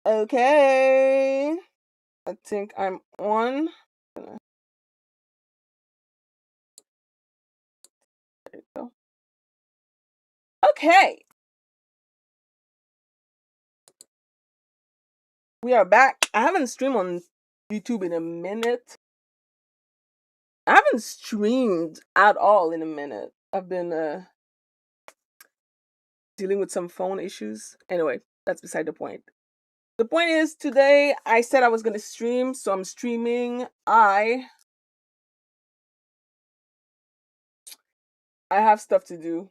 Okay. I think I'm on. There you go. Okay. We are back. I haven't streamed on YouTube in a minute. I haven't streamed at all in a minute. I've been dealing with some phone issues. Anyway, that's beside the point. The point is today I said I was going to stream, so I'm streaming. I have stuff to do.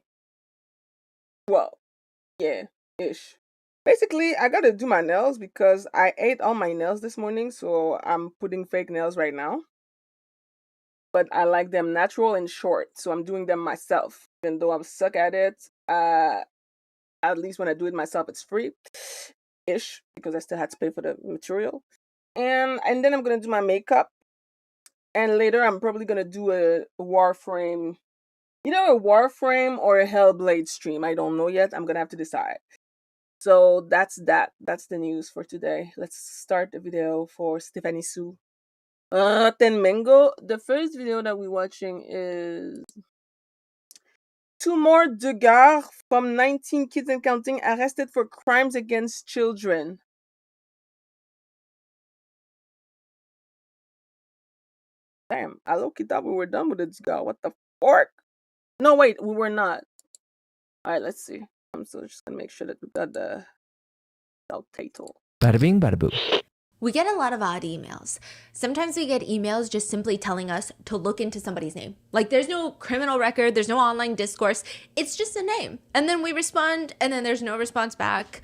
Well, yeah, ish. Basically, I got to do my nails because I ate all my nails this morning, so I'm putting fake nails right now. But I like them natural and short, so I'm doing them myself. Even though I suck at it, at least when I do it myself, it's free ish because I still had to pay for the material. And then I'm gonna do my makeup, and later I'm probably gonna do a Warframe, either a Warframe or a Hellblade stream. I don't know yet. I'm gonna have to decide. So that's that. That's the news for today. Let's start the video for Stephanie Sue. Tenmengo. The first video that we're watching is two more Duggar from 19 kids and counting arrested for crimes against children. Damn, I low-key thought we were done with this guy. What the fork? No, wait, we were not. Alright, let's see. I'm still just gonna make sure that we got the title. Bada bing, bada boo. We get a lot of odd emails. Sometimes we get emails just simply telling us to look into somebody's name. Like there's no criminal record, there's no online discourse, it's just a name. And then we respond and then there's no response back.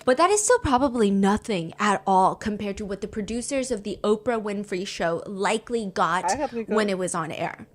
But that is still probably nothing at all compared to what the producers of the Oprah Winfrey Show likely got when it was on air.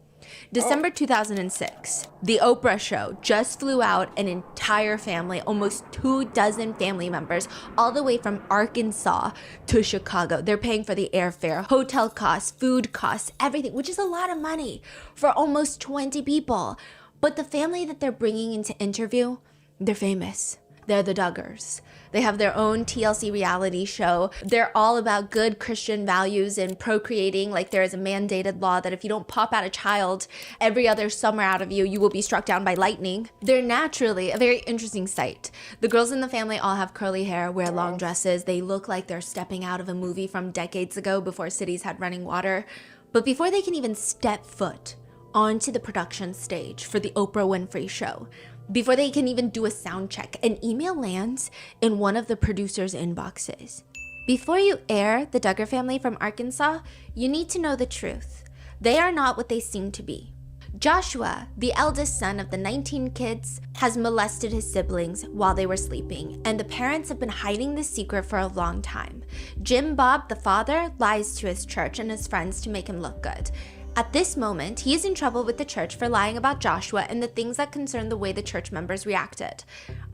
December 2006, the Oprah Show just flew out an entire family, almost 24 family members, all the way from Arkansas to Chicago. They're paying for the airfare, hotel costs, food costs, everything, which is a lot of money for almost 20 people. But the family that they're bringing into interview, they're famous. They're the Duggars. They have their own TLC reality show. They're all about good Christian values and procreating. Like there is a mandated law that if you don't pop out a child every other summer out of you, you will be struck down by lightning. They're naturally a very interesting sight. The girls in the family all have curly hair, wear long dresses. They look like they're stepping out of a movie from decades ago before cities had running water. But before they can even step foot onto the production stage for the Oprah Winfrey Show, before they can even do a sound check, an email lands in one of the producers' inboxes. Before you air the Duggar family from Arkansas, you need to know the truth. They are not what they seem to be. Joshua, the eldest son of the 19 kids, has molested his siblings while they were sleeping, and the parents have been hiding this secret for a long time. Jim Bob, the father, lies to his church and his friends to make him look good. At this moment, he is in trouble with the church for lying about Joshua and the things that concern the way the church members reacted.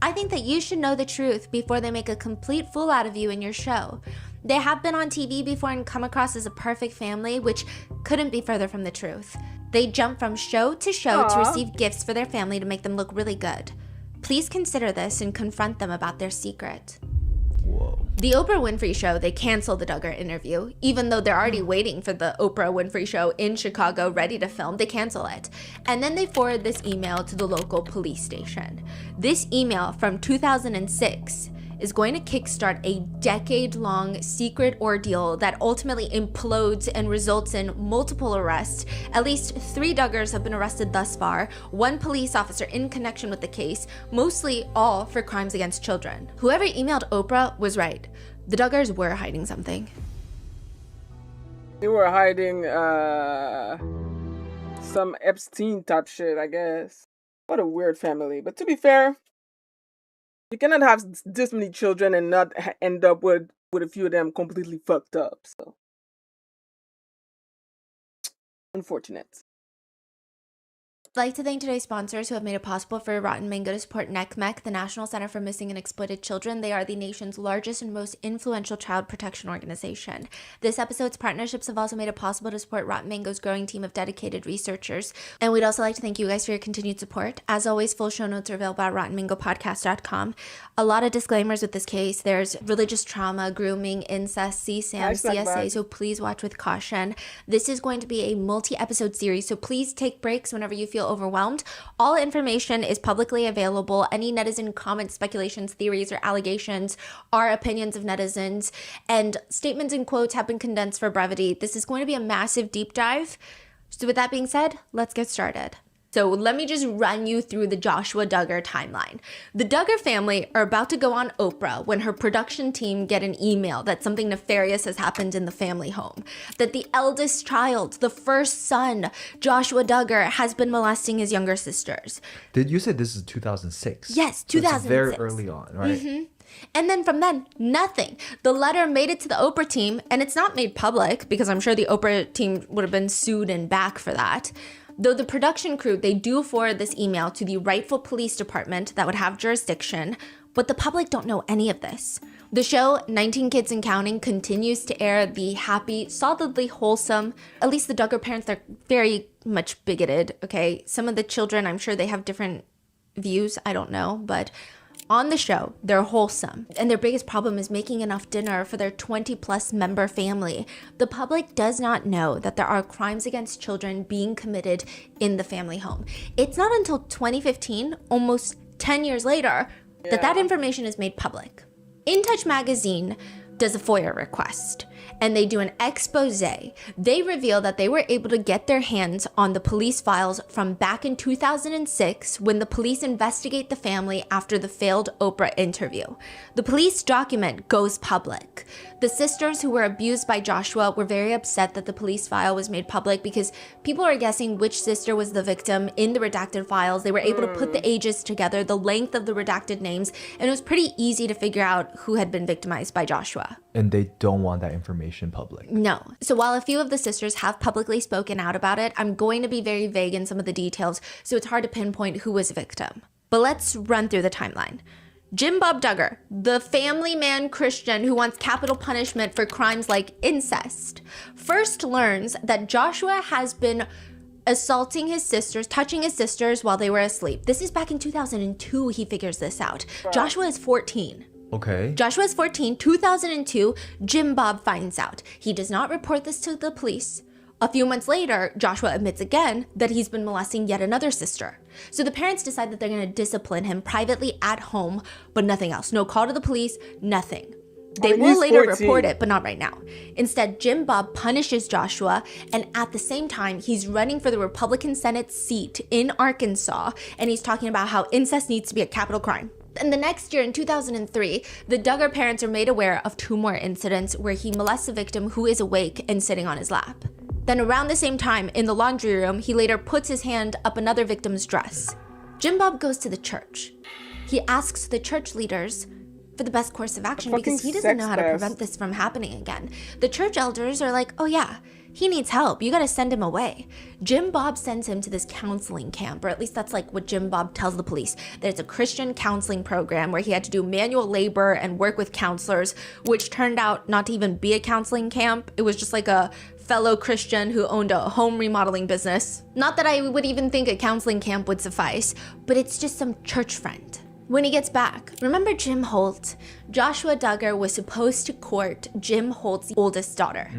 I think that you should know the truth before they make a complete fool out of you in your show. They have been on TV before and come across as a perfect family, which couldn't be further from the truth. They jump from show to show to receive gifts for their family to make them look really good. Please consider this and confront them about their secret. Whoa. The Oprah Winfrey Show, they canceled the Duggar interview. Even though they're already waiting for the Oprah Winfrey Show in Chicago ready to film, they cancel it. And then they forward this email to the local police station. This email from 2006 is going to kickstart a decade-long secret ordeal that ultimately implodes and results in multiple arrests. At least 3 Duggars have been arrested thus far, 1 police officer in connection with the case, mostly all for crimes against children. Whoever emailed Oprah was right. The Duggars were hiding something. They were hiding some Epstein type shit, I guess. What a weird family. But to be fair, you cannot have this many children and not end up with a few of them completely fucked up. So unfortunate. I'd like to thank today's sponsors who have made it possible for Rotten Mango to support NCMEC, the National Center for Missing and Exploited Children. They are the nation's largest and most influential child protection organization. This episode's partnerships have also made it possible to support Rotten Mango's growing team of dedicated researchers. And we'd also like to thank you guys for your continued support. As always, full show notes are available at rottenmangopodcast.com. A lot of disclaimers with this case. There's religious trauma, grooming, incest, CSAM, CSA, so please watch with caution. This is going to be a multi-episode series, so please take breaks whenever you feel overwhelmed. All information is publicly available. Any netizen comments, speculations, theories, or allegations are opinions of netizens, and statements and quotes have been condensed for brevity. This is going to be a massive deep dive. So with that being said, let's get started. So let me just run you through the Joshua Duggar timeline. The Duggar family are about to go on Oprah when her production team get an email that something nefarious has happened in the family home. That the eldest child, the first son, Joshua Duggar, has been molesting his younger sisters. Did you say this is 2006? Yes, So 2006. it's very early on, right? Mm-hmm. And then from then, nothing. The letter made it to the Oprah team, and it's not made public because I'm sure the Oprah team would have been sued and back for that. Though the production crew, they do forward this email to the rightful police department that would have jurisdiction, but the public don't know any of this. The show, 19 Kids and Counting, continues to air the happy, solidly wholesome, at least the Duggar parents, they're very much bigoted, okay? Some of the children, I'm sure they have different views, I don't know, but on the show, they're wholesome, and their biggest problem is making enough dinner for their 20-plus member family. The public does not know that there are crimes against children being committed in the family home. It's not until 2015, almost 10 years later, that information is made public. In Touch magazine does a FOIA request, and they do an expose. They reveal that they were able to get their hands on the police files from back in 2006 when the police investigate the family after the failed Oprah interview. The police document goes public. The sisters who were abused by Joshua were very upset that the police file was made public because people are guessing which sister was the victim in the redacted files. They were able to put the ages together, the length of the redacted names, and it was pretty easy to figure out who had been victimized by Joshua. And they don't want that information public. No. So while a few of the sisters have publicly spoken out about it, I'm going to be very vague in some of the details, so it's hard to pinpoint who was a victim. But let's run through the timeline. Jim Bob Duggar, the family man Christian who wants capital punishment for crimes like incest, first learns that Joshua has been assaulting his sisters, touching his sisters while they were asleep. This is back in 2002 he figures this out. Joshua is 14. Okay. Joshua is 14, 2002, Jim Bob finds out. He does not report this to the police. A few months later, Joshua admits again that he's been molesting yet another sister. So the parents decide that they're going to discipline him privately at home, but nothing else. No call to the police, nothing. They will later report it, but not right now. Instead, Jim Bob punishes Joshua, and at the same time, he's running for the Republican Senate seat in Arkansas, and he's talking about how incest needs to be a capital crime. And the next year, in 2003, the Duggar parents are made aware of 2 more incidents where he molests a victim who is awake and sitting on his lap. Then around the same time, in the laundry room, he later puts his hand up another victim's dress. Jim Bob goes to the church. He asks the church leaders for the best course of action because he doesn't know how to prevent this from happening again. The church elders are like, oh yeah, he needs help. You gotta send him away. Jim Bob sends him to this counseling camp, or at least that's like what Jim Bob tells the police. There's a Christian counseling program where he had to do manual labor and work with counselors, which turned out not to even be a counseling camp. It was just like a fellow Christian who owned a home remodeling business. Not that I would even think a counseling camp would suffice, but it's just some church friend. When he gets back, remember Jim Holt? Joshua Duggar was supposed to court Jim Holt's oldest daughter,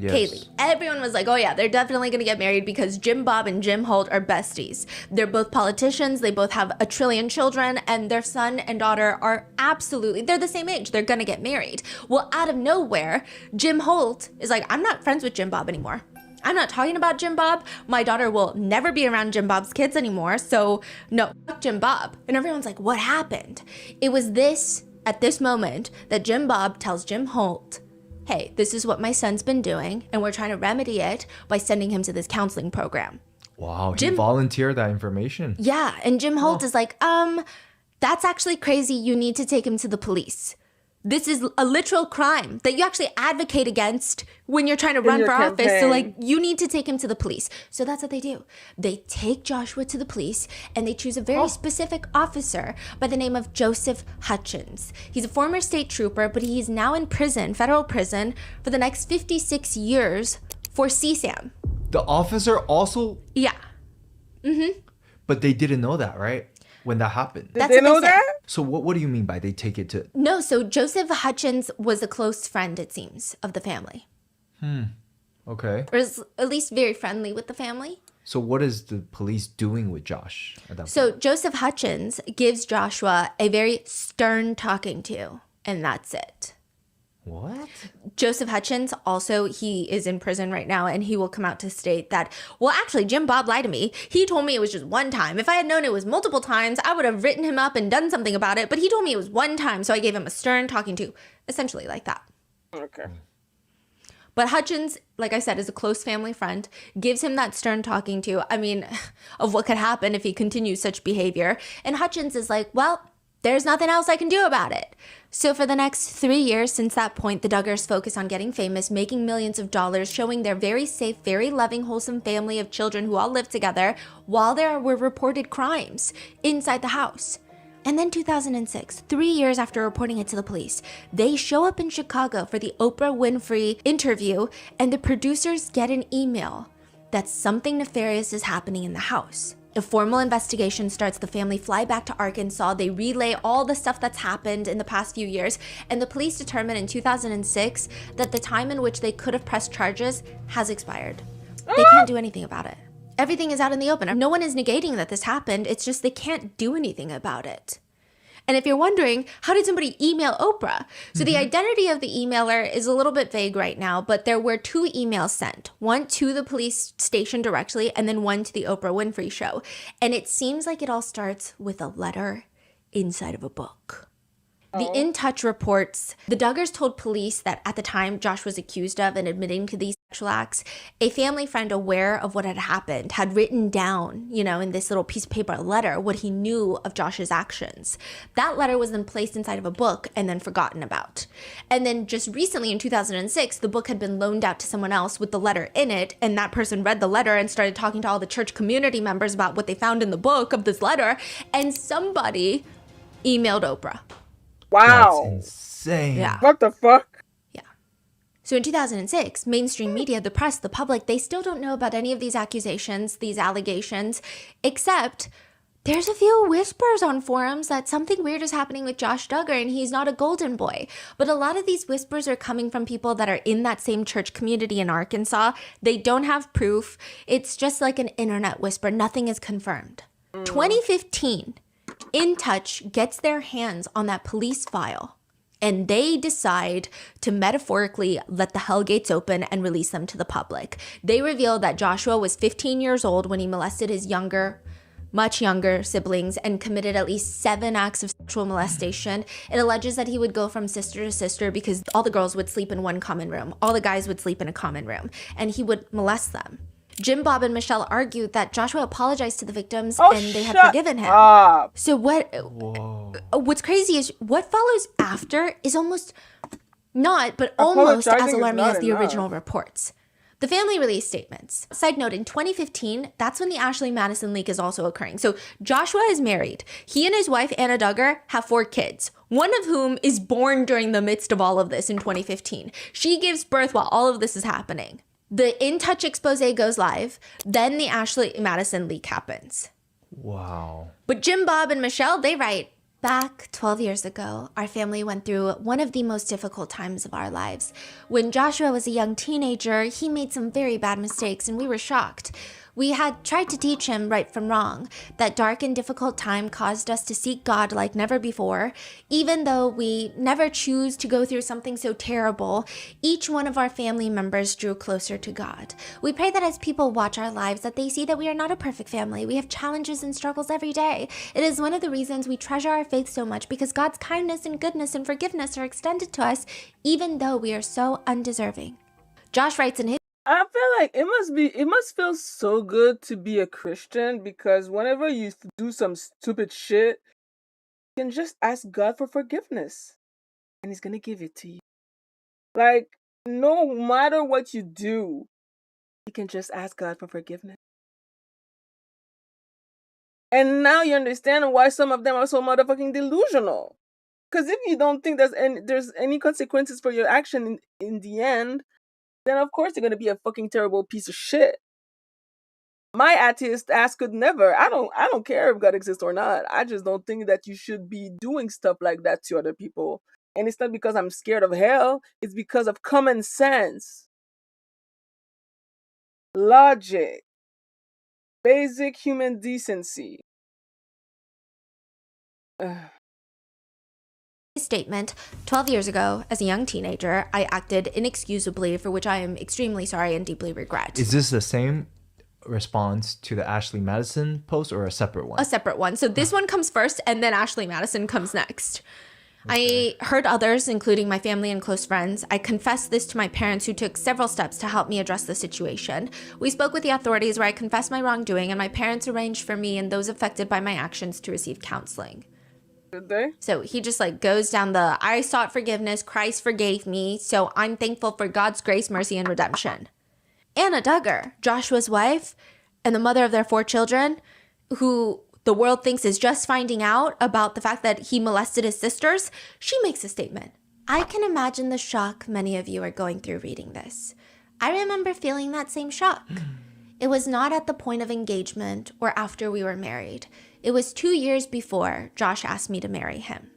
Yes. Kaylee. Everyone was like, oh yeah, they're definitely gonna get married because Jim Bob and Jim Holt are besties. They're both politicians, they both have a trillion children, and their son and daughter are they're the same age, they're gonna get married. Well, out of nowhere, Jim Holt is like, I'm not friends with Jim Bob anymore. I'm not talking about Jim Bob. My daughter will never be around Jim Bob's kids anymore. So no, fuck Jim Bob. And everyone's like, what happened? It was at this moment that Jim Bob tells Jim Holt, hey, this is what my son's been doing, and we're trying to remedy it by sending him to this counseling program. Wow, he volunteered that information. Yeah, and Jim Holt is like, that's actually crazy. You need to take him to the police. This is a literal crime that you actually advocate against when you're trying to In run your for office. So, like, campaign. you need to take him to the police. So that's what they do. They take Joshua to the police and they choose a very specific officer by the name of Joseph Hutchins. He's a former state trooper, but he is now in prison, federal prison, for the next 56 years for CSAM. The officer also, Yeah. but they didn't know that, right? When that happened. Did That's they what they know say. that? So what do you mean by they take it to? No, so Joseph Hutchins was a close friend, it seems, of the family. Okay. Or is at least very friendly with the family. So what is the police doing with Josh at that So point? Joseph Hutchins gives Joshua a very stern talking to, and that's it. What? Joseph Hutchins, also, he is in prison right now, and he will come out to state that, well, actually, Jim Bob lied to me. He told me it was just one time. If I had known it was multiple times, I would have written him up and done something about it, but he told me it was one time, so I gave him a stern talking to, essentially like that. Okay. But Hutchins, like I said, is a close family friend, gives him that stern talking to, I mean, of what could happen if he continues such behavior. And Hutchins is like, well, there's nothing else I can do about it. So for the next 3 years since that point, the Duggars focus on getting famous, making millions of dollars, showing their very safe, very loving, wholesome family of children who all live together while there were reported crimes inside the house. And then 2006, 3 years after reporting it to the police, they show up in Chicago for the Oprah Winfrey interview, and the producers get an email that something nefarious is happening in the house. A formal investigation starts. The family fly back to Arkansas. They relay all the stuff that's happened in the past few years, and the police determine in 2006 that the time in which they could have pressed charges has expired. They can't do anything about it. Everything is out in the open. No one is negating that this happened. It's just they can't do anything about it. And if you're wondering, how did somebody email Oprah? So the identity of the emailer is a little bit vague right now, but there were 2 emails sent. One to the police station directly, and then one to the Oprah Winfrey Show. And it seems like it all starts with a letter inside of a book. The In Touch reports, the Duggars told police that at the time Josh was accused of and admitting to these sexual acts, a family friend aware of what had happened had written down, in this little piece of paper, a letter, what he knew of Josh's actions. That letter was then placed inside of a book and then forgotten about. And then just recently in 2006, the book had been loaned out to someone else with the letter in it, and that person read the letter and started talking to all the church community members about what they found in the book of this letter, and somebody emailed Oprah. Wow. That's insane. Yeah. What the fuck? Yeah. So in 2006, mainstream media, the press, the public, they still don't know about any of these accusations, these allegations, except there's a few whispers on forums that something weird is happening with Josh Duggar and he's not a golden boy. But a lot of these whispers are coming from people that are in that same church community in Arkansas. They don't have proof. It's just like an internet whisper. Nothing is confirmed. 2015. In Touch gets their hands on that police file, and they decide to metaphorically let the hell gates open and release them to the public. They reveal that Joshua was 15 years old when he molested his much younger siblings and committed at least 7 acts of sexual molestation. It alleges that he would go from sister to sister because all the girls would sleep in one common room. All the guys would sleep in a common room, and he would molest them. Jim, Bob, and Michelle argued that Joshua apologized to the victims and they had forgiven him. Up. So what's crazy is what follows after is almost not, but almost Apologizing as is alarming not as the enough. original reports. The family released statements. Side note, in 2015, that's when the Ashley Madison leak is also occurring. So Joshua is married. He and his wife, Anna Duggar, have 4 kids, one of whom is born during the midst of all of this in 2015. She gives birth while all of this is happening. The In Touch expose goes live. Then the Ashley Madison leak happens. Wow. But Jim, Bob, and Michelle, they write, back 12 years ago, our family went through one of the most difficult times of our lives. When Joshua was a young teenager, he made some very bad mistakes, and we were shocked. We had tried to teach him right from wrong. That dark and difficult time caused us to seek God like never before. Even though we never choose to go through something so terrible, each one of our family members drew closer to God. We pray that as people watch our lives, that they see that we are not a perfect family. We have challenges and struggles every day. It is one of the reasons we treasure our faith so much, because God's kindness and goodness and forgiveness are extended to us, even though we are so undeserving. Josh writes in his I feel like it must feel so good to be a Christian, because whenever you do some stupid shit, you can just ask God for forgiveness. and he's gonna give it to you. Like, no matter what you do, you can just ask God for forgiveness. And now you understand why some of them are so motherfucking delusional. Because if you don't think there's any consequences for your action in the end, then of course you're gonna be a fucking terrible piece of shit. My atheist ass could never. I don't care if God exists or not. I just don't think that you should be doing stuff like that to other people. And it's not because I'm scared of hell, it's because of common sense, logic, basic human decency. Ugh. Statement, 12 years ago, as a young teenager, I acted inexcusably, for which I am extremely sorry and deeply regret. Is this the same response to the Ashley Madison post or a separate one? A separate one. So this one comes first, and then Ashley Madison comes next. Okay. I heard others, including my family and close friends. I confessed this to my parents, who took several steps to help me address the situation. We spoke with the authorities, where I confessed my wrongdoing, and my parents arranged for me and those affected by my actions to receive counseling. Did they? So he just like goes down the, I sought forgiveness, Christ forgave me, so I'm thankful for God's grace, mercy, and redemption. Anna Duggar, Joshua's wife and the mother of their 4 children, who the world thinks is just finding out about the fact that he molested his sisters, she makes a statement. I can imagine the shock many of you are going through reading this. I remember feeling that same shock. It was not at the point of engagement or after we were married. It was 2 years before Josh asked me to marry him.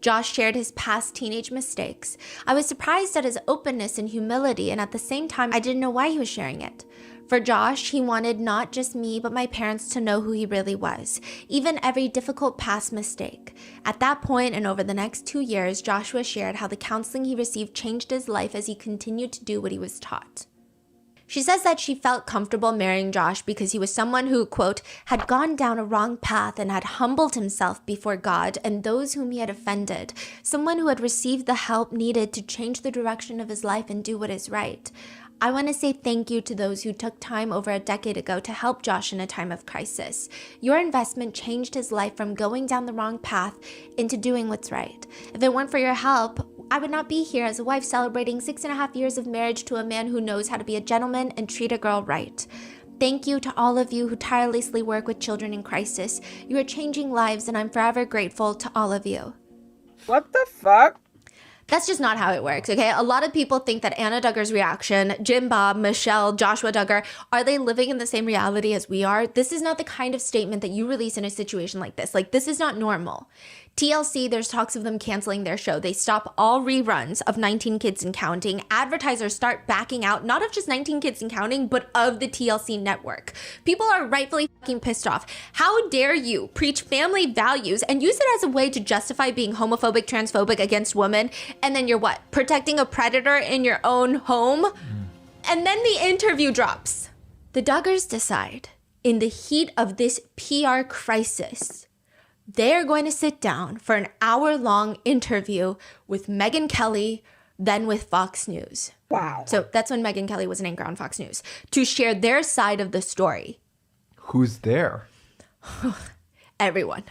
Josh shared his past teenage mistakes. I was surprised at his openness and humility, and at the same time, I didn't know why he was sharing it. For Josh, he wanted not just me, but my parents to know who he really was, even every difficult past mistake. At that point, and over the next 2 years, Joshua shared how the counseling he received changed his life as he continued to do what he was taught. She says that she felt comfortable marrying Josh because he was someone who, quote, had gone down a wrong path and had humbled himself before God and those whom he had offended, someone who had received the help needed to change the direction of his life and do what is right. I want to say thank you to those who took time over a decade ago to help Josh in a time of crisis. Your investment changed his life from going down the wrong path into doing what's right. If it weren't for your help, I would not be here as a wife celebrating 6.5 years of marriage to a man who knows how to be a gentleman and treat a girl right. Thank you to all of you who tirelessly work with children in crisis. You are changing lives, and I'm forever grateful to all of you. What the fuck? That's just not how it works, okay? A lot of people think that Anna Duggar's reaction, Jim Bob, Michelle, Joshua Duggar, are they living in the same reality as we are? This is not the kind of statement that you release in a situation like this. Like, this is not normal. TLC, there's talks of them canceling their show. They stop all reruns of 19 Kids and Counting. Advertisers start backing out, not of just 19 Kids and Counting, but of the TLC network. People are rightfully fucking pissed off. How dare you preach family values and use it as a way to justify being homophobic, transphobic against women, and then you're what? Protecting a predator in your own home? And then the interview drops. The Duggars decide, in the heat of this PR crisis, they're going to sit down for an hour-long interview with Megyn Kelly, then with Fox News. Wow. So that's when Megyn Kelly was an anchor on Fox News, to share their side of the story. Who's there? Everyone.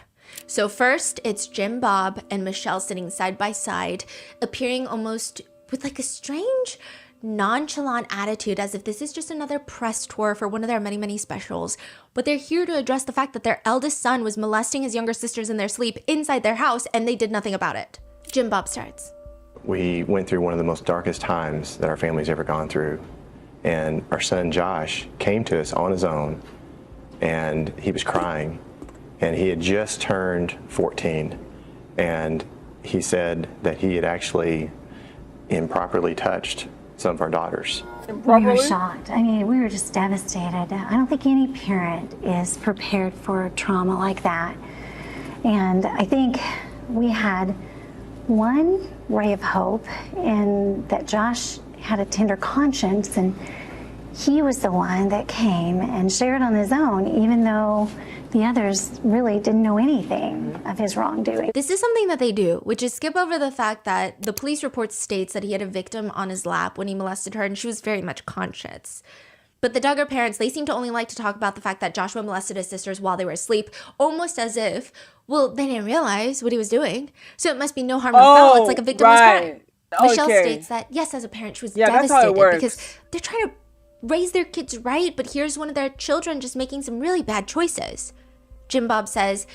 So first, it's Jim Bob and Michelle sitting side by side, appearing almost with like a strange, nonchalant attitude, as if this is just another press tour for one of their many, many specials. But they're here to address the fact that their eldest son was molesting his younger sisters in their sleep inside their house, and they did nothing about it. Jim Bob starts. We went through one of the most darkest times that our family's ever gone through. And our son Josh came to us on his own, and he was crying. And he had just turned 14. And he said that he had actually improperly touched some of our daughters. We were shocked. I mean, we were just devastated. I don't think any parent is prepared for trauma like that. And I think we had one ray of hope in that Josh had a tender conscience, and he was the one that came and shared on his own, even though the others really didn't know anything of his wrongdoing. This is something that they do, which is skip over the fact that the police report states that he had a victim on his lap when he molested her, and she was very much conscious. But the Duggar parents, they seem to only like to talk about the fact that Joshua molested his sisters while they were asleep, almost as if, well, they didn't realize what he was doing, so it must be no harm, no foul. It's like a victimless crime. Michelle states that, yes, as a parent, she was devastated because they're trying to raise their kids right, but here's one of their children just making some really bad choices. Jim Bob says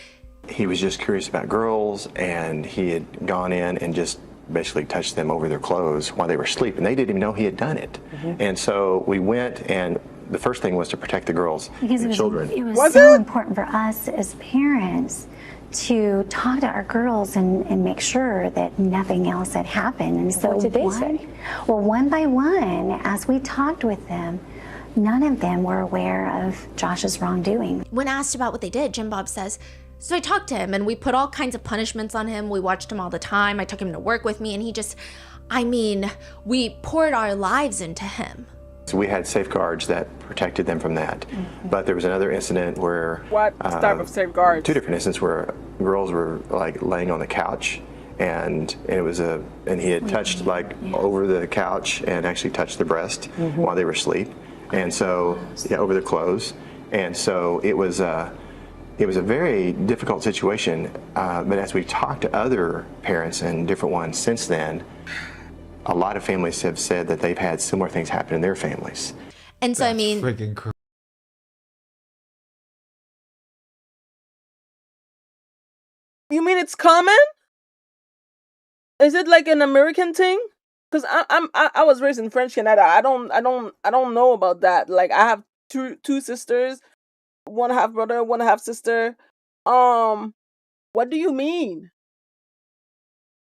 he was just curious about girls, and he had gone in and just basically touched them over their clothes while they were asleep, and they didn't even know he had done it. And so we went, and the first thing was to protect the girls and the children. It was so important for us as parents to talk to our girls and make sure that nothing else had happened. And so what did they say? Well, one by one, as we talked with them, none of them were aware of Josh's wrongdoing. When asked about what they did, Jim Bob says, so I talked to him and we put all kinds of punishments on him. We watched him all the time. I took him to work with me and he just, we poured our lives into him. So we had safeguards that protected them from that. But there was another incident where... What type of safeguards? Two different instances where girls were like laying on the couch, and it was and he had touched over the couch and actually touched the breast while they were asleep. And so, over the clothes. And so it was a very difficult situation. But as we talked to other parents and different ones since then, a lot of families have said that they've had similar things happen in their families. And so, That's freaking crazy. You mean it's common? Is it like an American thing? Because I was raised in French Canada. I don't know about that. Like I have two sisters, one half brother, one half sister. What do you mean?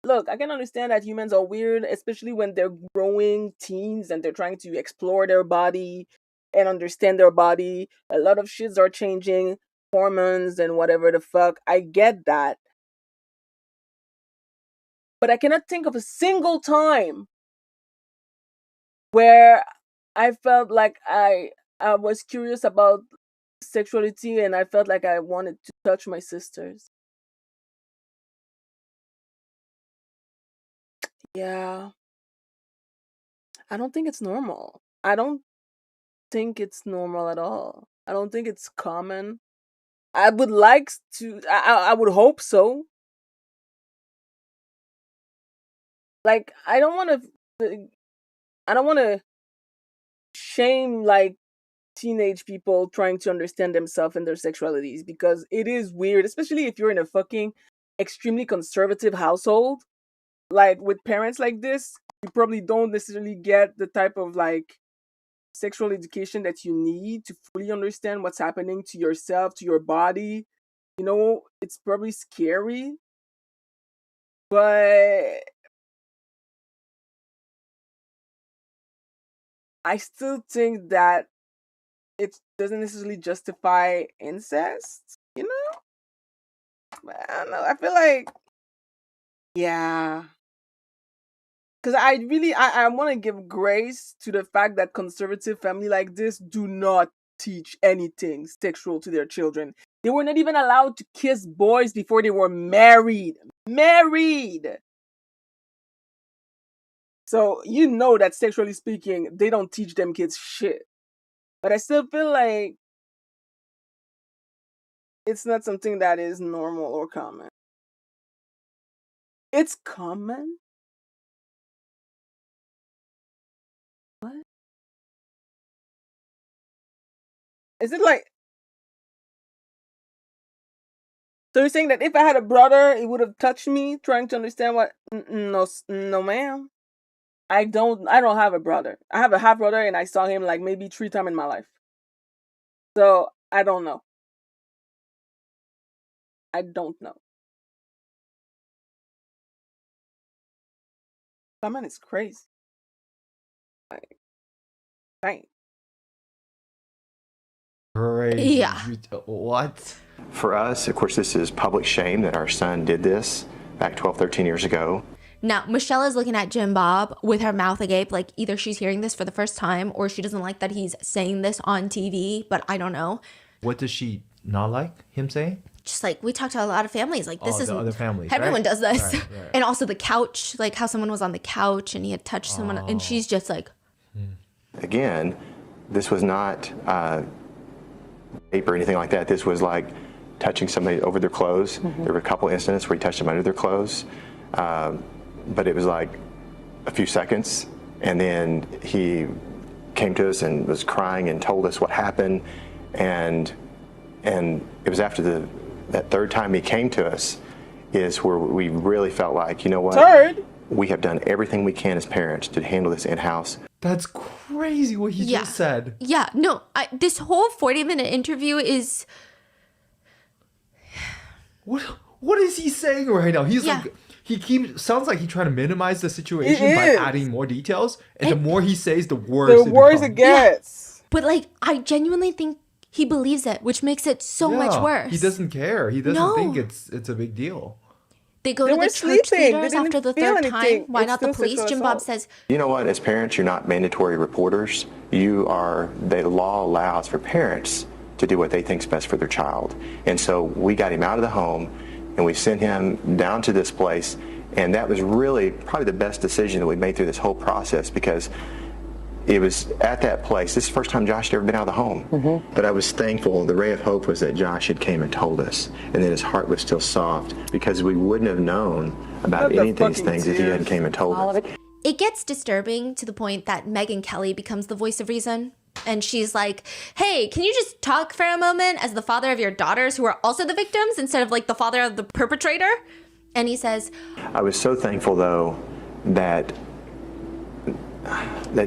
Look, I can understand that humans are weird, especially when they're growing teens and they're trying to explore their body and understand their body. A lot of shits are changing, hormones and whatever the fuck. I get that. But I cannot think of a single time where I felt like I was curious about sexuality and I felt like I wanted to touch my sisters. Yeah. I don't think it's normal. I don't think it's normal at all. I don't think it's common. I would like to, I would hope so. Like, I don't want to shame like teenage people trying to understand themselves and their sexualities because it is weird, especially if you're in a fucking extremely conservative household. Like with parents like this, you probably don't necessarily get the type of like sexual education that you need to fully understand what's happening to yourself, to your body. You know, it's probably scary, but I still think that it doesn't necessarily justify incest, you know? I don't know. I feel like, yeah. Because I want to give grace to the fact that conservative family like this do not teach anything sexual to their children. They were not even allowed to kiss boys before they were married. Married! So, you know that sexually speaking, they don't teach them kids shit. But I still feel like it's not something that is normal or common. It's common? What? Is it like... So you're saying that if I had a brother, he would have touched me, trying to understand what... No, ma'am. I don't have a brother. I have a half brother and I saw him like maybe 3 times in my life. So, I don't know. I don't know. Common is crazy. Like, dang. Crazy. Yeah. What? For us, of course, this is public shame that our son did this back 12, 13 years ago. Now, Michelle is looking at Jim Bob with her mouth agape, like either she's hearing this for the first time or she doesn't like that he's saying this on TV, but I don't know. What does she not like him saying? Just like we talk to a lot of families, like this is the other families. Everyone right? does this. Right. And also the couch, like how someone was on the couch and he had touched someone and she's just like... Again, this was not rape or anything like that. This was like touching somebody over their clothes. There were a couple incidents where he touched them under their clothes, but it was like a few seconds, and then he came to us and was crying and told us what happened, and it was after that third time he came to us is where we really felt like, you know what? Third? We have done everything we can as parents to handle this in-house. That's crazy what he just said. Yeah, no, this whole 40-minute interview is... What is he saying right now? He's like, sounds like he's trying to minimize the situation by adding more details. And the more he says, the worse it gets. Yeah. But like, I genuinely think he believes it, which makes it so much worse. He doesn't care. He doesn't think it's a big deal. They go to the church leaders after the third time. Why not the police? Jim Bob says, you know what? As parents, you're not mandatory reporters. The law allows for parents to do what they think is best for their child. And so we got him out of the home and we sent him down to this place. And that was really probably the best decision that we made through this whole process, because it was at that place. This is the first time Josh had ever been out of the home. But I was thankful. The ray of hope was that Josh had came and told us, and that his heart was still soft, because we wouldn't have known about any of these things if he hadn't came and told us. It gets disturbing to the point that Megyn Kelly becomes the voice of reason. And she's like, hey, can you just talk for a moment as the father of your daughters who are also the victims instead of like the father of the perpetrator? And he says, I was so thankful, though, that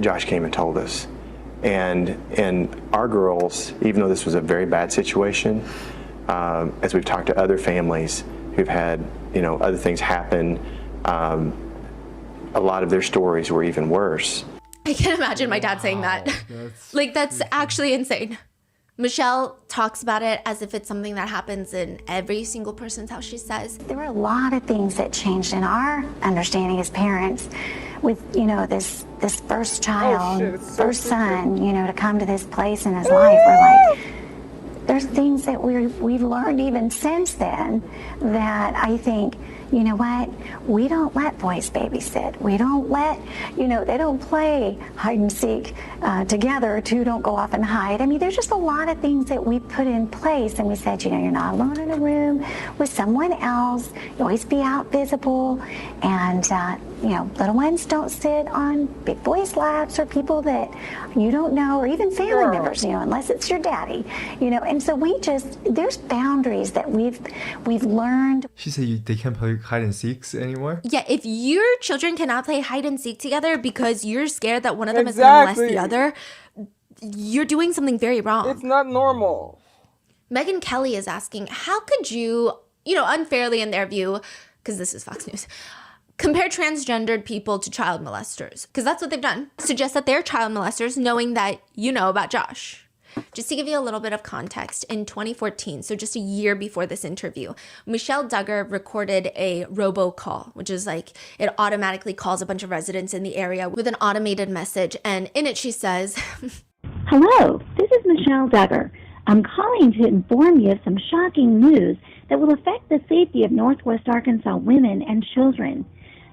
Josh came and told us. And our girls, even though this was a very bad situation, as we've talked to other families who've had, other things happen, a lot of their stories were even worse. I can't imagine my dad saying that. That's actually insane. Michelle talks about it as if it's something that happens in every single person's house, she says. There were a lot of things that changed in our understanding as parents with, this first child, first son, to come to this place in his life. We're like, there's things that we've learned even since then that I think, you know what, we don't let boys babysit. We don't let, they don't play hide and seek together. Two don't go off and hide. I mean, there's just a lot of things that we put in place, and we said, you're not alone in a room with someone else. You always be out visible, and little ones don't sit on big boys' laps or people that you don't know, or even family members, unless it's your daddy, and so there's boundaries that we've learned. She said they can't play hide and seeks anymore? Yeah, if your children cannot play hide and seek together because you're scared that one of them is going to molest the other, you're doing something very wrong. It's not normal. Megyn Kelly is asking, how could you, unfairly in their view, because this is Fox News, compare transgendered people to child molesters? Because that's what they've done. Suggest that they're child molesters knowing that you know about Josh. Just to give you a little bit of context, in 2014, so just a year before this interview, Michelle Duggar recorded a robocall, which is like it automatically calls a bunch of residents in the area with an automated message. And in it, she says, hello, this is Michelle Duggar. I'm calling to inform you of some shocking news that will affect the safety of Northwest Arkansas women and children.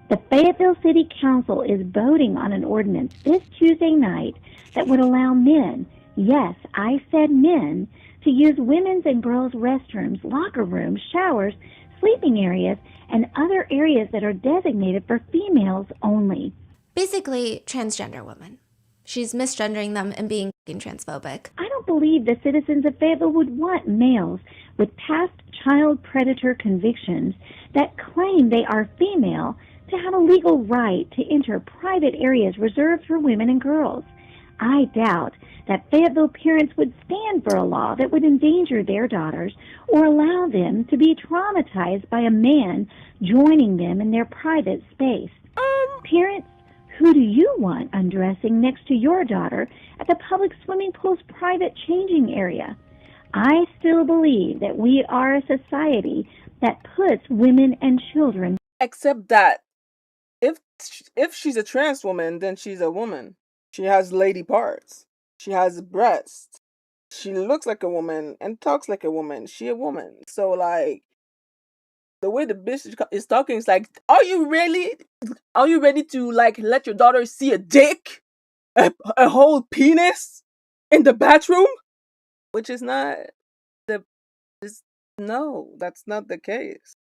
The Fayetteville City Council is voting on an ordinance this Tuesday night that would allow men, yes, I said men, to use women's and girls' restrooms, locker rooms, showers, sleeping areas, and other areas that are designated for females only. Basically, transgender women. She's misgendering them and being transphobic. I don't believe the citizens of Fayetteville would want males with past child predator convictions that claim they are female to have a legal right to enter private areas reserved for women and girls. I doubt that Fayetteville parents would stand for a law that would endanger their daughters or allow them to be traumatized by a man joining them in their private space. Parents, who do you want undressing next to your daughter at the public swimming pool's private changing area? I still believe that we are a society that puts women and children. Except that if she's a trans woman, then she's a woman. She has lady parts. She has breasts. She looks like a woman and talks like a woman. She a woman. So like, the way the bitch is talking is like, are you ready to like let your daughter see a dick? A whole penis? in the bathroom, which is not the is no, that's not the case.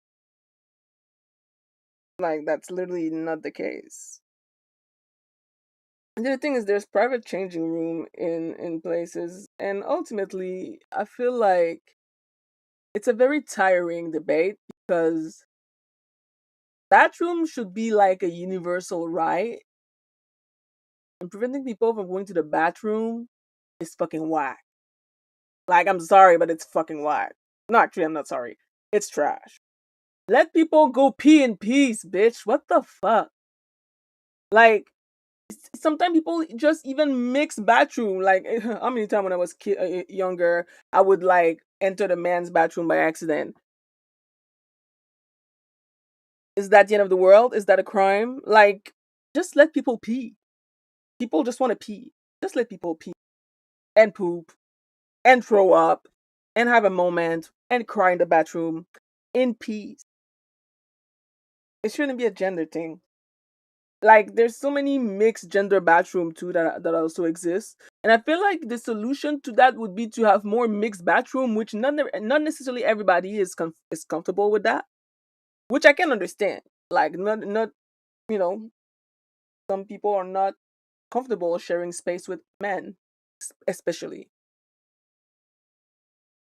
Like that's literally not the case. And the thing is, there's private changing room in places, and ultimately, I feel like it's a very tiring debate because bathroom should be like a universal right, and preventing people from going to the bathroom is fucking whack. Like, I'm sorry, but it's fucking whack. No, actually, I'm not sorry. It's trash. Let people go pee in peace, bitch. What the fuck? Like, sometimes people just even mix bathroom. Like, how many times when I was younger, I would like enter the man's bathroom by accident. Is that the end of the world? Is that a crime? Like, just let people pee. People just want to pee. Just let people pee and poop and throw up and have a moment and cry in the bathroom in peace. It shouldn't be a gender thing. Like, there's so many mixed gender bathroom too that also exist, and I feel like the solution to that would be to have more mixed bathroom, which not necessarily everybody is comfortable with that, which I can understand. Like, not you know, some people are not comfortable sharing space with men, especially.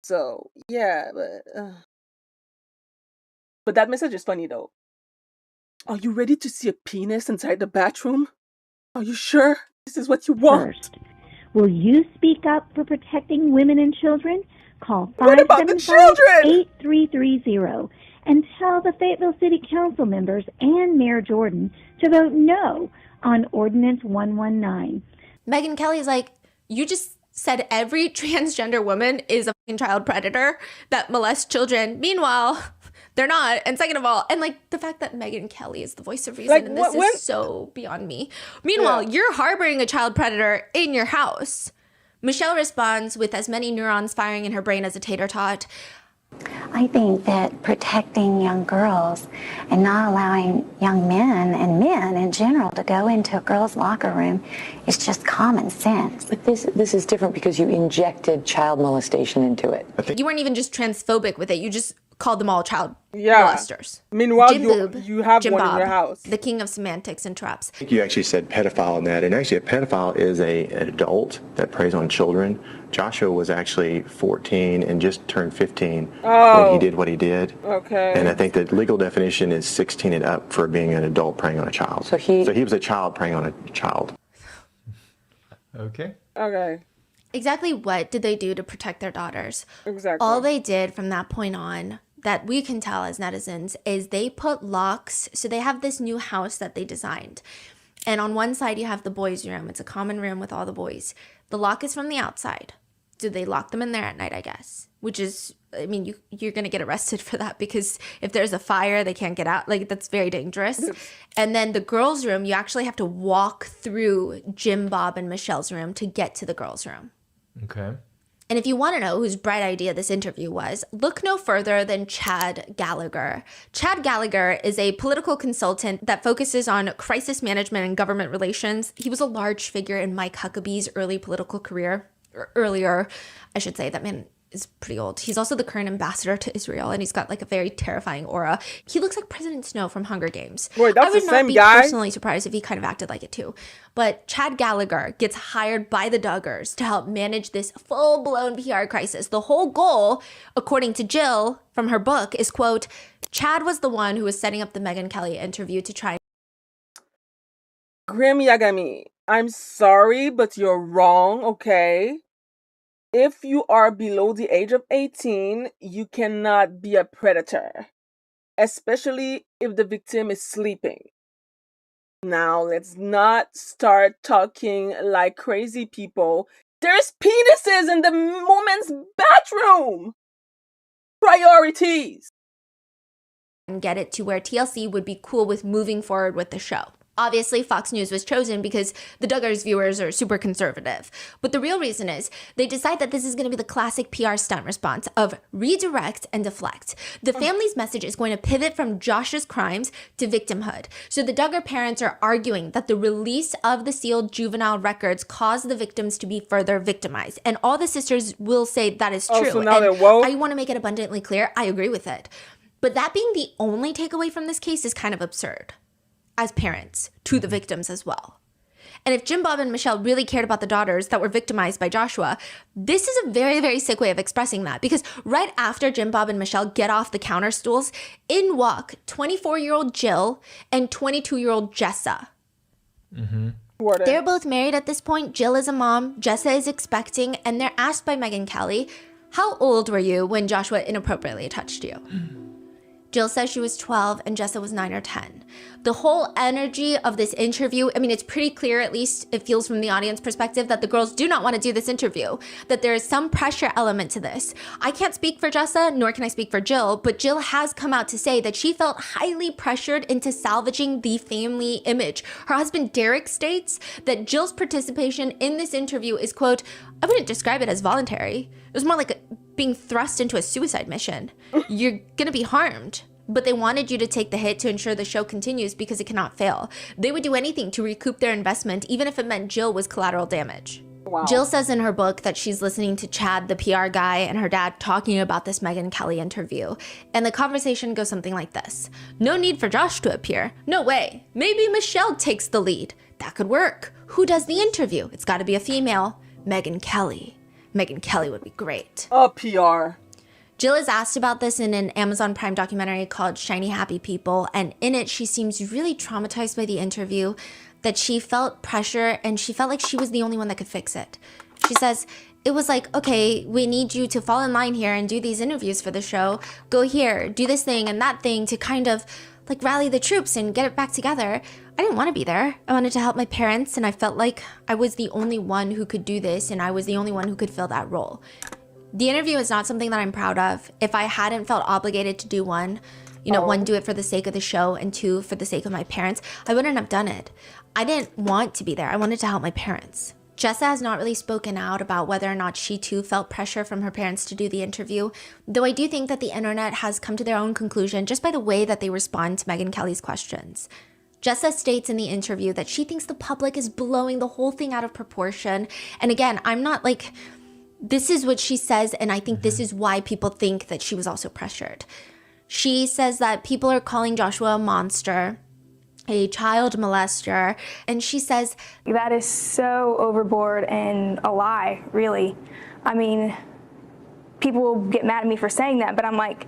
So yeah, but that message is funny though. Are you ready to see a penis inside the bathroom? Are you sure this is what you want? First, will you speak up for protecting women and children? Call What about the children? 575-8330 and tell the Fayetteville City Council members and Mayor Jordan to vote no on Ordinance 119. Megyn Kelly's like, you just said every transgender woman is a fucking child predator that molests children. Meanwhile, they're not. And second of all, and like the fact that Megyn Kelly is the voice of reason, like, and this is so beyond me. Meanwhile, you're harboring a child predator in your house. Michelle responds with as many neurons firing in her brain as a tater tot. I think that protecting young girls and not allowing young men and men in general to go into a girl's locker room is just common sense. But this is different because you injected child molestation into it. You weren't even just transphobic with it. You just called them all child molesters. Meanwhile, you have Jim one Bob, in your house. the king of semantics and traps. I think you actually said pedophile in that, and actually a pedophile is an adult that preys on children. Joshua was actually 14 and just turned 15 when he did what he did. Okay. And I think the legal definition is 16 and up for being an adult preying on a child. So he was a child preying on a child. Okay. Okay. Exactly what did they do to protect their daughters? Exactly. All they did from that point on, that we can tell as netizens, is they put locks. So they have this new house that they designed. And on one side, you have the boys' room. It's a common room with all the boys. The lock is from the outside. So they lock them in there at night, I guess. Which is, I mean, you're going to get arrested for that because if there's a fire, they can't get out. Like, that's very dangerous. And then the girls' room, you actually have to walk through Jim, Bob, and Michelle's room to get to the girls' room. Okay. And if you want to know whose bright idea this interview was, look no further than Chad Gallagher. Chad Gallagher is a political consultant that focuses on crisis management and government relations. He was a large figure in Mike Huckabee's early political career. Earlier, I should say. That man is pretty old. He's also the current ambassador to Israel, and he's got like a very terrifying aura. He looks like President Snow from Hunger Games. Wait, that's I would the not same be guy? personally surprised if he kind of acted like it too. But Chad Gallagher gets hired by the Duggars to help manage this full-blown PR crisis. The whole goal, according to Jill from her book, is, quote, Chad was the one who was setting up the Megyn Kelly interview to try. Grim Yagami, I'm sorry, but you're wrong, okay? If you are below the age of 18, you cannot be a predator, especially if the victim is sleeping. Now, let's not start talking like crazy people. There's penises in the woman's bathroom! Priorities! And get it to where TLC would be cool with moving forward with the show. Obviously, Fox News was chosen because the Duggars viewers are super conservative. But the real reason is they decide that this is going to be the classic PR stunt response of redirect and deflect. The family's message is going to pivot from Josh's crimes to victimhood. So the Duggar parents are arguing that the release of the sealed juvenile records caused the victims to be further victimized. And all the sisters will say that is true. So now and woke? I want to make it abundantly clear, I agree with it. But that being the only takeaway from this case is kind of absurd. As parents to the victims as well. And if Jim Bob and Michelle really cared about the daughters that were victimized by Joshua, this is a very, very sick way of expressing that, because right after Jim Bob and Michelle get off the counter stools, in walk 24-year-old Jill and 22-year-old Jessa. They're both married at this point. Jill is a mom, Jessa is expecting, and they're asked by Megyn Kelly, how old were you when Joshua inappropriately touched you? Jill says she was 12 and Jessa was 9 or 10. The whole energy of this interview, I mean, it's pretty clear, at least it feels from the audience perspective, that the girls do not want to do this interview, that there is some pressure element to this. I can't speak for Jessa, nor can I speak for Jill, but Jill has come out to say that she felt highly pressured into salvaging the family image. Her husband Derek states that Jill's participation in this interview is, quote, I wouldn't describe it as voluntary. It was more like being thrust into a suicide mission. You're gonna be harmed. But they wanted you to take the hit to ensure the show continues because it cannot fail. They would do anything to recoup their investment, even if it meant Jill was collateral damage. Wow. Jill says in her book that she's listening to Chad, the PR guy, and her dad talking about this Megyn Kelly interview. And the conversation goes something like this. No need for Josh to appear. No way. Maybe Michelle takes the lead. That could work. Who does the interview? It's gotta be a female. Megyn Kelly. Megyn Kelly would be great. PR. Jill is asked about this in an Amazon Prime documentary called Shiny Happy People, and in it she seems really traumatized by the interview, that she felt pressure and she felt like she was the only one that could fix it. She says, it was like, okay, we need you to fall in line here and do these interviews for the show. Go here, do this thing and that thing to kind of like rally the troops and get it back together. I didn't want to be there. I wanted to help my parents, and I felt like I was the only one who could do this, and I was the only one who could fill that role. The interview is not something that I'm proud of. If I hadn't felt obligated to do one, one, do it for the sake of the show, and two, for the sake of my parents, I wouldn't have done it. I didn't want to be there. I wanted to help my parents. Jessa has not really spoken out about whether or not she too felt pressure from her parents to do the interview, though I do think that the internet has come to their own conclusion just by the way that they respond to Megyn Kelly's questions. Jessa states in the interview that she thinks the public is blowing the whole thing out of proportion. And again, I'm not like... This is what she says, and I think this is why people think that she was also pressured. She says that people are calling Joshua a monster, a child molester, and she says... That is so overboard and a lie, really. I mean, people will get mad at me for saying that, but I'm like,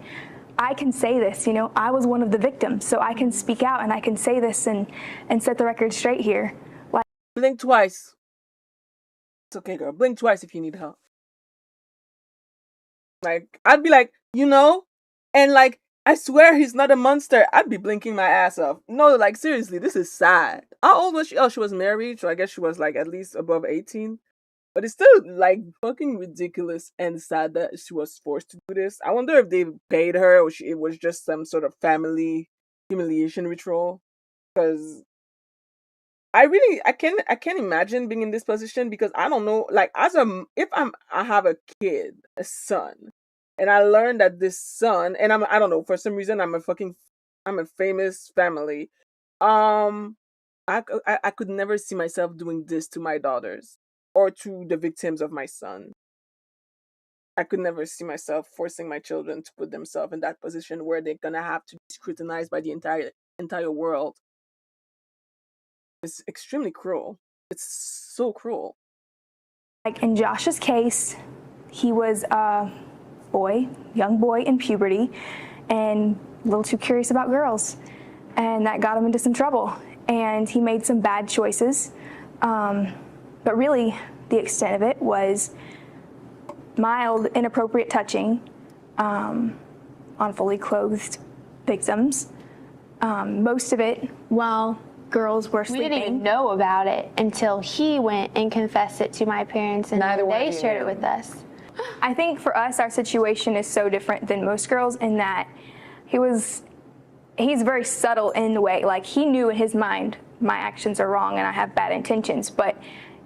I can say this, I was one of the victims, so I can speak out and I can say this and set the record straight here. Blink twice. It's okay, girl. Blink twice if you need help. Like, I'd be like, and like, I swear he's not a monster. I'd be blinking my ass off. No, like, seriously, this is sad. How old was she? Oh, she was married, so I guess she was like at least above 18. But it's still like fucking ridiculous and sad that she was forced to do this. I wonder if they paid her or it was just some sort of family humiliation ritual. Because I can't imagine being in this position, because I don't know, like, I have a kid, a son, and I learned that this son, and I don't know, for some reason I'm a famous family. I could never see myself doing this to my daughters or to the victims of my son. I could never see myself forcing my children to put themselves in that position where they're gonna have to be scrutinized by the entire world. It's extremely cruel. It's so cruel. Like in Josh's case, he was a young boy in puberty, and a little too curious about girls. And that got him into some trouble. And he made some bad choices. But really, the extent of it was mild, inappropriate touching on fully clothed victims. Most of it while girls were sleeping. We didn't even know about it until he went and confessed it to my parents, and they shared it with us. I think for us, our situation is so different than most girls in that he's very subtle in the way. Like, he knew in his mind my actions are wrong and I have bad intentions. But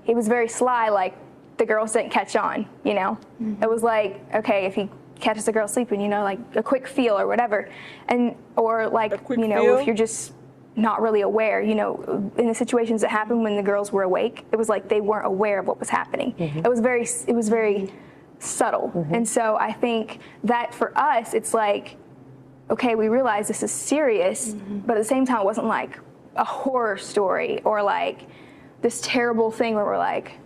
it was very sly, like the girls didn't catch on, you know? It was like, okay, if he catches a girl sleeping, you know, like a quick feel or whatever. And, or like, you know, feel? if you're just not really aware, you know, in the situations that happened when the girls were awake, it was like they weren't aware of what was happening. It was very subtle. And so I think that for us, it's like, okay, we realize this is serious, but at the same time, it wasn't like a horror story or like this terrible thing where we're like,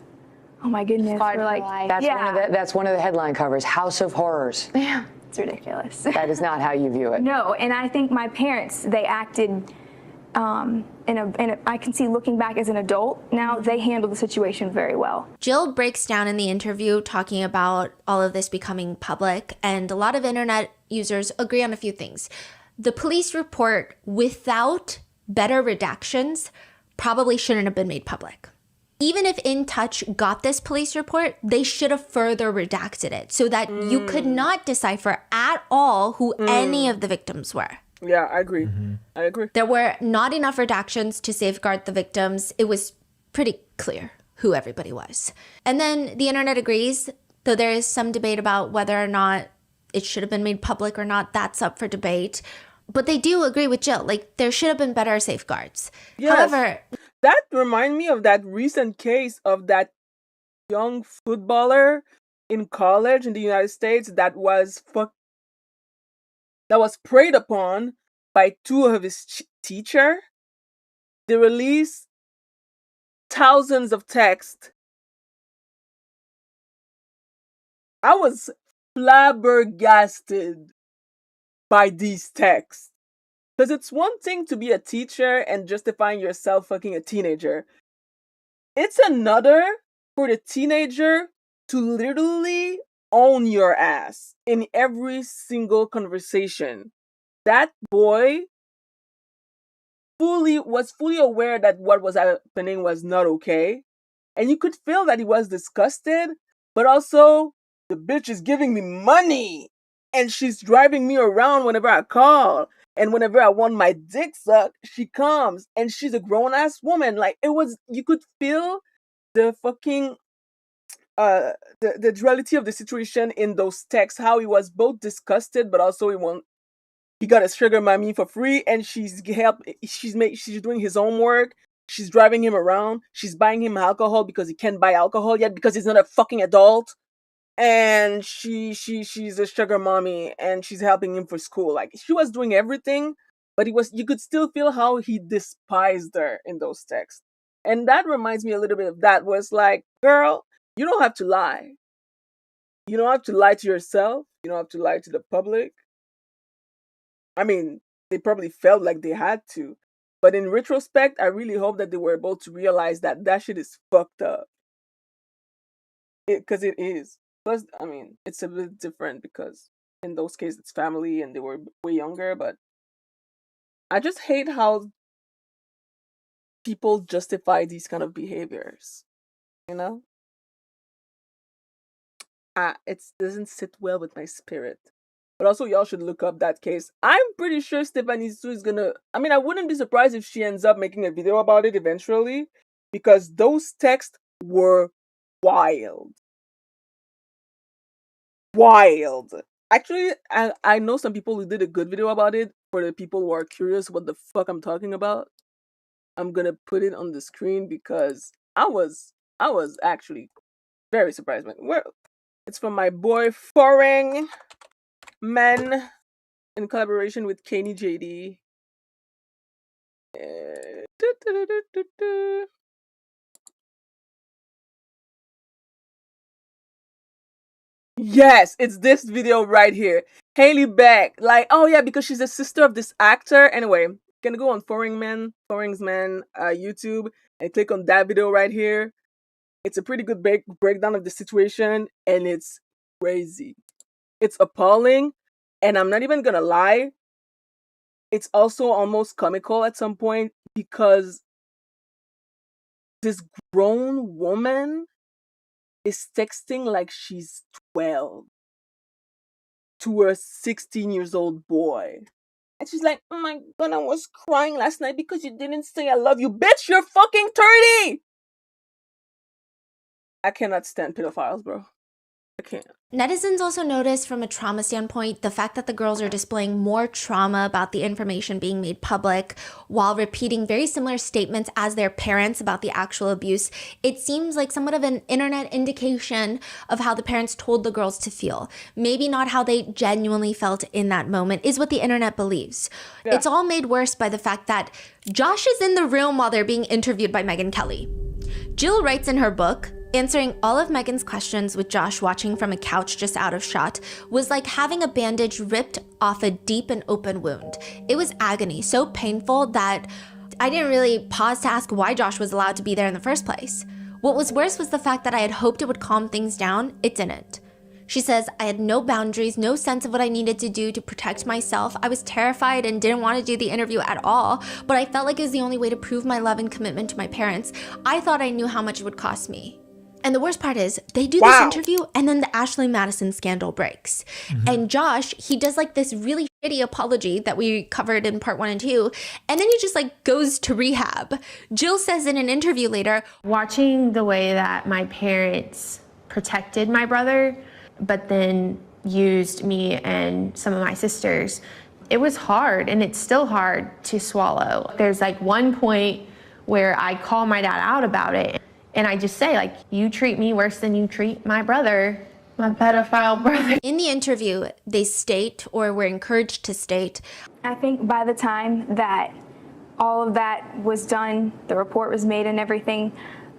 oh my goodness, we're like, That's one of the headline covers, House of Horrors. Yeah, it's ridiculous. That is not how you view it. No, and I think my parents, they acted I can see looking back as an adult now, they handled the situation very well. Jill breaks down in the interview talking about all of this becoming public, and a lot of internet users agree on a few things. The police report, without better redactions, probably shouldn't have been made public. Even if In Touch got this police report, they should have further redacted it so that you could not decipher at all who any of the victims were. Yeah, I agree. I agree. There were not enough redactions to safeguard the victims. It was pretty clear who everybody was. And then the internet agrees, though there is some debate about whether or not it should have been made public or not. That's up for debate. But they do agree with Jill. Like, there should have been better safeguards. Yes. However, that reminds me of that recent case of that young footballer in college in the United States that was preyed upon by two of his teacher. They released thousands of texts. I was flabbergasted by these texts. Because it's one thing to be a teacher and justifying yourself fucking a teenager. It's another for the teenager to literally own your ass in every single conversation. That boy was fully aware that what was happening was not okay. And you could feel that he was disgusted, but also, the bitch is giving me money and she's driving me around whenever I call. And whenever I want my dick sucked, she comes and she's a grown ass woman. Like, you could feel the fucking the duality of the situation in those texts, how he was both disgusted but also he got a sugar mommy for free and she's doing his homework, she's driving him around, she's buying him alcohol because he can't buy alcohol yet because he's not a fucking adult, and she's a sugar mommy and she's helping him for school. Like, she was doing everything, but you could still feel how he despised her in those texts. And that reminds me a little bit of that, was like, girl, you don't have to lie. You don't have to lie to yourself. You don't have to lie to the public. I mean, they probably felt like they had to. But in retrospect, I really hope that they were able to realize that that shit is fucked up. Because it is. Plus, I mean, it's a bit different because in those cases it's family and they were way younger, but I just hate how people justify these kind of behaviors. You know? It doesn't sit well with my spirit. But also, y'all should look up that case. I'm pretty sure Stephanie Sue is gonna... I mean, I wouldn't be surprised if she ends up making a video about it eventually, because those texts were wild. Wild. Actually, I know some people who did a good video about it. For the people who are curious what the fuck I'm talking about, I'm gonna put it on the screen because I was actually very surprised. It's from my boy Foreign Men in collaboration with Kanye JD. Yes, it's this video right here. Haley Beck, like, oh yeah, because she's a sister of this actor. Anyway, gonna go on Foreign Men YouTube and click on that video right here. It's a pretty good breakdown of the situation, and it's crazy. It's appalling, and I'm not even gonna lie, it's also almost comical at some point because this grown woman is texting like she's 12 to a 16 years old boy. And she's like, oh my God, I was crying last night because you didn't say I love you. Bitch, you're fucking 30! I cannot stand pedophiles, bro. I can't. Netizens also noticed from a trauma standpoint the fact that the girls are displaying more trauma about the information being made public while repeating very similar statements as their parents about the actual abuse. It seems like somewhat of an internet indication of how the parents told the girls to feel. Maybe not how they genuinely felt in that moment, is what the internet believes. Yeah. It's all made worse by the fact that Josh is in the room while they're being interviewed by Megyn Kelly. Jill writes in her book, answering all of Megyn's questions with Josh watching from a couch just out of shot was like having a bandage ripped off a deep and open wound. It was agony, so painful that I didn't really pause to ask why Josh was allowed to be there in the first place. What was worse was the fact that I had hoped it would calm things down. It didn't. She says, I had no boundaries, no sense of what I needed to do to protect myself. I was terrified and didn't want to do the interview at all, but I felt like it was the only way to prove my love and commitment to my parents. I thought I knew how much it would cost me. And the worst part is, they do this interview and then the Ashley Madison scandal breaks. Mm-hmm. And Josh, he does like this really shitty apology that we covered in part 1 and 2. And then he just like goes to rehab. Jill says in an interview later, watching the way that my parents protected my brother, but then used me and some of my sisters, it was hard, and it's still hard to swallow. There's like one point where I call my dad out about it. And I just say, like, you treat me worse than you treat my brother, my pedophile brother. In the interview, they state, or were encouraged to state, I think by the time that all of that was done, the report was made and everything,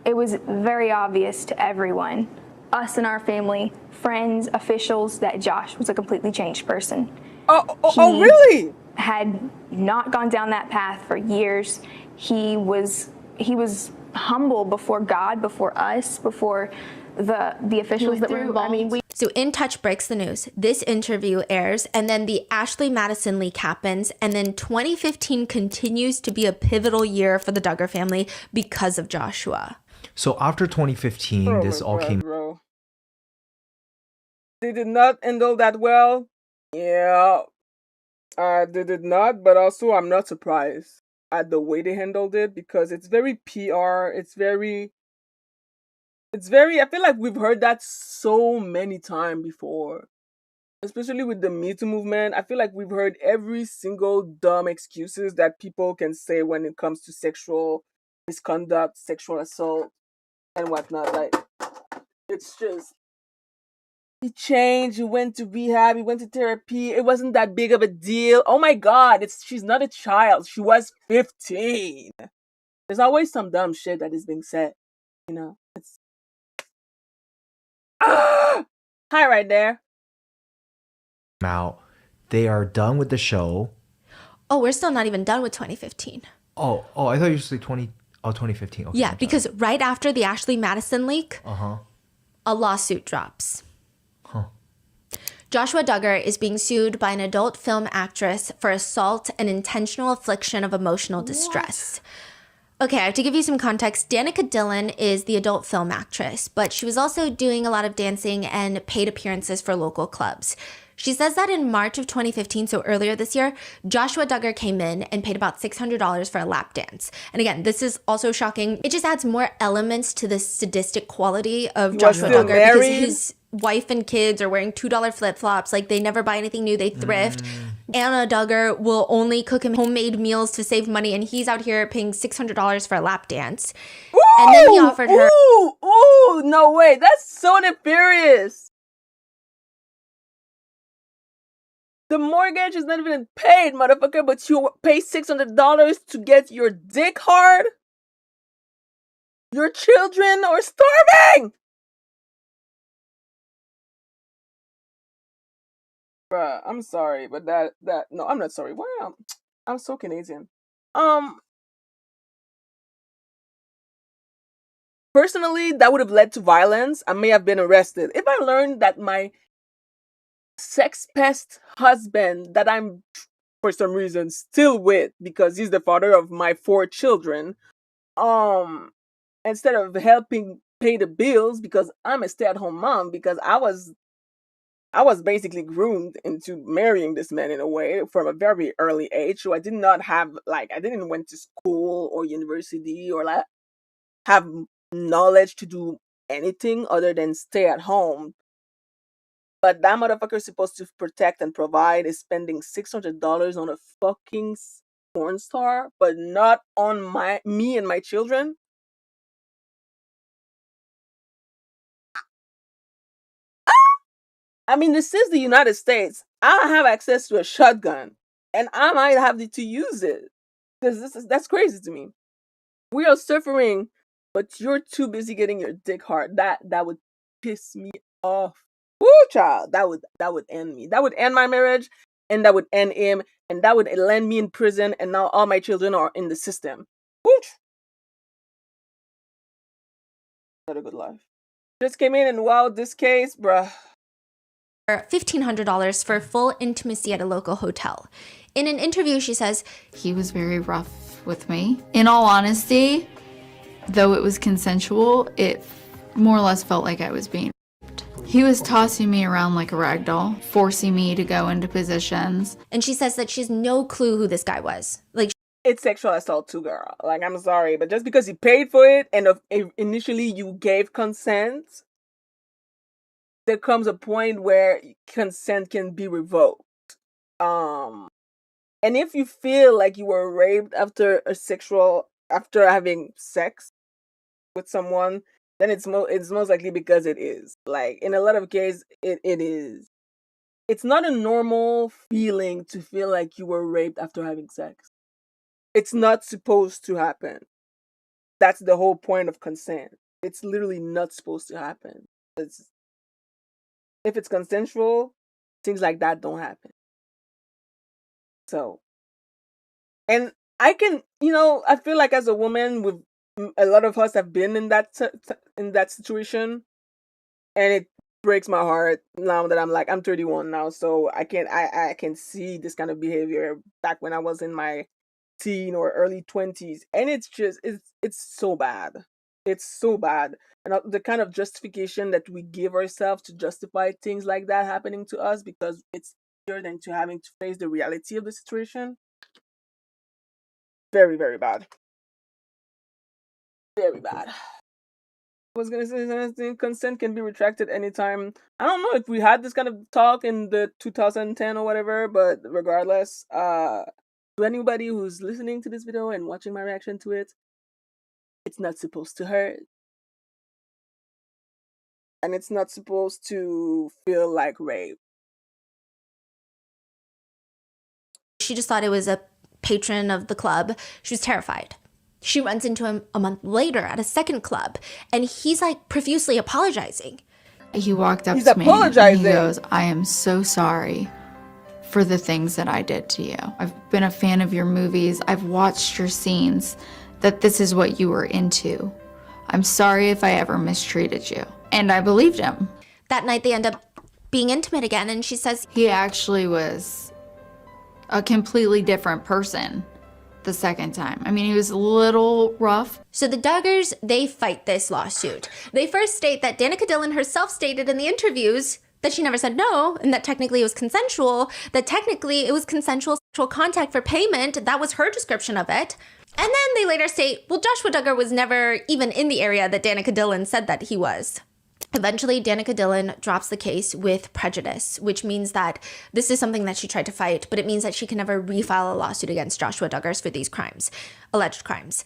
it was very obvious to everyone, us and our family, friends, officials, that Josh was a completely changed person. Oh, really? Had not gone down that path for years. He was humble before God, before us, before the officials that were involved. So In Touch breaks the news. This interview airs, and then the Ashley Madison leak happens, and then 2015 continues to be a pivotal year for the Duggar family because of Joshua. So after 2015, this all came. Bro. They did not handle that well. Yeah, they did not, but also I'm not surprised at the way they handled it, because it's very PR. It's very, I feel like we've heard that so many times before, especially with the Me Too movement. I feel like we've heard every single dumb excuses that people can say when it comes to sexual misconduct, sexual assault, and whatnot. Like, it's just, he changed, he went to rehab, he went to therapy. It wasn't that big of a deal. Oh my God, she's not a child. She was 15. There's always some dumb shit that is being said. You know, it's... Hi right there. Out. They are done with the show. Oh, we're still not even done with 2015. Oh, I thought you were saying 2015. Okay, yeah, because right after the Ashley Madison leak, a lawsuit drops. Joshua Duggar is being sued by an adult film actress for assault and intentional infliction of emotional distress. Okay, I have to give you some context. Danica Dillon is the adult film actress, but she was also doing a lot of dancing and paid appearances for local clubs. She says that in March of 2015, so earlier this year, Joshua Duggar came in and paid about $600 for a lap dance. And again, this is also shocking. It just adds more elements to the sadistic quality of Joshua Duggar, because his wife and kids are wearing $2 flip-flops. Like, they never buy anything new. They thrift. Anna Duggar will only cook him homemade meals to save money, and he's out here paying $600 for a lap dance. Ooh, and then he offered her... Ooh, no way. That's so nefarious. The mortgage is not even paid, motherfucker, but you pay $600 to get your dick hard? Your children are starving! Bruh, I'm sorry, but no, I'm not sorry. Why I'm so Canadian. Personally, that would have led to violence. I may have been arrested. If I learned that my sex pest husband, that I'm for some reason still with because he's the father of my 4 children, instead of helping pay the bills because I'm a stay-at-home mom, because I was I was basically groomed into marrying this man in a way from a very early age. So I did not have I didn't went to school or university or have knowledge to do anything other than stay at home. But that motherfucker is supposed to protect and provide is spending $600 on a fucking porn star, but not on me and my children. I mean, this is the United States. I have access to a shotgun, and I might have to use it because that's crazy to me. We are suffering, but you're too busy getting your dick hard. That would piss me off. Woo, child. That would end me. That would end my marriage, and that would end him, and that would land me in prison. And now all my children are in the system. Woo. Not a good life. Just came in and wow, this case, bruh. $1,500 for full intimacy at a local hotel. In an interview, she says, he was very rough with me. In all honesty, though it was consensual, it more or less felt like I was being raped. He was tossing me around like a rag doll, forcing me to go into positions. And she says that she has no clue who this guy was. It's sexual assault too, girl. I'm sorry, but just because you paid for it and initially you gave consent, there comes a point where consent can be revoked. And if you feel like you were raped after having sex with someone, then it's most likely because it is. In a lot of cases, it is. It's not a normal feeling to feel like you were raped after having sex. It's not supposed to happen. That's the whole point of consent. It's literally not supposed to happen. If it's consensual, things like that don't happen. So, and I can, I feel like as a woman, a lot of us have been in that situation, and it breaks my heart now that I'm 31 now, so I can see this kind of behavior back when I was in my teen or early 20s, and it's so bad. It's so bad. And the kind of justification that we give ourselves to justify things like that happening to us because it's easier than to having to face the reality of the situation. Very, very bad. Very bad. I was gonna say something. Consent can be retracted anytime. I don't know if we had this kind of talk in the 2010 or whatever, but regardless, to anybody who's listening to this video and watching my reaction to it, it's not supposed to hurt. And it's not supposed to feel like rape. She just thought it was a patron of the club. She was terrified. She runs into him a month later at a second club, and he's profusely apologizing. He walked up to me and he goes, I am so sorry for the things that I did to you. I've been a fan of your movies. I've watched your scenes, that this is what you were into. I'm sorry if I ever mistreated you. And I believed him. That night they end up being intimate again, and she says he actually was a completely different person the second time. I mean, he was a little rough. So the Duggars, they fight this lawsuit. They first state that Danica Dillon herself stated in the interviews that she never said no, and that technically it was consensual, that technically it was consensual sexual contact for payment. That was her description of it. And then they later state, well, Joshua Duggar was never even in the area that Danica Dillon said that he was. Eventually, Danica Dillon drops the case with prejudice, which means that this is something that she tried to fight, but it means that she can never refile a lawsuit against Joshua Duggars for these crimes, alleged crimes,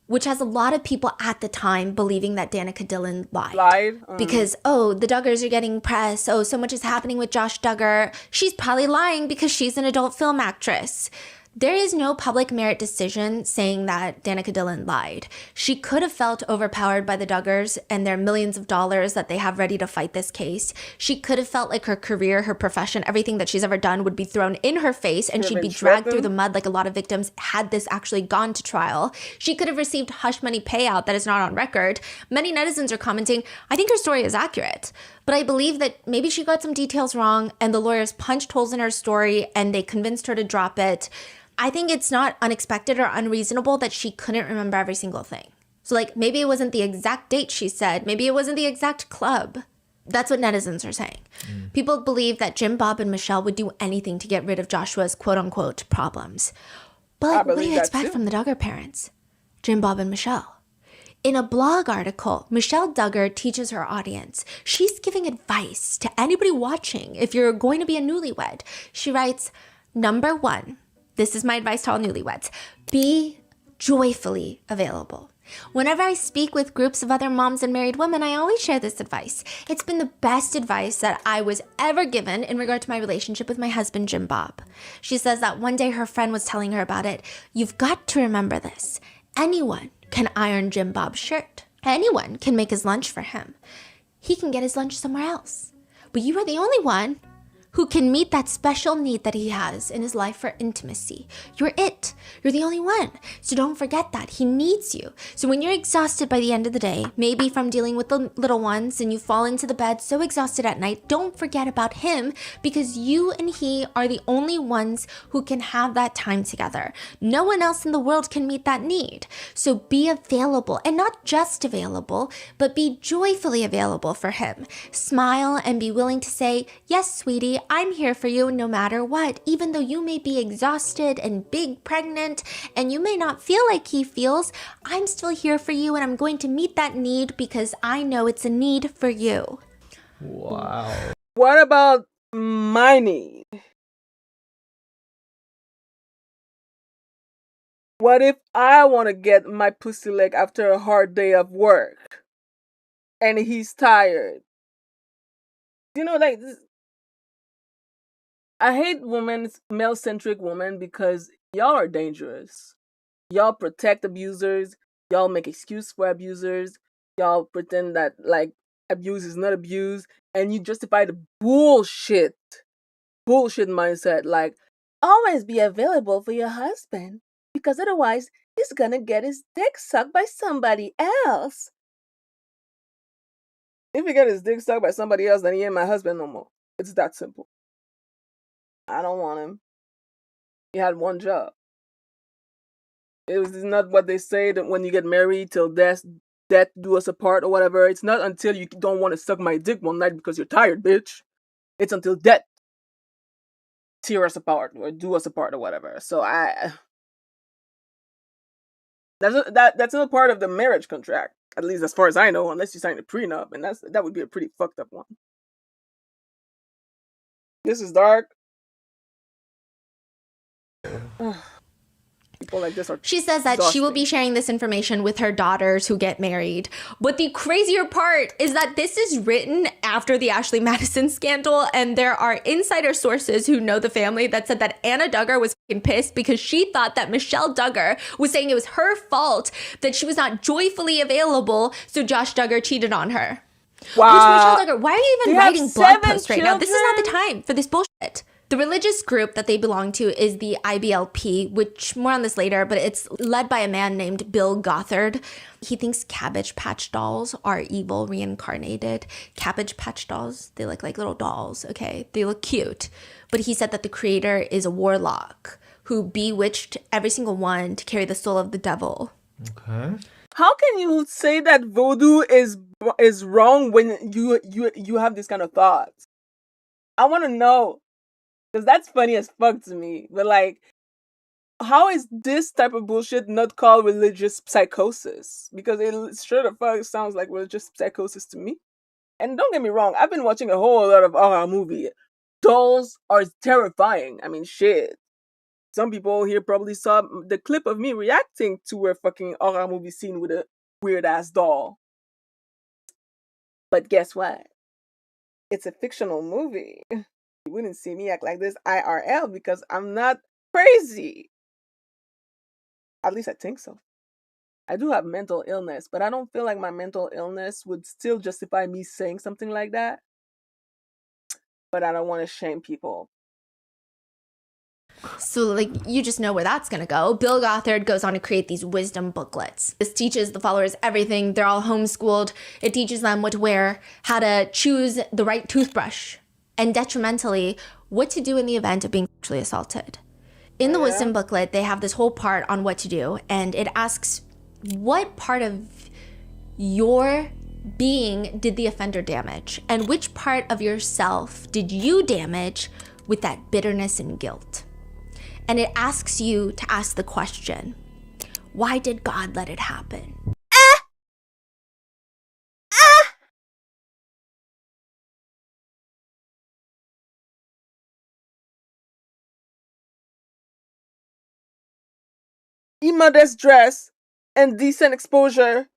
which has a lot of people at the time believing that Danica Dillon lied. Because, the Duggars are getting press. Oh, so much is happening with Josh Duggar. She's probably lying because she's an adult film actress. There is no public merit decision saying that Danica Dillon lied. She could have felt overpowered by the Duggars and their millions of dollars that they have ready to fight this case. She could have felt like her career, her profession, everything that she's ever done would be thrown in her face and she'd be dragged through the mud like a lot of victims had this actually gone to trial. She could have received hush money payout that is not on record. Many netizens are commenting, I think her story is accurate. But I believe that maybe she got some details wrong and the lawyers punched holes in her story and they convinced her to drop it. I think it's not unexpected or unreasonable that she couldn't remember every single thing. So maybe it wasn't the exact date she said. Maybe it wasn't the exact club. That's what netizens are saying. People believe that Jim Bob and Michelle would do anything to get rid of Joshua's quote-unquote problems. But what do you expect from the Duggar parents? Jim Bob and Michelle. In a blog article, Michelle Duggar teaches her audience. She's giving advice to anybody watching if you're going to be a newlywed. She writes, number 1, this is my advice to all newlyweds, be joyfully available. Whenever I speak with groups of other moms and married women, I always share this advice. It's been the best advice that I was ever given in regard to my relationship with my husband, Jim Bob. She says that one day her friend was telling her about it. You've got to remember this. Anyone can iron Jim Bob's shirt. Anyone can make his lunch for him. He can get his lunch somewhere else. But you are the only one who can meet that special need that he has in his life for intimacy. You're it. You're the only one. So don't forget that. He needs you. So when you're exhausted by the end of the day, maybe from dealing with the little ones, and you fall into the bed so exhausted at night, don't forget about him, because you and he are the only ones who can have that time together. No one else in the world can meet that need. So be available, and not just available, but be joyfully available for him. Smile and be willing to say, yes, sweetie, I'm here for you no matter what, even though you may be exhausted and big pregnant and you may not feel like he feels. I'm still here for you, and I'm going to meet that need because I know it's a need for you. Wow. What about my need? What if I want to get my pussy licked after a hard day of work and he's tired? You know, like this, I hate male-centric women, because y'all are dangerous. Y'all protect abusers. Y'all make excuse for abusers. Y'all pretend that, like, abuse is not abuse. And you justify the bullshit mindset. Like, always be available for your husband, because otherwise he's gonna get his dick sucked by somebody else. If he get his dick sucked by somebody else, then he ain't my husband no more. It's that simple. I don't want him. He had one job. It was not what they say that when you get married till death do us apart or whatever. It's not until you don't want to suck my dick one night because you're tired, bitch. It's until death tear us apart or do us apart or whatever. So that's not part of the marriage contract, at least as far as I know, unless you sign a prenup, and that would be a pretty fucked up one. This is dark. People like this are She says that she will be sharing this information with her daughters who get married. But the crazier part is that this is written after the Ashley Madison scandal, and there are insider sources who know the family that said that Anna Duggar was fucking pissed because she thought that Michelle Duggar was saying it was her fault that she was not joyfully available, so Josh Duggar cheated on her. Wow. Which, Michelle Duggar, why are you even writing blog posts right now? This is not the time for this bullshit. The religious group that they belong to is the IBLP, which, more on this later, but it's led by a man named Bill Gothard. He thinks Cabbage Patch dolls are evil reincarnated. Cabbage Patch dolls, they look like little dolls, okay? They look cute. But he said that the creator is a warlock who bewitched every single one to carry the soul of the devil. Okay. How can you say that voodoo is wrong when you have this kind of thoughts? I want to know. Because that's funny as fuck to me. But, like, how is this type of bullshit not called religious psychosis? Because it sure the fuck sounds like religious psychosis to me. And don't get me wrong, I've been watching a whole lot of horror movie. Dolls are terrifying. I mean, shit. Some people here probably saw the clip of me reacting to a fucking horror movie scene with a weird-ass doll. But guess what? It's a fictional movie. You wouldn't see me act like this IRL because I'm not crazy. At least I think so. I do have mental illness, but I don't feel like my mental illness would still justify me saying something like that. But I don't want to shame people. So, like, you just know where that's going to go. Bill Gothard goes on to create these wisdom booklets. This teaches the followers everything. They're all homeschooled. It teaches them what to wear, how to choose the right toothbrush, and detrimentally, what to do in the event of being sexually assaulted. In the wisdom booklet, they have this whole part on what to do, and it asks what part of your being did the offender damage? And which part of yourself did you damage with that bitterness and guilt? And it asks you to ask the question, why did God let it happen? Immodest dress and decent exposure,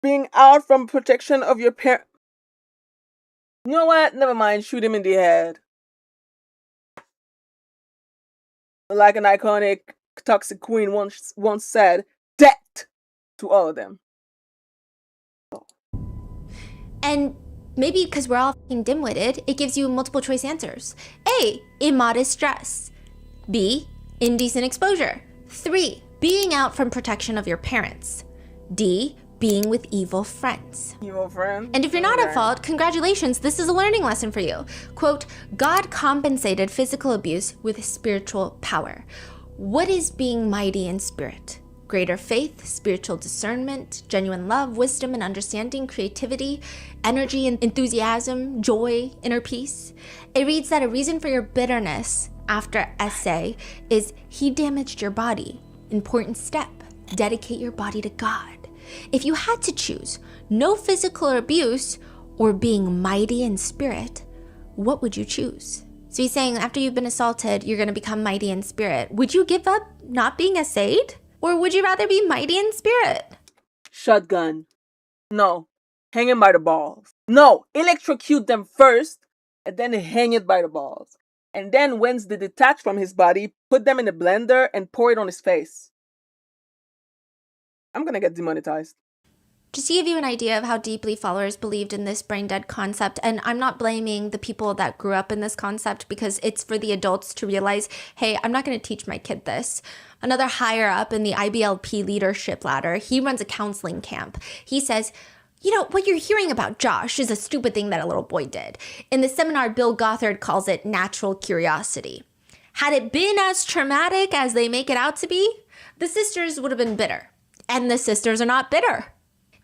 being out from protection of your parent. You know what? Never mind. Shoot him in the head. Like an iconic toxic queen once said, death to all of them. And maybe because we're all fucking dim-witted, it gives you multiple choice answers. A, immodest dress. B, indecent exposure. 3, being out from protection of your parents. D, being with evil friends. Evil friends? And if you're not at fault, congratulations, this is a learning lesson for you. Quote, God compensated physical abuse with spiritual power. What is being mighty in spirit? Greater faith, spiritual discernment, genuine love, wisdom and understanding, creativity, energy and enthusiasm, joy, inner peace. It reads that a reason for your bitterness after essay is he damaged your body. Important step, dedicate your body to God. If you had to choose no physical abuse or being mighty in spirit, what would you choose? So he's saying after you've been assaulted, you're going to become mighty in spirit. Would you give up not being essayed? Or would you rather be mighty in spirit? Shotgun. No. Hang him by the balls. No. Electrocute them first and then hang it by the balls. And then once they detach from his body, put them in a blender and pour it on his face. I'm gonna get demonetized. Just to give you an idea of how deeply followers believed in this brain dead concept, and I'm not blaming the people that grew up in this concept because it's for the adults to realize, hey, I'm not going to teach my kid this. Another higher up in the IBLP leadership ladder, he runs a counseling camp. He says, you know, what you're hearing about Josh is a stupid thing that a little boy did. In the seminar, Bill Gothard calls it natural curiosity. Had it been as traumatic as they make it out to be, the sisters would have been bitter. And the sisters are not bitter.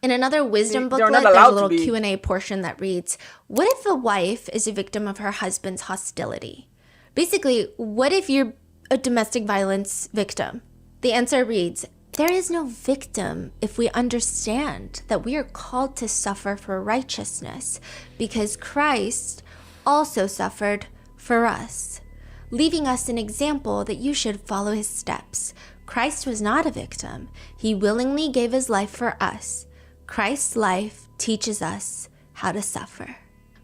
In another wisdom booklet, there's a little Q&A portion that reads, what if a wife is a victim of her husband's hostility? Basically, what if you're a domestic violence victim? The answer reads, there is no victim if we understand that we are called to suffer for righteousness because Christ also suffered for us, leaving us an example that you should follow his steps. Christ was not a victim. He willingly gave his life for us. Christ's life teaches us how to suffer.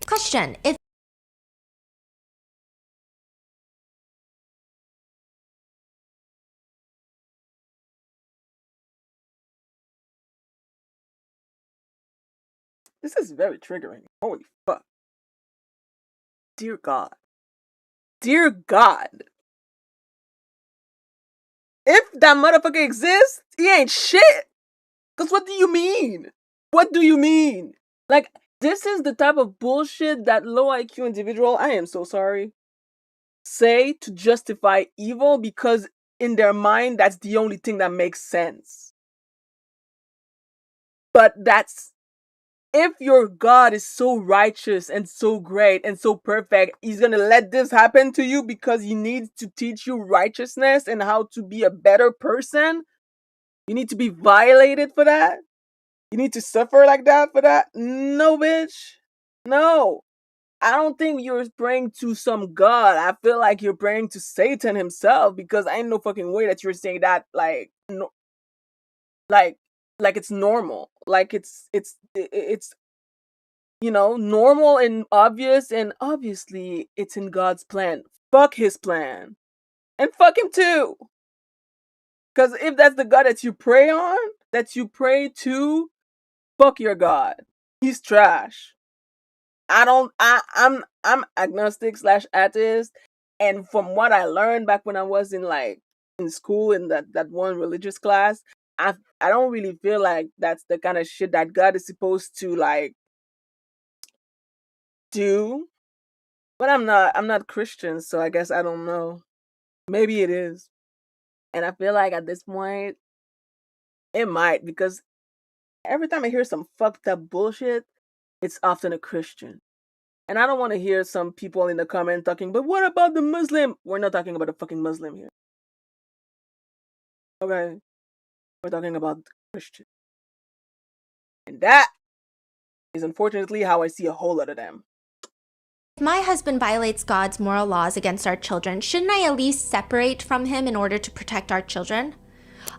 Question, if this is very triggering. Holy fuck. Dear God. Dear God. If that motherfucker exists, he ain't shit. Because what do you mean? What do you mean? Like, this is the type of bullshit that low IQ individual, I am so sorry, say to justify evil because in their mind, that's the only thing that makes sense. But that's, if your God is so righteous and so great and so perfect, he's gonna let this happen to you because he needs to teach you righteousness and how to be a better person? You need to be violated for that? You need to suffer like that for that? No, bitch. No. I don't think you're praying to some god. I feel like you're praying to Satan himself because I ain't no fucking way that you're saying that like no, like it's normal. Like it's you know, normal and obviously it's in God's plan. Fuck his plan. And fuck him too. Cuz if that's the God that you pray on, that you pray to, fuck your God. He's trash. I'm agnostic / atheist, and from what I learned back when I was in school in that one religious class, I don't really feel like that's the kind of shit that God is supposed to like do. But I'm not Christian, so I guess I don't know. Maybe it is. And I feel like at this point it might, because every time I hear some fucked up bullshit, it's often a Christian. And I don't want to hear some people in the comment talking, but what about the Muslim? We're not talking about a fucking Muslim here. Okay? We're talking about Christian. And that is unfortunately how I see a whole lot of them. If my husband violates God's moral laws against our children, shouldn't I at least separate from him in order to protect our children?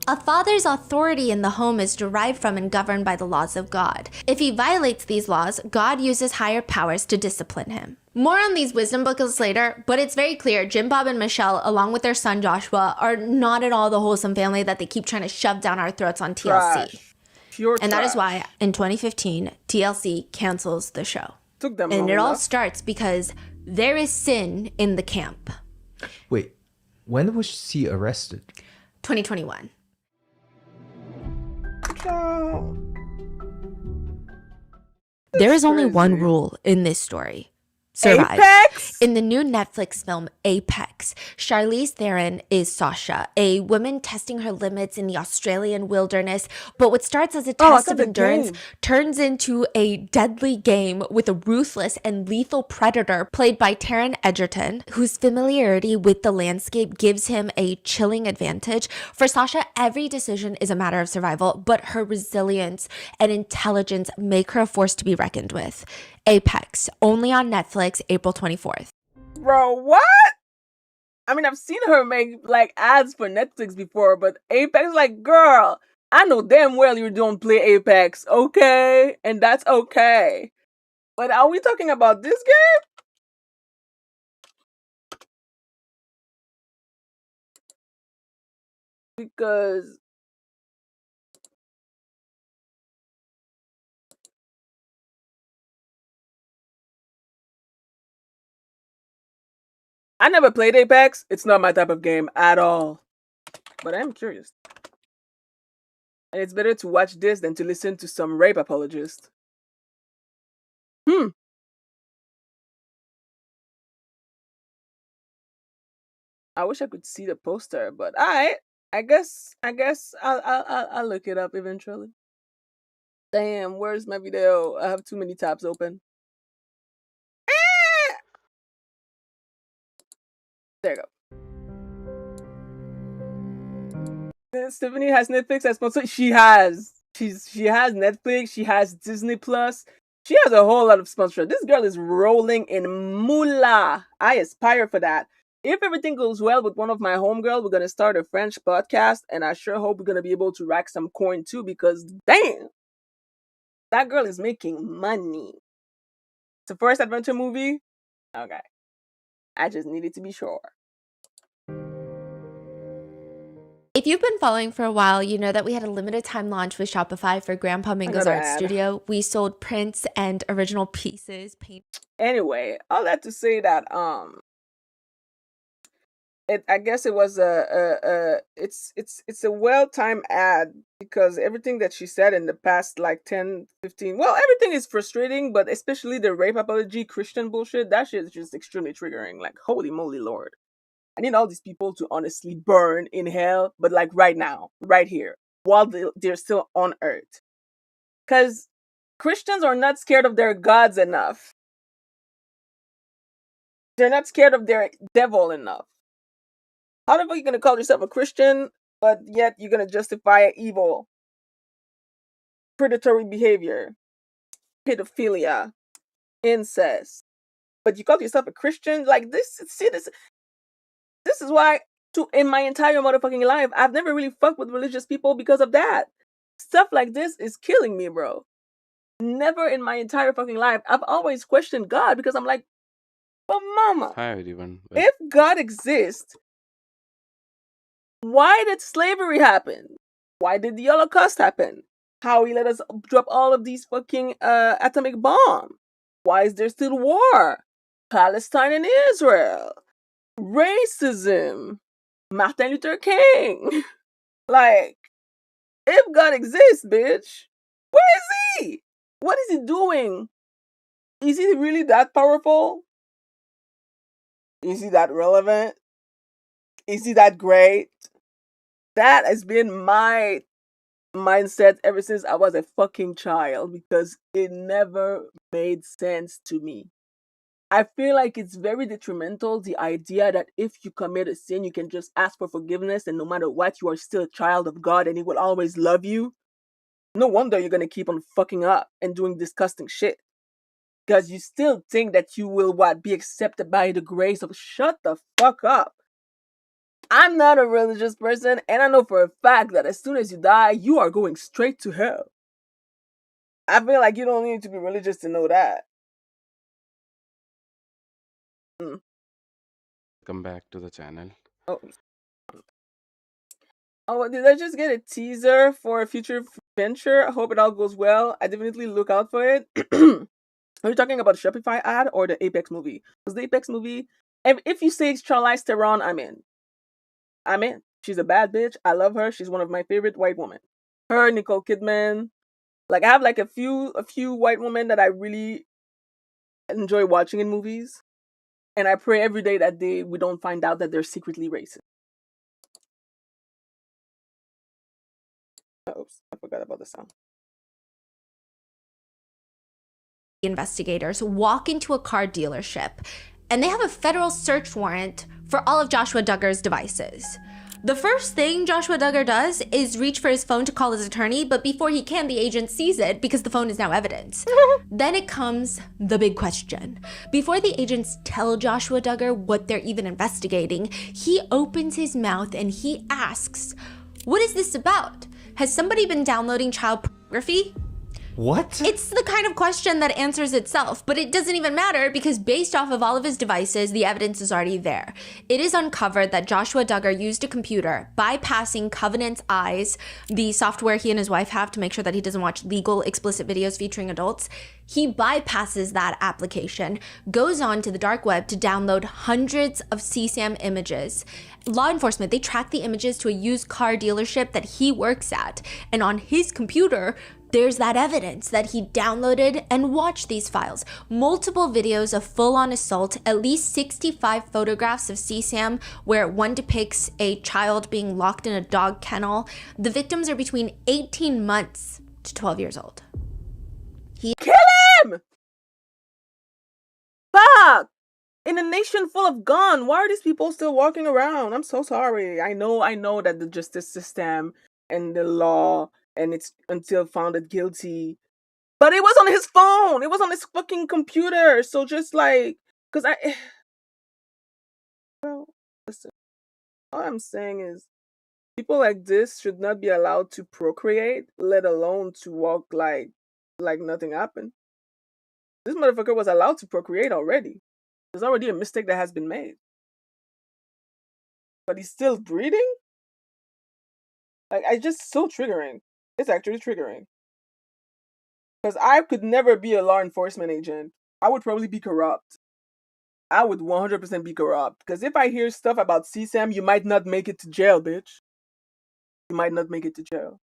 A father's authority in the home is derived from and governed by the laws of God. If he violates these laws, God uses higher powers to discipline him. More on these wisdom booklets later, but it's very clear Jim Bob and Michelle, along with their son Joshua, are not at all the wholesome family that they keep trying to shove down our throats on TLC. Pure and that trash. is why, in 2015, TLC cancels the show. Took them and long it all enough. starts because there is sin in the camp. Wait, when was she arrested? 2021. There is only one rule in this story. Survive. Apex? In the new Netflix film Apex, Charlize Theron is Sasha, a woman testing her limits in the Australian wilderness. But what starts as a test of endurance turns into a deadly game with a ruthless and lethal predator played by Taron Egerton, whose familiarity with the landscape gives him a chilling advantage. For Sasha, every decision is a matter of survival, but her resilience and intelligence make her a force to be reckoned with. Apex, only on Netflix, April 24th. Bro, what? I mean, I've seen her make like ads for Netflix before, but Apex, like, girl, I know damn well you don't play Apex, okay? And that's okay. But are we talking about this game? Because I never played Apex. It's not my type of game at all. But I'm curious. And it's better to watch this than to listen to some rape apologist. I wish I could see the poster, but I guess I'll look it up eventually. Damn, where's my video? I have too many tabs open. There you go. Stephanie has Netflix as sponsor. She has Netflix. She has Disney Plus. She has a whole lot of sponsorship. This girl is rolling in moolah. I aspire for that. If everything goes well with one of my homegirls, we're gonna start a French podcast, and I sure hope we're gonna be able to rack some coin too. Because damn, that girl is making money. It's the first adventure movie. Okay, I just needed to be sure. If you've been following for a while, you know that we had a limited time launch with Shopify for Grandpa Mingo's art studio. We sold prints and original pieces. Anyway, all that to say that I guess it was it's a well-timed ad because everything that she said in the past like 10, 15, well, everything is frustrating, but especially the rape apology Christian bullshit, that shit is just extremely triggering. Like, holy moly Lord. I need all these people to honestly burn in hell, but like right now, right here, while they're still on earth. Because Christians are not scared of their gods enough. They're not scared of their devil enough. How the fuck are you going to call yourself a Christian, but yet you're going to justify evil, predatory behavior, pedophilia, incest, but you call yourself a Christian? Like, this is why, in my entire motherfucking life, I've never really fucked with religious people because of that. Stuff like this is killing me, bro. Never in my entire fucking life. I've always questioned God because I'm like, but mama, if God exists, why did slavery happen? Why did the Holocaust happen? How he let us drop all of these fucking atomic bombs? Why is there still war? Palestine and Israel. Racism. Martin Luther King. Like, if God exists, bitch, where is he? What is he doing? Is he really that powerful? Is he that relevant? Is he that great? That has been my mindset ever since I was a fucking child because it never made sense to me. I feel like it's very detrimental, the idea that if you commit a sin, you can just ask for forgiveness and no matter what, you are still a child of God and he will always love you. No wonder you're gonna keep on fucking up and doing disgusting shit. Because you still think that you will, be accepted by the grace of... Shut the fuck up. I'm not a religious person, and I know for a fact that as soon as you die, you are going straight to hell. I feel like you don't need to be religious to know that. Come back to the channel. Oh, did I just get a teaser for a future venture? I hope it all goes well. I definitely look out for it. Are you talking about the Shopify ad or the Apex movie? Because the Apex movie, if you say Charlize Theron, I'm in. I'm in. She's a bad bitch. I love her. She's one of my favorite white women. Her, Nicole Kidman. Like, I have like a few white women that I really enjoy watching in movies. And I pray every day that we don't find out that they're secretly racist. Oops, I forgot about the sound. Investigators walk into a car dealership and they have a federal search warrant for all of Joshua Duggar's devices. The first thing Joshua Duggar does is reach for his phone to call his attorney, but before he can, the agent sees it because the phone is now evidence. Then it comes the big question. Before the agents tell Joshua Duggar what they're even investigating, he opens his mouth and he asks, "What is this about? Has somebody been downloading child pornography?" What? It's the kind of question that answers itself, but it doesn't even matter because based off of all of his devices, the evidence is already there. It is uncovered that Joshua Duggar used a computer bypassing Covenant's Eyes, the software he and his wife have to make sure that he doesn't watch legal, explicit videos featuring adults. He bypasses that application, goes on to the dark web to download hundreds of CSAM images. Law enforcement, they track the images to a used car dealership that he works at, and on his computer, there's that evidence that he downloaded and watched these files. Multiple videos of full-on assault, at least 65 photographs of CSAM where one depicts a child being locked in a dog kennel. The victims are between 18 months to 12 years old. Kill him! Fuck! In a nation full of guns, why are these people still walking around? I'm so sorry. I know that the justice system and the law and it's until founded guilty. But it was on his phone. It was on his fucking computer. So just like, because well, listen, all I'm saying is people like this should not be allowed to procreate, let alone to walk like nothing happened. This motherfucker was allowed to procreate already. There's already a mistake that has been made. But he's still breeding? Like, it's just so triggering. It's actually triggering. Because I could never be a law enforcement agent. I would probably be corrupt. I would 100% be corrupt. Because if I hear stuff about CSAM, you might not make it to jail, bitch. You might not make it to jail.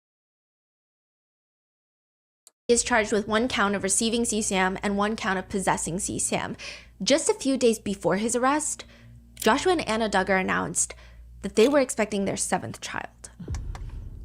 He is charged with 1 count of receiving CSAM and 1 count of possessing CSAM. Just a few days before his arrest, Joshua and Anna Duggar announced that they were expecting their 7th child.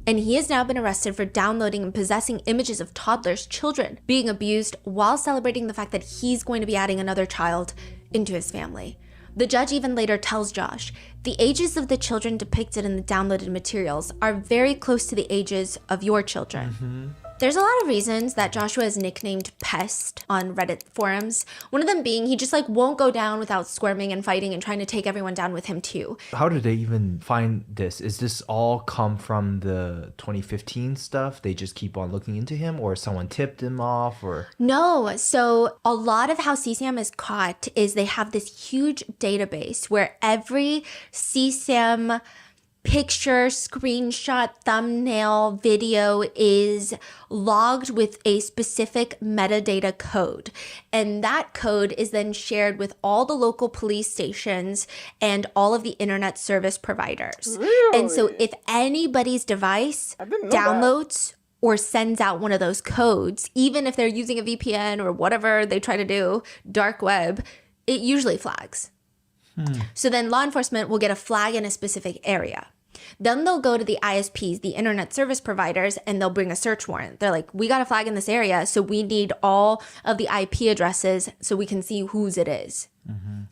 And he has now been arrested for downloading and possessing images of toddlers, children, being abused while celebrating the fact that he's going to be adding another child into his family. The judge even later tells Josh, the ages of the children depicted in the downloaded materials are very close to the ages of your children. Mm-hmm. There's a lot of reasons that Joshua is nicknamed Pest on Reddit forums. One of them being he just won't go down without squirming and fighting and trying to take everyone down with him too. How did they even find this? Is this all come from the 2015 stuff? They just keep on looking into him, or someone tipped him off, or? No, so a lot of how CSAM is caught is they have this huge database where every CSAM picture, screenshot, thumbnail, video is logged with a specific metadata code. And that code is then shared with all the local police stations and all of the internet service providers. Really? And so if anybody's device downloads or sends out one of those codes, even if they're using a VPN or whatever they try to do, dark web, it usually flags. So then law enforcement will get a flag in a specific area. Then they'll go to the ISPs, the internet service providers, and they'll bring a search warrant. They're like, we got a flag in this area, so we need all of the IP addresses so we can see whose it is.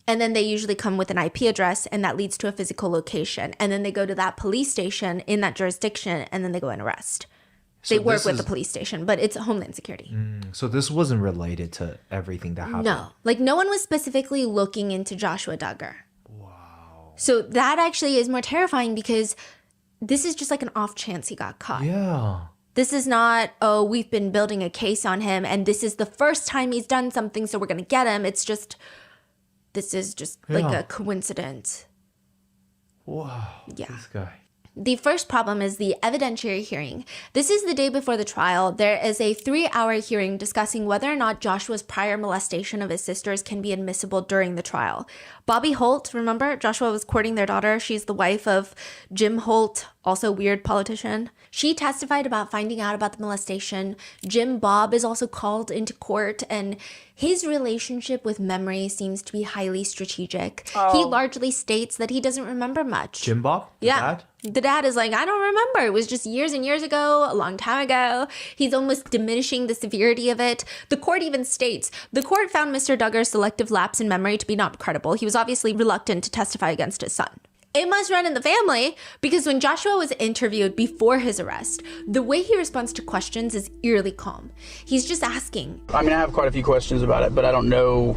And then they usually come with an IP address, and that leads to a physical location. And then they go to that police station in that jurisdiction, and then they go and arrest. So they work with the police station, but it's Homeland Security. So this wasn't related to everything that happened? No. Like, no one was specifically looking into Joshua Duggar. Wow. So that actually is more terrifying because this is just like an off chance he got caught. Yeah. This is not, oh, we've been building a case on him, and this is the first time he's done something, so we're going to get him. It's just... This is just like a coincidence. Wow. Yeah. This guy. The first problem is the evidentiary hearing. This is the day before the trial. There is a 3-hour hearing discussing whether or not Joshua's prior molestation of his sisters can be admissible during the trial. Bobby Holt, remember? Joshua was courting their daughter. She's the wife of Jim Holt, also weird politician. She testified about finding out about the molestation. Jim Bob is also called into court, and his relationship with memory seems to be highly strategic. Oh. He largely states that he doesn't remember much. Jim Bob? Dad? The dad is like, I don't remember. It was just years and years ago, a long time ago. He's almost diminishing the severity of it. The court even states, the court found Mr. Duggar's selective lapse in memory to be not credible. He was obviously reluctant to testify against his son. It must run in the family because when Joshua was interviewed before his arrest, the way he responds to questions is eerily calm. He's just asking. I mean, I have quite a few questions about it, but I don't know,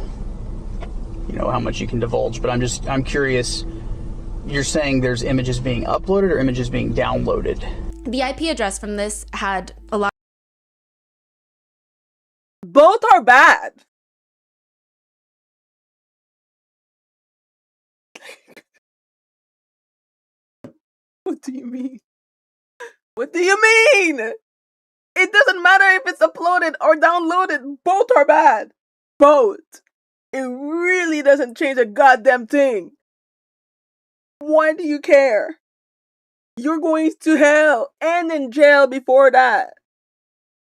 how much you can divulge. But I'm curious. You're saying there's images being uploaded or images being downloaded? The IP address from this had a lot. Both are bad. What do you mean? What do you mean? It doesn't matter if it's uploaded or downloaded. Both are bad. Both. It really doesn't change a goddamn thing. Why do you care? You're going to hell and in jail before that.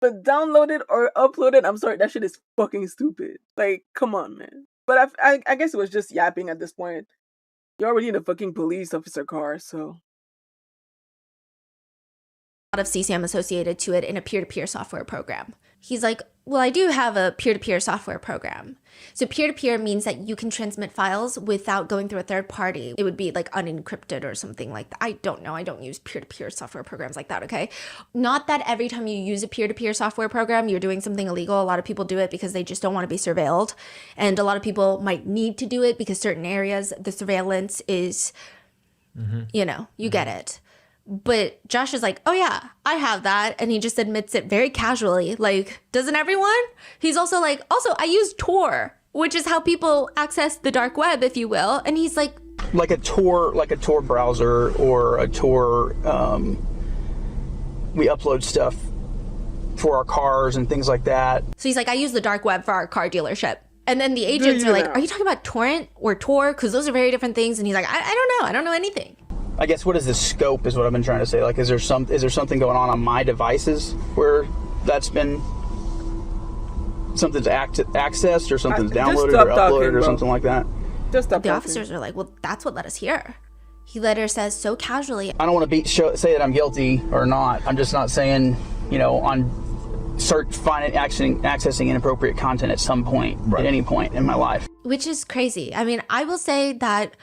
But downloaded or uploaded, I'm sorry, that shit is fucking stupid. Like, come on, man. But I guess it was just yapping at this point. You're already in a fucking police officer car, so... lot of CCM associated to it in a peer-to-peer software program. He's like, well, I do have a peer-to-peer software program. So peer-to-peer means that you can transmit files without going through a third party. It would be like unencrypted or something like that. I don't know. I don't use peer-to-peer software programs like that, okay? Not that every time you use a peer-to-peer software program, you're doing something illegal. A lot of people do it because they just don't want to be surveilled. And a lot of people might need to do it because certain areas, the surveillance is, you get it. But Josh is like, oh yeah, I have that. And he just admits it very casually. Like, doesn't everyone? He's also like, I use Tor, which is how people access the dark web, if you will. And he's like a Tor browser or a Tor, we upload stuff for our cars and things like that. So he's like, I use the dark web for our car dealership. And then the agents are like, are you talking about torrent or Tor? Because those are very different things. And he's like, I don't know. I don't know anything. I guess what is the scope is what I've been trying to say. Like, is there something going on my devices where that's been something's accessed or something's downloaded or uploaded or something like that? Just the officers are like, well, that's what led us here. He later says so casually. I don't want to say that I'm guilty or not. I'm just not saying, on accessing inappropriate content at some point, at any point in my life. Which is crazy. I mean, I will say that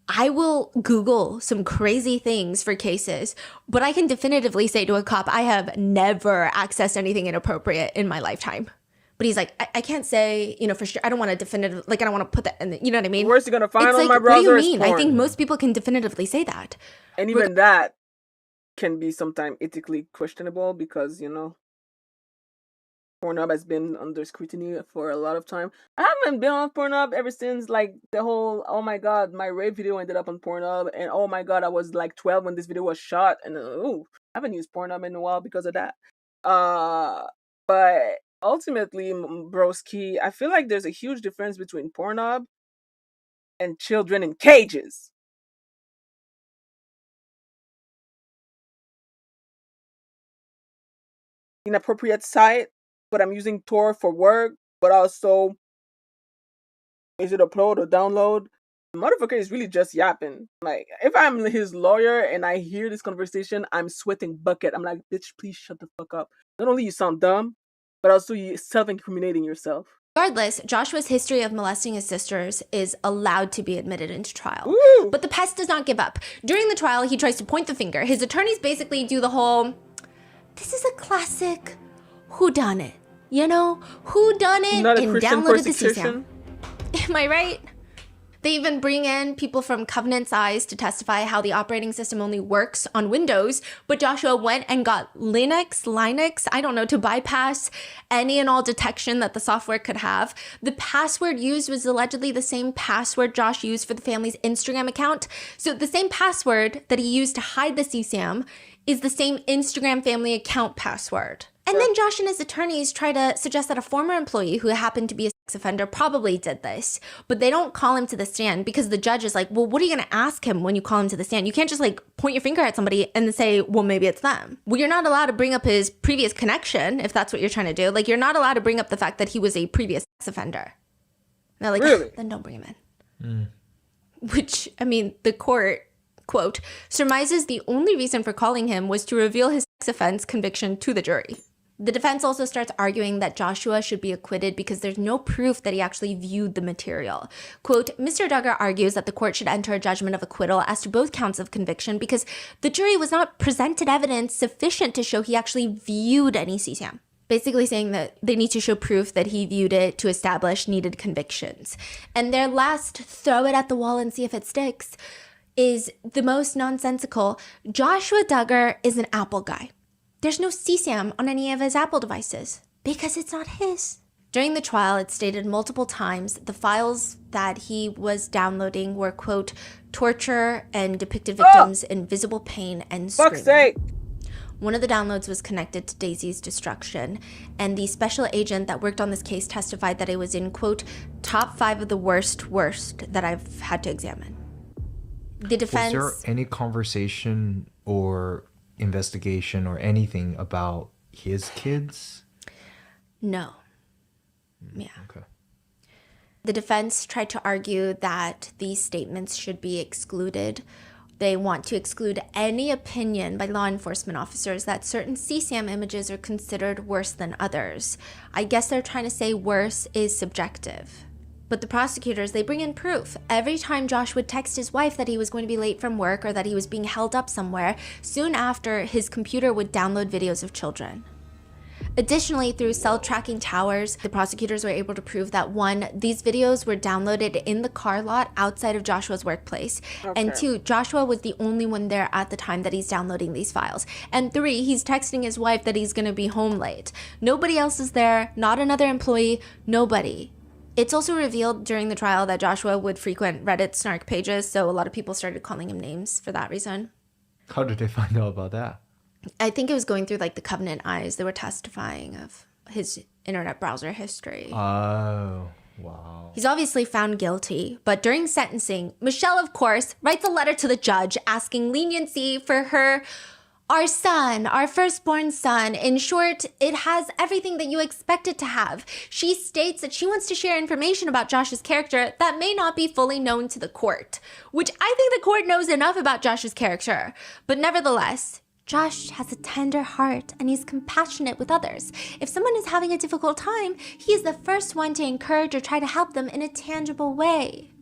I will Google some crazy things for cases, but I can definitively say to a cop, I have never accessed anything inappropriate in my lifetime. But he's like, I can't say, for sure. I don't want to I don't want to put that in the, you know what I mean? Where's he going to find it's on like, my browser? What do you mean? I think most people can definitively say that. And even that can be sometimes ethically questionable because, Pornhub has been under scrutiny for a lot of time. I haven't been on Pornhub ever since, like, the whole, oh my god, my rape video ended up on Pornhub, and oh my god, I was like 12 when this video was shot, and I haven't used Pornhub in a while because of that. But ultimately, broski, I feel like there's a huge difference between Pornhub and children in cages. Inappropriate site, but I'm using Tor for work, but also is it upload or download? Motherfucker is really just yapping. Like, if I'm his lawyer and I hear this conversation, I'm sweating bucket. I'm like, bitch, please shut the fuck up. Not only you sound dumb, but also you self-incriminating yourself. Regardless, Joshua's history of molesting his sisters is allowed to be admitted into trial. Ooh. But the pest does not give up. During the trial, he tries to point the finger. His attorneys basically do the whole, this is a classic whodunit. You know, whodunit Not a and Christian downloaded the persecution. CSAM. Am I right? They even bring in people from Covenant's Eyes to testify how the operating system only works on Windows, but Joshua went and got Linux, I don't know, to bypass any and all detection that the software could have. The password used was allegedly the same password Josh used for the family's Instagram account. So the same password that he used to hide the CSAM is the same Instagram family account password. And then Josh and his attorneys try to suggest that a former employee who happened to be a sex offender probably did this, but they don't call him to the stand because the judge is like, well, what are you going to ask him when you call him to the stand? You can't just like point your finger at somebody and say, well, maybe it's them. Well, you're not allowed to bring up his previous connection if that's what you're trying to do. Like, you're not allowed to bring up the fact that he was a previous sex offender. And they're like, really? Then don't bring him in. Which, I mean, the court, quote, surmises the only reason for calling him was to reveal his sex offense conviction to the jury. The defense also starts arguing that Joshua should be acquitted because there's no proof that he actually viewed the material. Quote, Mr. Duggar argues that the court should enter a judgment of acquittal as to both counts of conviction because the jury was not presented evidence sufficient to show he actually viewed any CSAM. Basically saying that they need to show proof that he viewed it to establish needed convictions. And their last throw it at the wall and see if it sticks is the most nonsensical. Joshua Duggar is an Apple guy. There's no CSAM on any of his Apple devices because it's not his. During the trial, it stated multiple times the files that he was downloading were, quote, torture and depicted victims in visible pain and screaming. Fuck's sake. One of the downloads was connected to Daisy's destruction, and the special agent that worked on this case testified that it was in, quote, top 5 of the worst that I've had to examine. The defense... Was there any conversation or investigation or anything about his kids? No. Yeah. Okay. The defense tried to argue that these statements should be excluded. They want to exclude any opinion by law enforcement officers that certain CSAM images are considered worse than others. I guess they're trying to say worse is subjective. But the prosecutors, they bring in proof. Every time Josh would text his wife that he was going to be late from work or that he was being held up somewhere, soon after, his computer would download videos of children. Additionally, through cell tracking towers, the prosecutors were able to prove that 1, these videos were downloaded in the car lot outside of Joshua's workplace. Okay. And 2, Joshua was the only one there at the time that he's downloading these files. And 3, he's texting his wife that he's going to be home late. Nobody else is there, not another employee, nobody. It's also revealed during the trial that Joshua would frequent Reddit snark pages, so a lot of people started calling him names for that reason. How did they find out about that? I think it was going through like the Covenant Eyes. They were testifying of his internet browser history. Oh, wow. He's obviously found guilty, but during sentencing, Michelle, of course, writes a letter to the judge asking leniency for our son, our firstborn son. In short, it has everything that you expect it to have. She states that she wants to share information about Josh's character that may not be fully known to the court, which I think the court knows enough about Josh's character. But nevertheless, Josh has a tender heart and he's compassionate with others. If someone is having a difficult time, he is the first one to encourage or try to help them in a tangible way.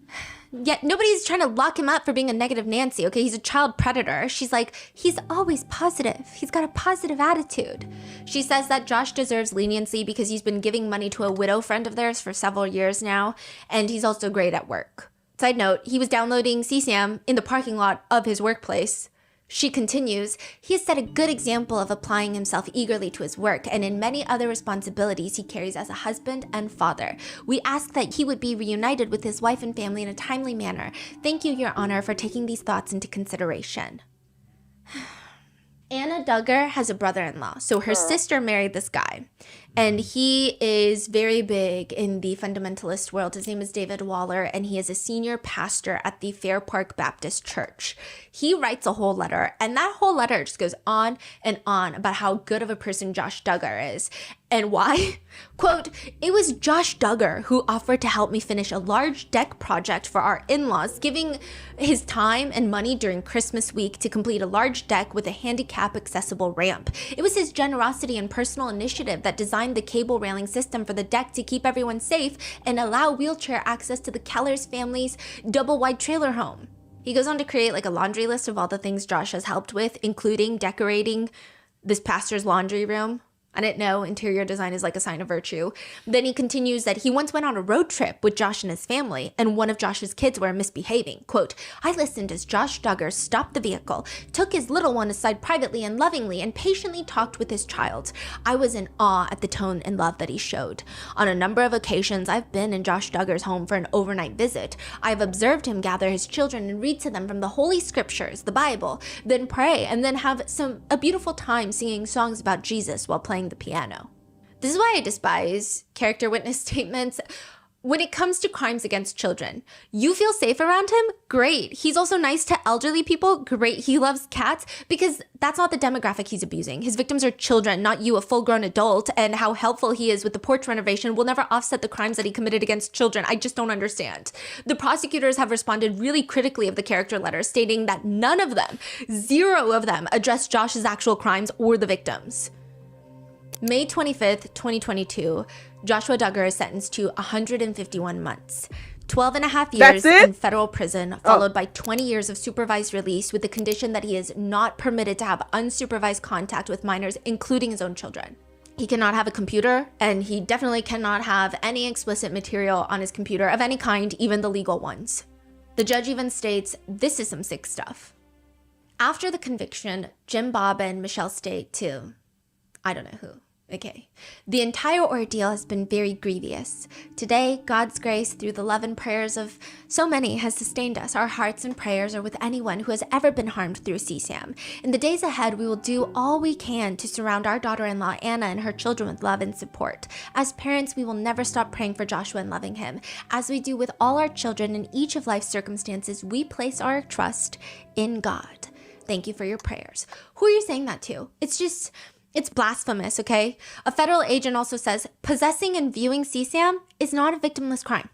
Yet nobody's trying to lock him up for being a negative Nancy, okay? He's a child predator. She's like, he's always positive. He's got a positive attitude. She says that Josh deserves leniency because he's been giving money to a widow friend of theirs for several years now, and he's also great at work. Side note, he was downloading CSAM in the parking lot of his workplace. She continues, he has set a good example of applying himself eagerly to his work and in many other responsibilities he carries as a husband and father. We ask that he would be reunited with his wife and family in a timely manner. Thank you, Your Honor, for taking these thoughts into consideration. Anna Duggar has a brother-in-law, so her sister married this guy. And he is very big in the fundamentalist world. His name is David Waller, and he is a senior pastor at the Fair Park Baptist Church. He writes a whole letter, and that whole letter just goes on and on about how good of a person Josh Duggar is. And why? Quote, "It was Josh Duggar who offered to help me finish a large deck project for our in-laws, giving his time and money during Christmas week to complete a large deck with a handicap accessible ramp. It was his generosity and personal initiative that designed the cable railing system for the deck to keep everyone safe and allow wheelchair access to the Kellers family's double-wide trailer home." He goes on to create like a laundry list of all the things Josh has helped with, including decorating this pastor's laundry room. I didn't know interior design is like a sign of virtue. Then he continues that he once went on a road trip with Josh and his family, and one of Josh's kids were misbehaving. Quote, "I listened as Josh Duggar stopped the vehicle, took his little one aside privately and lovingly, and patiently talked with his child. I was in awe at the tone and love that he showed. On a number of occasions, I've been in Josh Duggar's home for an overnight visit. I've observed him gather his children and read to them from the Holy Scriptures, the Bible, then pray, and then have a beautiful time singing songs about Jesus while playing the piano." This is why I despise character witness statements. When it comes to crimes against children, you feel safe around him? Great. He's also nice to elderly people? Great. He loves cats? Because that's not the demographic he's abusing. His victims are children, not you, a full-grown adult, and how helpful he is with the porch renovation will never offset the crimes that he committed against children. I just don't understand. The prosecutors have responded really critically of the character letters, stating that none of them, 0 of them, address Josh's actual crimes or the victims. May 25th, 2022, Joshua Duggar is sentenced to 151 months, 12 and a half years in federal prison, followed by 20 years of supervised release with the condition that he is not permitted to have unsupervised contact with minors, including his own children. He cannot have a computer, and he definitely cannot have any explicit material on his computer of any kind, even the legal ones. The judge even states, "This is some sick stuff." After the conviction, Jim Bob and Michelle state to, I don't know who. Okay. "The entire ordeal has been very grievous. Today, God's grace through the love and prayers of so many has sustained us. Our hearts and prayers are with anyone who has ever been harmed through CSAM. In the days ahead, we will do all we can to surround our daughter-in-law, Anna, and her children with love and support. As parents, we will never stop praying for Joshua and loving him. As we do with all our children in each of life's circumstances, we place our trust in God. Thank you for your prayers." Who are you saying that to? It's blasphemous, okay? A federal agent also says, possessing and viewing CSAM is not a victimless crime.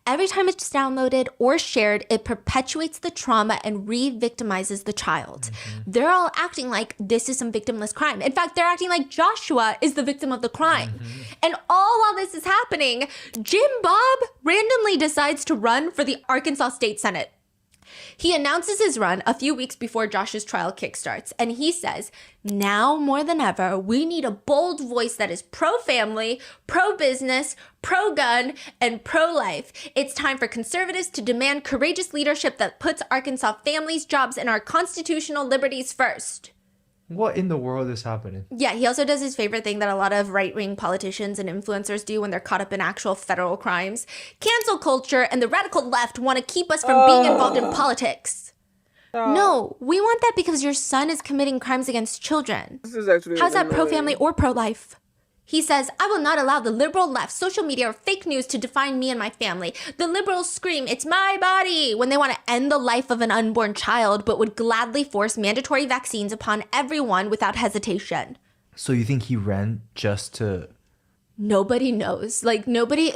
Every time it's downloaded or shared, it perpetuates the trauma and re-victimizes the child. They're all acting like this is some victimless crime. In fact, they're acting like Joshua is the victim of the crime. And all while this is happening, Jim Bob randomly decides to run for the Arkansas State Senate. He announces his run a few weeks before Josh's trial kickstarts, and he says, "Now more than ever, we need a bold voice that is pro-family, pro-business, pro-gun, and pro-life. It's time for conservatives to demand courageous leadership that puts Arkansas families, jobs, and our constitutional liberties first." What in the world is happening? Yeah, he also does his favorite thing that a lot of right-wing politicians and influencers do when they're caught up in actual federal crimes. Cancel culture and the radical left want to keep us from being involved in politics. No, we want that because your son is committing crimes against children. This is actually How's that pro-family or pro-life? He says, "I will not allow the liberal left, social media, or fake news to define me and my family. The liberals scream, 'It's my body,' when they want to end the life of an unborn child, but would gladly force mandatory vaccines upon everyone without hesitation." So you think he ran just to... Nobody knows.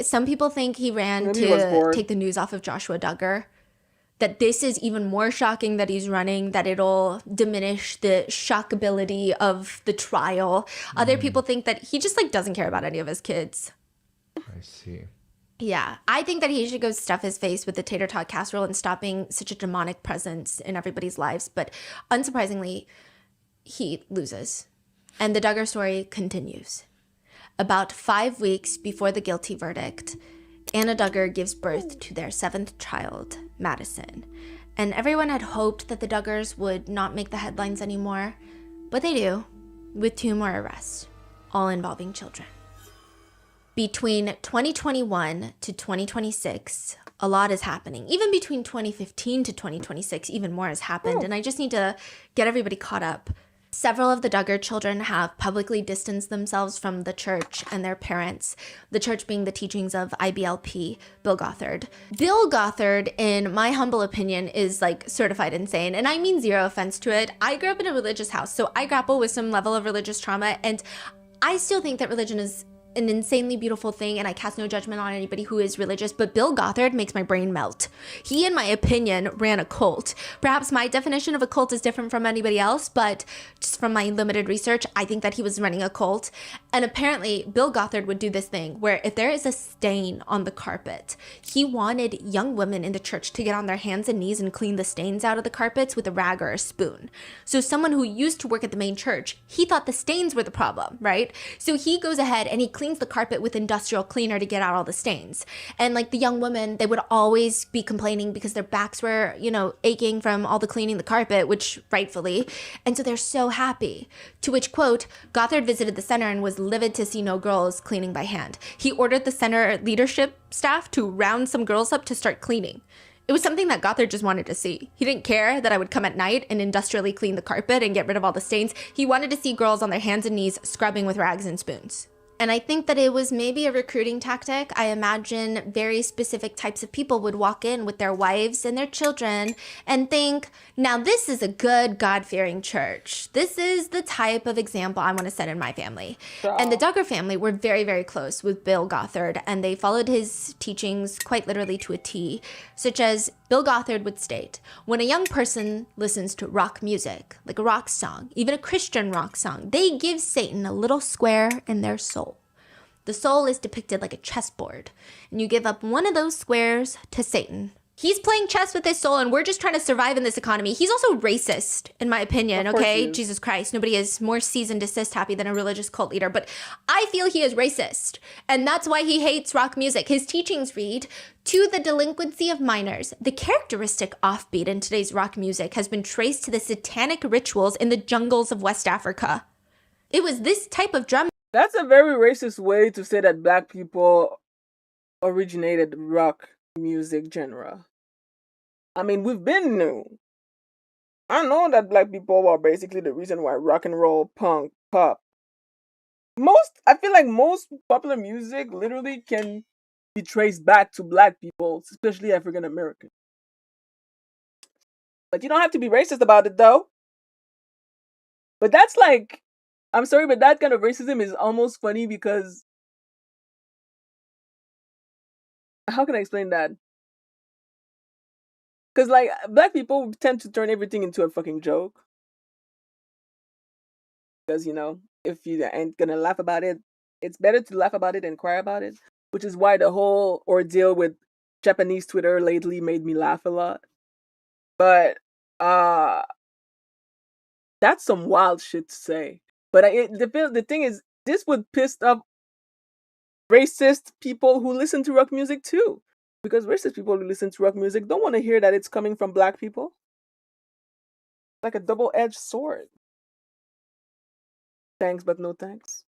Some people think he ran to take the news off of Joshua Duggar. That this is even more shocking that he's running, that it'll diminish the shockability of the trial. Other people think that he just doesn't care about any of his kids. I see. Yeah, I think that he should go stuff his face with the tater tot casserole and stop being such a demonic presence in everybody's lives. But unsurprisingly, he loses. And the Duggar story continues. About 5 weeks before the guilty verdict, Anna Duggar gives birth to their 7th child, Madison. And everyone had hoped that the Duggars would not make the headlines anymore, but they do, with 2 more arrests, all involving children. Between 2021 to 2026, a lot is happening. Even between 2015 to 2026, even more has happened. And I just need to get everybody caught up. Several of the Duggar children have publicly distanced themselves from the church and their parents, the church being the teachings of IBLP, Bill Gothard. Bill Gothard, in my humble opinion, is like certified insane, and I mean zero offense to it. I grew up in a religious house, so I grapple with some level of religious trauma, and I still think that religion is an insanely beautiful thing, and I cast no judgment on anybody who is religious, but Bill Gothard makes my brain melt. He, in my opinion, ran a cult. Perhaps my definition of a cult is different from anybody else, but just from my limited research, I think that he was running a cult. And apparently, Bill Gothard would do this thing where if there is a stain on the carpet, he wanted young women in the church to get on their hands and knees and clean the stains out of the carpets with a rag or a spoon. So someone who used to work at the main church, he thought the stains were the problem, right? So he goes ahead and he cleans the carpet with industrial cleaner to get out all the stains. And like the young women, they would always be complaining because their backs were, aching from all the cleaning the carpet, which rightfully. And so they're so happy. To which, quote, Gothard visited the center and was livid to see no girls cleaning by hand. He ordered the center leadership staff to round some girls up to start cleaning. It was something that Gothard just wanted to see. He didn't care that I would come at night and industrially clean the carpet and get rid of all the stains. He wanted to see girls on their hands and knees scrubbing with rags and spoons. And I think that it was maybe a recruiting tactic. I imagine very specific types of people would walk in with their wives and their children and think, now this is a good God-fearing church. This is the type of example I want to set in my family. Sure. And the Duggar family were very, very close with Bill Gothard, and they followed his teachings quite literally to a T, such as Bill Gothard would state, when a young person listens to rock music, like a rock song, even a Christian rock song, they give Satan a little square in their soul. The soul is depicted like a chessboard, and you give up one of those squares to Satan. He's playing chess with his soul, and we're just trying to survive in this economy. He's also racist, in my opinion, okay? Jesus Christ, nobody is more seasoned desist happy than a religious cult leader, but I feel he is racist, and that's why he hates rock music. His teachings read, to the delinquency of minors, the characteristic offbeat in today's rock music has been traced to the satanic rituals in the jungles of West Africa. It was this type of drum. That's a very racist way to say that black people originated rock music genre. I mean, we've been new. I know that black people are basically the reason why rock and roll, punk, pop. I feel like most popular music literally can be traced back to black people, especially African American. But you don't have to be racist about it, though. But that's like, I'm sorry, but that kind of racism is almost funny because, how can I explain that? Because, like, black people tend to turn everything into a fucking joke. Because, if you ain't gonna laugh about it, it's better to laugh about it and cry about it. Which is why the whole ordeal with Japanese Twitter lately made me laugh a lot. But, that's some wild shit to say. But the thing is, this would piss off racist people who listen to rock music too. Because racist people who listen to rock music don't want to hear that it's coming from black people. Like a double-edged sword. Thanks, but no thanks.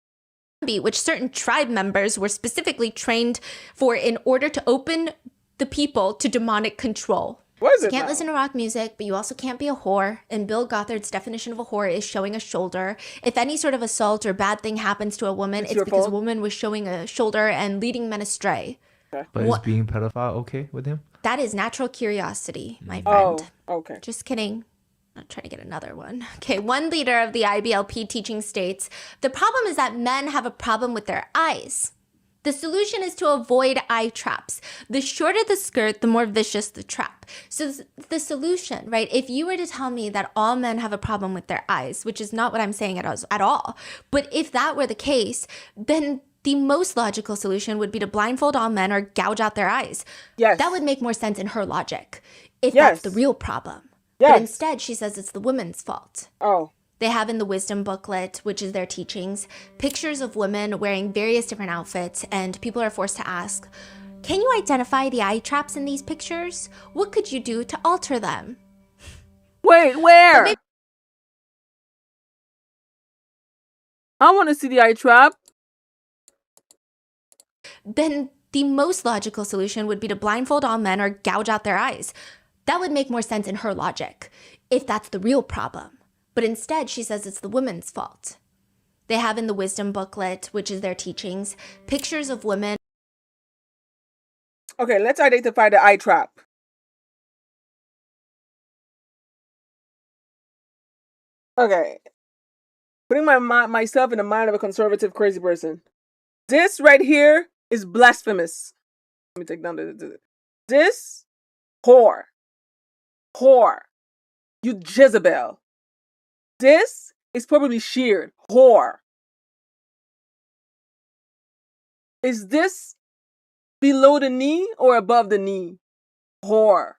Which certain tribe members were specifically trained for in order to open the people to demonic control. You can't listen to rock music, but you also can't be a whore. And Bill Gothard's definition of a whore is showing a shoulder. If any sort of assault or bad thing happens to a woman, it's because a woman was showing a shoulder and leading men astray. But is being pedophile okay with him? That is natural curiosity, my friend. Oh, okay. Just kidding. I'm trying to get another one. Okay, one leader of the IBLP teaching states, the problem is that men have a problem with their eyes. The solution is to avoid eye traps. The shorter the skirt, the more vicious the trap. So the solution, right? If you were to tell me that all men have a problem with their eyes, which is not what I'm saying at all, but if that were the case, then the most logical solution would be to blindfold all men or gouge out their eyes. Yes. That would make more sense in her logic, if that's the real problem. Yes. But instead, she says it's the woman's fault. Oh. They have in the wisdom booklet, which is their teachings, pictures of women wearing various different outfits, and people are forced to ask, can you identify the eye traps in these pictures? What could you do to alter them? Wait, where? I want to see the eye trap. Then the most logical solution would be to blindfold all men or gouge out their eyes. That would make more sense in her logic, if that's the real problem. But instead, she says it's the women's fault. They have in the wisdom booklet, which is their teachings, pictures of women. Okay, let's identify the eye trap. Okay. Putting myself in the mind of a conservative crazy person. This right here is blasphemous. Let me take down this whore. Whore. You Jezebel. This is probably sheared. Whore. Is this below the knee or above the knee? Whore.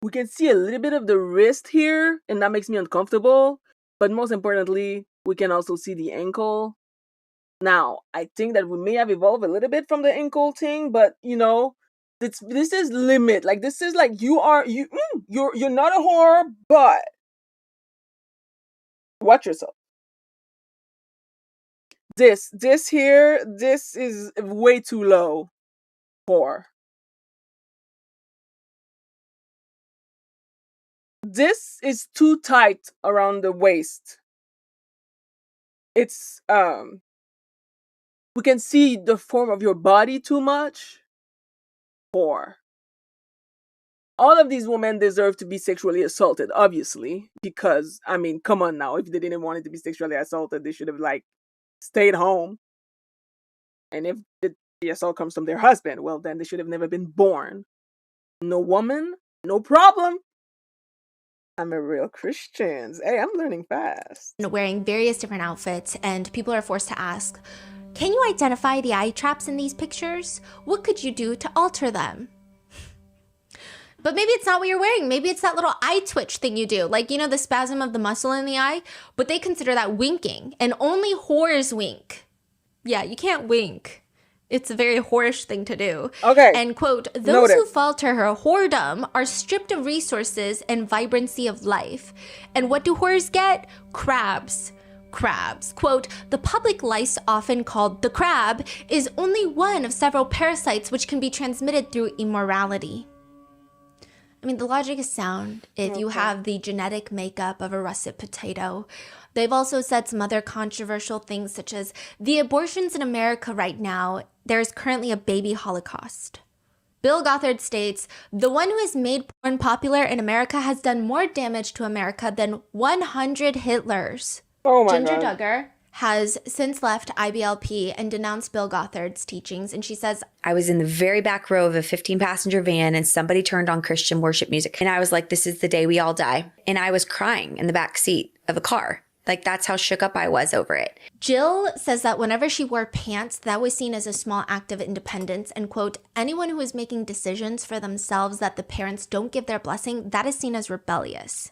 We can see a little bit of the wrist here, and that makes me uncomfortable. But most importantly, we can also see the ankle. Now, I think that we may have evolved a little bit from the ankle thing, but you know, this is limit. Like this is like you're not a whore, but watch yourself. This here, this is way too low. Whore. This is too tight around the waist. It's we can see the form of your body too much. Whore. All of these women deserve to be sexually assaulted, obviously, because I mean, come on now, if they didn't want it to be sexually assaulted, they should have like stayed home. And if the assault comes from their husband, well then they should have never been born. No woman, no problem. I'm a real Christian. Hey, I'm learning fast. Wearing various different outfits, and people are forced to ask, can you identify the eye traps in these pictures? What could you do to alter them? But maybe it's not what you're wearing. Maybe it's that little eye twitch thing you do. Like, you know, the spasm of the muscle in the eye, but they consider that winking, and only whores wink. Yeah, you can't wink. It's a very whorish thing to do. Okay. And quote, those who fall to her whoredom are stripped of resources and vibrancy of life. And what do whores get? Crabs. Crabs. Quote, the public lice, often called the crab, is only one of several parasites which can be transmitted through immorality. I mean, the logic is sound if you have the genetic makeup of a russet potato. They've also said some other controversial things, such as the abortions in America right now, there is currently a baby holocaust. Bill Gothard states, the one who has made porn popular in America has done more damage to America than 100 Hitlers. Oh my Ginger God. Duggar has since left IBLP and denounced Bill Gothard's teachings, and she says, I was in the very back row of a 15-passenger van and somebody turned on Christian worship music. And I was like, this is the day we all die. And I was crying in the back seat of a car. Like, that's how shook up I was over it. Jill says that whenever she wore pants, that was seen as a small act of independence, and quote, anyone who is making decisions for themselves that the parents don't give their blessing, that is seen as rebellious.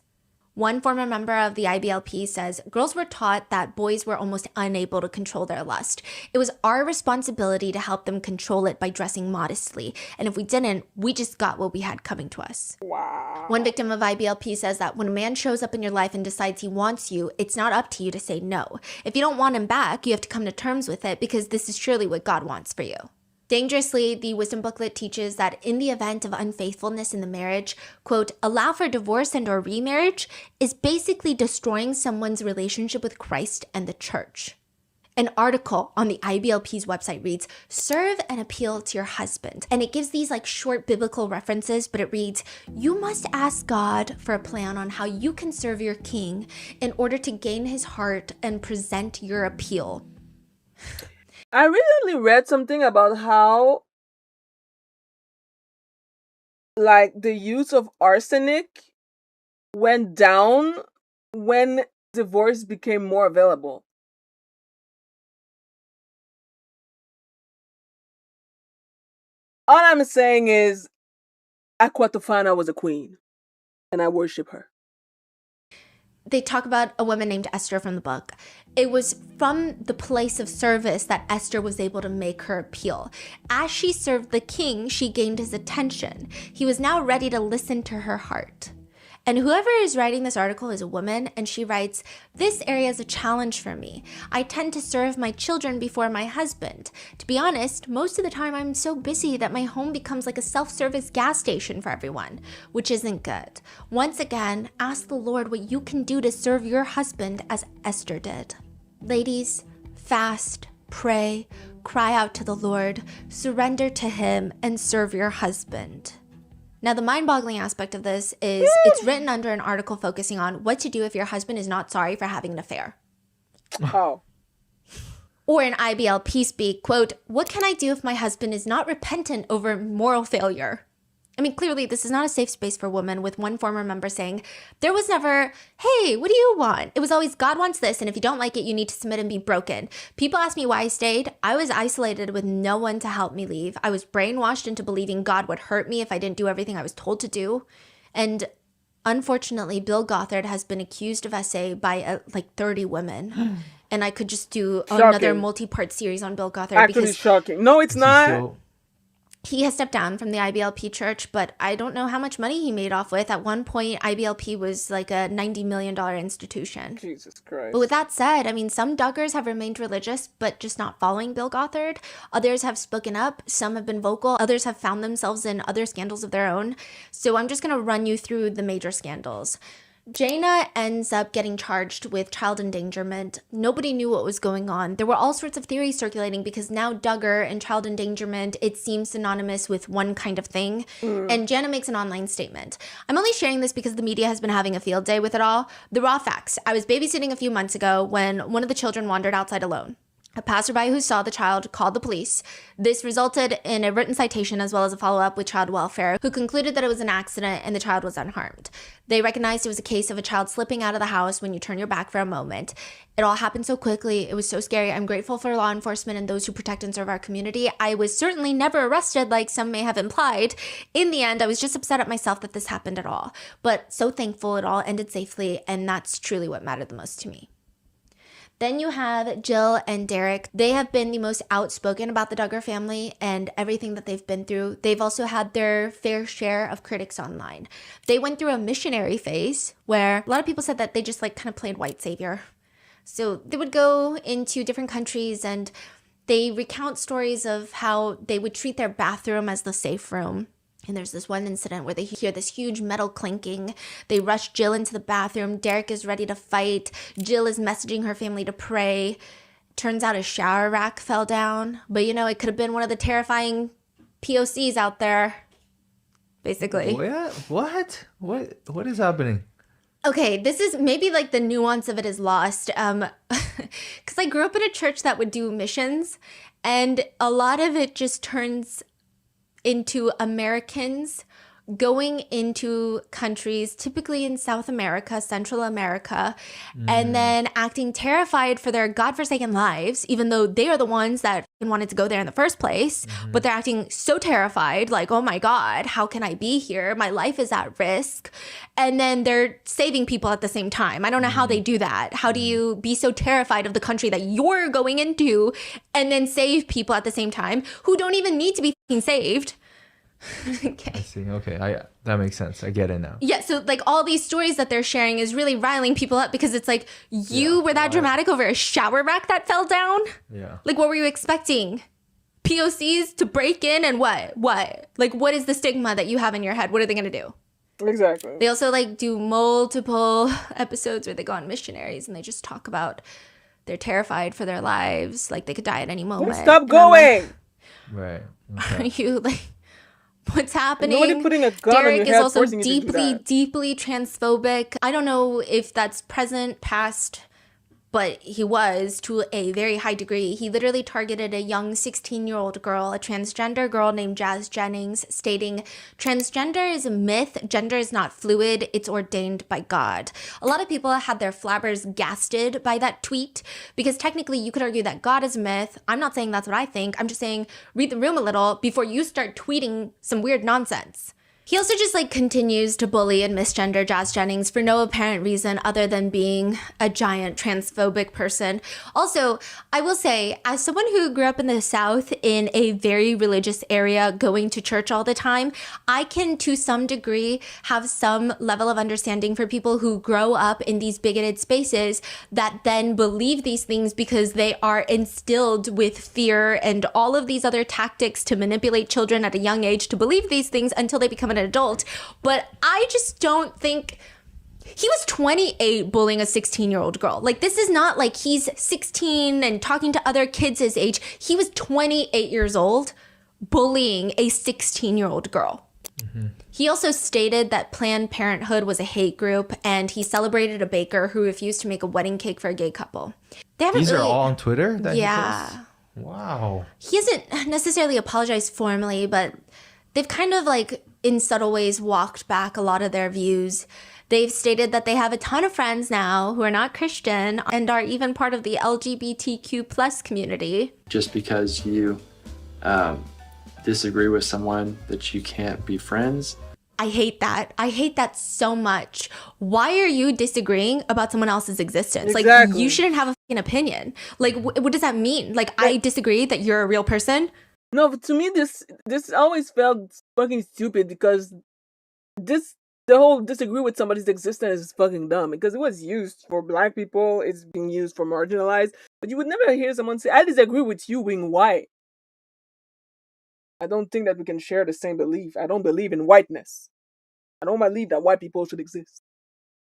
One former member of the IBLP says, girls were taught that boys were almost unable to control their lust. It was our responsibility to help them control it by dressing modestly. And if we didn't, we just got what we had coming to us. Wow. One victim of IBLP says that when a man shows up in your life and decides he wants you, it's not up to you to say no. If you don't want him back, you have to come to terms with it because this is surely what God wants for you. Dangerously, the wisdom booklet teaches that in the event of unfaithfulness in the marriage, quote, allow for divorce and or remarriage is basically destroying someone's relationship with Christ and the church. An article on the IBLP's website reads, serve and appeal to your husband. And it gives these like short biblical references, but it reads, you must ask God for a plan on how you can serve your king in order to gain his heart and present your appeal. I recently read something about how, like, the use of arsenic went down when divorce became more available. All I'm saying is, Aqua Tofana was a queen, and I worship her. They talk about a woman named Esther from the book. It was from the place of service that Esther was able to make her appeal. As she served the king, she gained his attention. He was now ready to listen to her heart. And whoever is writing this article is a woman, and she writes, "This area is a challenge for me. I tend to serve my children before my husband. To be honest, most of the time I'm so busy that my home becomes like a self-service gas station for everyone, which isn't good. Once again, ask the Lord what you can do to serve your husband as Esther did." Ladies, fast, pray, cry out to the Lord, surrender to him, and serve your husband. Now, the mind-boggling aspect of this is it's written under an article focusing on what to do if your husband is not sorry for having an affair. Oh. Or in IBLP speak, quote, "What can I do if my husband is not repentant over moral failure?" I mean, clearly, this is not a safe space for women, with one former member saying, "There was never, hey, what do you want? It was always, God wants this, and if you don't like it, you need to submit and be broken." People ask me why I stayed. I was isolated with no one to help me leave. I was brainwashed into believing God would hurt me if I didn't do everything I was told to do. And unfortunately, Bill Gothard has been accused of SA by like 30 women. And I could just do another multi-part series on Bill Gothard. Actually shocking. No, it's not. He has stepped down from the IBLP church, but I don't know how much money he made off with. At one point, IBLP was like a $90 million institution. Jesus Christ. But with that said, I mean, some Duggars have remained religious, but just not following Bill Gothard. Others have spoken up. Some have been vocal. Others have found themselves in other scandals of their own. So I'm just going to run you through the major scandals. Jaina ends up getting charged with child endangerment. Nobody knew what was going on. There were all sorts of theories circulating because now Duggar and child endangerment, it seems synonymous with one kind of thing. And Jaina makes an online statement. "I'm only sharing this because the media has been having a field day with it all. The raw facts. I was babysitting a few months ago when one of the children wandered outside alone. A passerby who saw the child called the police. This resulted in a written citation as well as a follow-up with child welfare, who concluded that it was an accident and the child was unharmed. They recognized it was a case of a child slipping out of the house when you turn your back for a moment. It all happened so quickly. It was so scary. I'm grateful for law enforcement and those who protect and serve our community. I was certainly never arrested like some may have implied. In the end, I was just upset at myself that this happened at all. But so thankful it all ended safely, and that's truly what mattered the most to me." Then you have Jill and Derek. They have been the most outspoken about the Duggar family and everything that they've been through. They've also had their fair share of critics online. They went through a missionary phase where a lot of people said that they just like kind of played white savior. So they would go into different countries and they recount stories of how they would treat their bathroom as the safe room. And there's this one incident where they hear this huge metal clinking. They rush Jill into the bathroom. Derek is ready to fight. Jill is messaging her family to pray. Turns out a shower rack fell down. But you know, it could have been one of the terrifying POCs out there, basically. What? What is happening? Okay, this is maybe like the nuance of it is lost. Because I grew up in a church that would do missions. And a lot of it just turns into Americans going into countries, typically in South America, Central America, and then acting terrified for their godforsaken lives, even though they are the ones that wanted to go there in the first place. But they're acting so terrified, like, oh my God, how can I be here? My life is at risk. And then they're saving people at the same time. I don't know how they do that. How do you be so terrified of the country that you're going into and then save people at the same time who don't even need to be saved? Okay. I see. Okay. That makes sense. I get it now. Yeah. So like all these stories that they're sharing is really riling people up because it's like you were that dramatic over a shower rack that fell down. Yeah. Like what were you expecting? POCs to break in and what? Like what is the stigma that you have in your head? What are they going to do? Exactly. They also like do multiple episodes where they go on missionaries and they just talk about they're terrified for their lives. Like they could die at any moment. Stop going. Right. Okay. Are you like... What's happening? Nobody putting a gun Derek on your is head also forcing you to do that. deeply transphobic. I don't know if that's present, past, but he was to a very high degree. He literally targeted a young 16-year-old girl, a transgender girl named Jazz Jennings, stating, "Transgender is a myth. Gender is not fluid. It's ordained by God." A lot of people had their flabbers gasted by that tweet because technically you could argue that God is a myth. I'm not saying that's what I think. I'm just saying read the room a little before you start tweeting some weird nonsense. He also just like continues to bully and misgender Jazz Jennings for no apparent reason other than being a giant transphobic person. Also, I will say, as someone who grew up in the South in a very religious area, going to church all the time, I can to some degree have some level of understanding for people who grow up in these bigoted spaces that then believe these things because they are instilled with fear and all of these other tactics to manipulate children at a young age to believe these things until they become an adult. But I just don't think he was 28 bullying a 16-year-old girl. Like, this is not like he's 16 and talking to other kids his age. He was 28 years old bullying a 16-year-old girl. Mm-hmm. He also stated that Planned Parenthood was a hate group, and he celebrated a baker who refused to make a wedding cake for a gay couple. These are all on Twitter? Yeah. Wow. He hasn't necessarily apologized formally, but they've kind of like in subtle ways walked back a lot of their views. They've stated that they have a ton of friends now who are not Christian and are even part of the LGBTQ plus community. Just because you disagree with someone that you can't be friends. I hate that. I hate that so much. Why are you disagreeing about someone else's existence? Exactly. Like, you shouldn't have a fucking opinion. Like, what does that mean? Like, I disagree that you're a real person? No, but to me, this always felt fucking stupid because the whole disagree with somebody's existence is fucking dumb because it was used for black people, it's being used for marginalized, but you would never hear someone say, I disagree with you being white. I don't think that we can share the same belief. I don't believe in whiteness. I don't believe that white people should exist.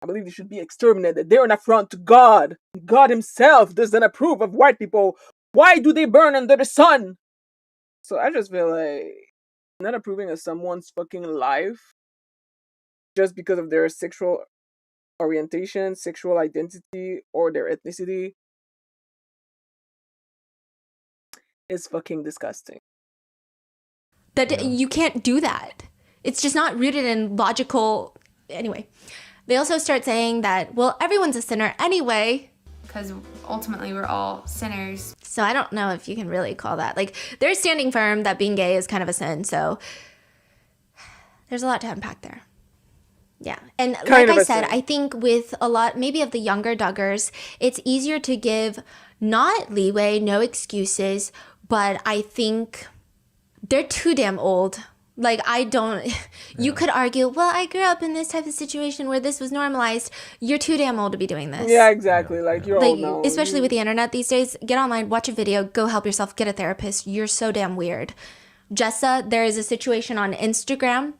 I believe they should be exterminated. They're an affront to God. God himself doesn't approve of white people. Why do they burn under the sun? So I just feel like not approving of someone's fucking life just because of their sexual orientation, sexual identity, or their ethnicity is fucking disgusting. That you can't do that. It's just not rooted in logical... Anyway, they also start saying that, well, everyone's a sinner anyway. Because ultimately we're all sinners. So I don't know if you can really call that. Like, they're standing firm that being gay is kind of a sin. So there's a lot to unpack there. Yeah. And like I said, I think with a lot, maybe of the younger Duggars, it's easier to give not leeway, no excuses, but I think they're too damn old. Like, you could argue, well, I grew up in this type of situation where this was normalized. You're too damn old to be doing this. Yeah, exactly. Like, you're old now. Especially with the internet these days. Get online, watch a video, go help yourself, get a therapist. You're so damn weird. Jessa, there is a situation on Instagram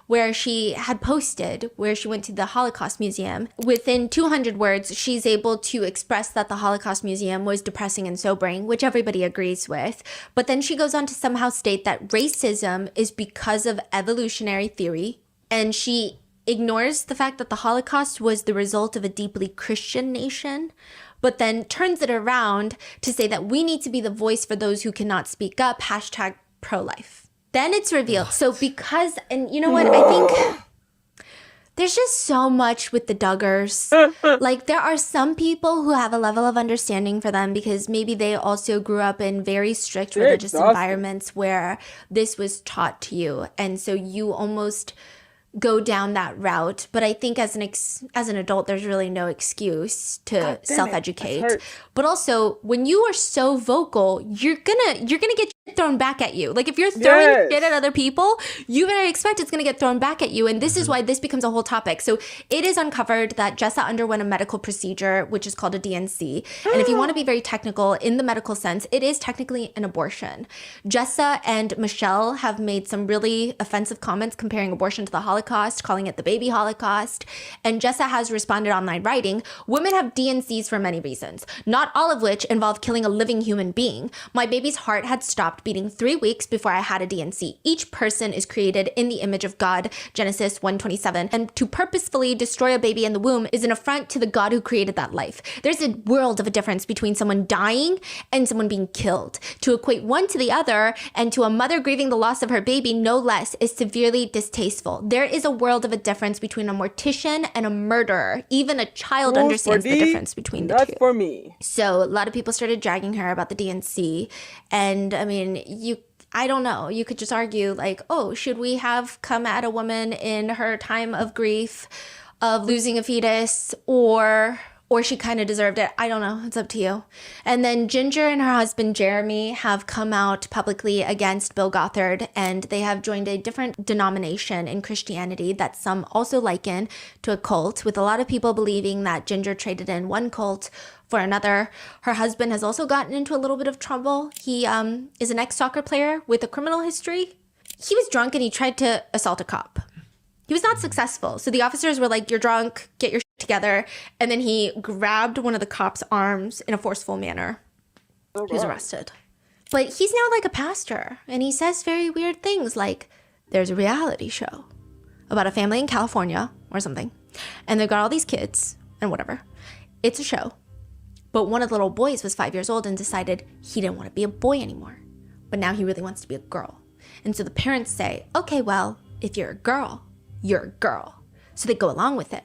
where she had posted where she went to the Holocaust Museum. Within 200 words, she's able to express that the Holocaust Museum was depressing and sobering, which everybody agrees with. But then she goes on to somehow state that racism is because of evolutionary theory, and she ignores the fact that the Holocaust was the result of a deeply Christian nation, but then turns it around to say that we need to be the voice for those who cannot speak up, hashtag pro-life. Then it's revealed. So because, and you know what, I think there's just so much with the Duggars. Like, there are some people who have a level of understanding for them because maybe they also grew up in very strict religious environments where this was taught to you. And so you almost go down that route. But I think as an adult, there's really no excuse to self-educate. But also, when you are so vocal, you're gonna get thrown back at you. Like, if you're throwing shit at other people, you better expect it's going to get thrown back at you. And this is why this becomes a whole topic. So it is uncovered that Jessa underwent a medical procedure, which is called a DNC. And if you want to be very technical in the medical sense, it is technically an abortion. Jessa and Michelle have made some really offensive comments comparing abortion to the Holocaust, calling it the baby Holocaust. And Jessa has responded online writing, women have DNCs for many reasons, not all of which involve killing a living human being. My baby's heart had stopped beating 3 weeks before I had a DNC. Each person is created in the image of God, Genesis 1:27, and to purposefully destroy a baby in the womb is an affront to the God who created that life. There's a world of a difference between someone dying and someone being killed. To equate one to the other and to a mother grieving the loss of her baby, no less, is severely distasteful. There is a world of a difference between a mortician and a murderer. Even a child understands the difference between the two. Not for me. So a lot of people started dragging her about the DNC, and I mean, I don't know. You could just argue like, oh, should we have come at a woman in her time of grief, of losing a fetus, or she kind of deserved it. I don't know. It's up to you. And then Ginger and her husband Jeremy have come out publicly against Bill Gothard, and they have joined a different denomination in Christianity that some also liken to a cult, with a lot of people believing that Ginger traded in one cult for another. Her husband has also gotten into a little bit of trouble. He is an ex-soccer player with a criminal history. He was drunk and he tried to assault a cop. He was not successful. So the officers were like, you're drunk, get your shit together. And then he grabbed one of the cop's arms in a forceful manner. Oh, wow. He was arrested. But he's now like a pastor. And he says very weird things like, there's a reality show about a family in California or something. And they've got all these kids and whatever. It's a show. But one of the little boys was 5 years old and decided he didn't want to be a boy anymore. But now he really wants to be a girl. And so the parents say, okay, well, if you're a girl, you're a girl. So they go along with it.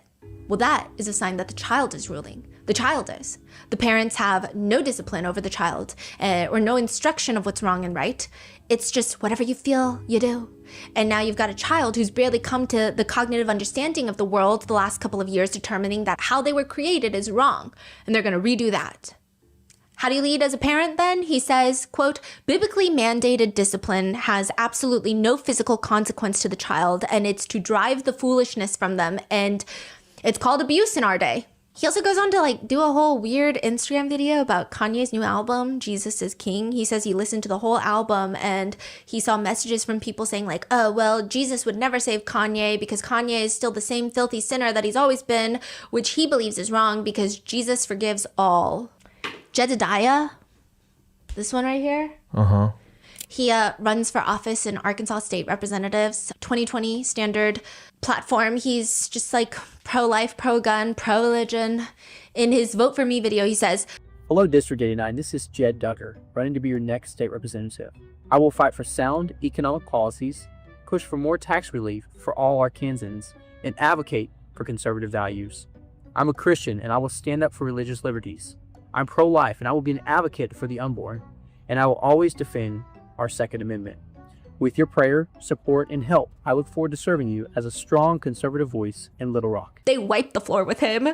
Well, that is a sign that the child is ruling. The child is. The parents have no discipline over the child or no instruction of what's wrong and right. It's just whatever you feel, you do. And now you've got a child who's barely come to the cognitive understanding of the world the last couple of years, determining that how they were created is wrong. And they're going to redo that. How do you lead as a parent then? He says, quote, biblically mandated discipline has absolutely no physical consequence to the child, and it's to drive the foolishness from them. And it's called abuse in our day. He also goes on to like do a whole weird Instagram video about Kanye's new album, Jesus is King. He says he listened to the whole album and he saw messages from people saying like, oh, well, Jesus would never save Kanye because Kanye is still the same filthy sinner that he's always been, which he believes is wrong because Jesus forgives all. Jedediah, this one right here. Uh-huh. He runs for office in Arkansas State Representatives, 2020 standard platform. He's just like pro-life, pro-gun, pro-religion. In his Vote For Me video, he says, hello, District 89. This is Jed Duggar, running to be your next state representative. I will fight for sound economic policies, push for more tax relief for all Arkansans, and advocate for conservative values. I'm a Christian, and I will stand up for religious liberties. I'm pro-life, and I will be an advocate for the unborn, and I will always defend our Second Amendment. With your prayer, support, and help, I look forward to serving you as a strong conservative voice in Little Rock. They wipe the floor with him.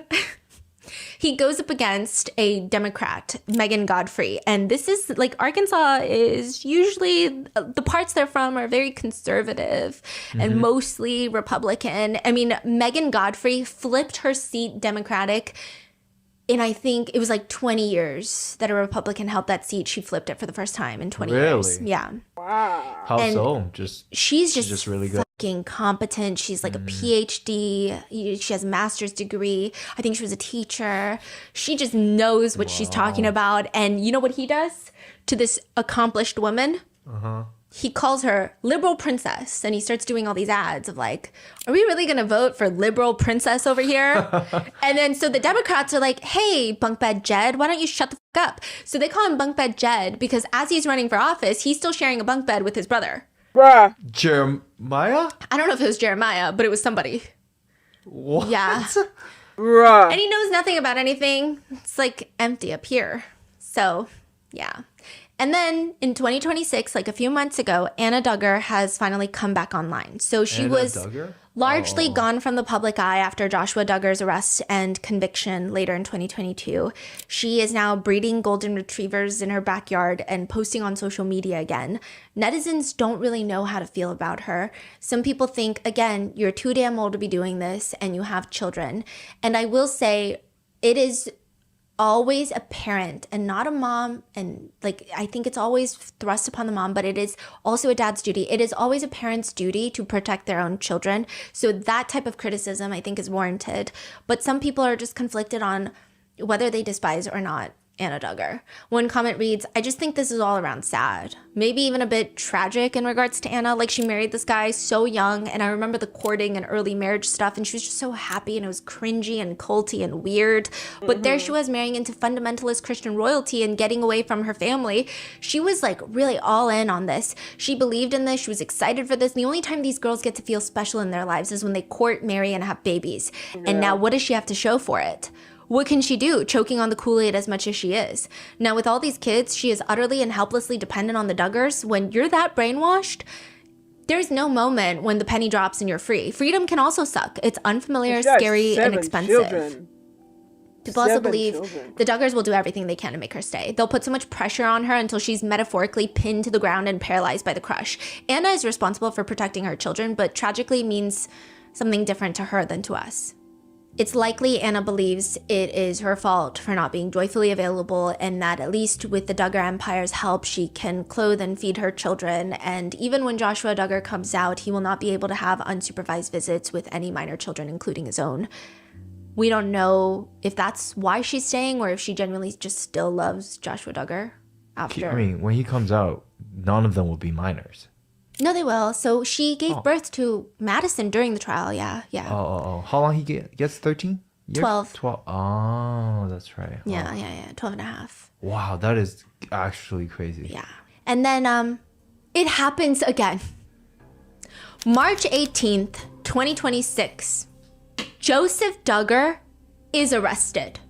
He goes up against a Democrat, Megan Godfrey, and this is like Arkansas is usually the parts they're from are very conservative and mostly Republican. I mean, Megan Godfrey flipped her seat Democratic. And I think it was like 20 years that a Republican held that seat. She flipped it for the first time in 20 years. Yeah. Wow. How And so? She's just really good. fucking competent. She's like a PhD. She has a master's degree. I think she was a teacher. She just knows what she's talking about. And you know what he does to this accomplished woman? Uh-huh. He calls her liberal princess, and he starts doing all these ads of like, are we really going to vote for liberal princess over here? And then so the Democrats are like, hey, bunk bed Jed, why don't you shut the fuck up? So they call him bunk bed Jed because as he's running for office, he's still sharing a bunk bed with his brother. Bruh. Jeremiah? I don't know if it was Jeremiah, but it was somebody. What? Yeah. Bruh. And he knows nothing about anything. It's like empty up here. So, yeah. And then in 2026, like a few months ago, Anna Duggar has finally come back online. So she was largely gone from the public eye after Joshua Duggar's arrest and conviction later in 2022. She is now breeding golden retrievers in her backyard and posting on social media again. Netizens don't really know how to feel about her. Some people think, again, you're too damn old to be doing this and you have children. And I will say it is always a parent and not a mom, and like I think it's always thrust upon the mom, but it is also a dad's duty. It is always a parent's duty to protect their own children. So that type of criticism I think is warranted. But some people are just conflicted on whether they despise or not Anna Duggar. One comment reads, I just think this is all around sad. Maybe even a bit tragic in regards to Anna. Like she married this guy so young, and I remember the courting and early marriage stuff, and she was just so happy, and it was cringy and culty and weird. But there she was marrying into fundamentalist Christian royalty and getting away from her family. She was like really all in on this. She believed in this. She was excited for this. And the only time these girls get to feel special in their lives is when they court, marry, and have babies. Yeah. And now what does she have to show for it? What can she do, choking on the Kool-Aid as much as she is? Now, with all these kids, she is utterly and helplessly dependent on the Duggars. When you're that brainwashed, there's no moment when the penny drops and you're free. Freedom can also suck. It's unfamiliar, scary, and expensive. Children. People also believe the Duggars will do everything they can to make her stay. They'll put so much pressure on her until she's metaphorically pinned to the ground and paralyzed by the crush. Anna is responsible for protecting her children, but tragically means something different to her than to us. It's likely Anna believes it is her fault for not being joyfully available, and that at least with the Duggar Empire's help, she can clothe and feed her children. And even when Joshua Duggar comes out, he will not be able to have unsupervised visits with any minor children, including his own. We don't know if that's why she's staying or if she genuinely just still loves Joshua Duggar after. I mean, when he comes out, none of them will be minors. No, they will. So she gave birth to Madison during the trial. Yeah. Oh. How long he gets? 13 years? 12. 12. Oh, that's right. Yeah. 12 and a half. Wow, that is actually crazy. Yeah. And then it happens again. March 18th, 2026. Joseph Duggar is arrested.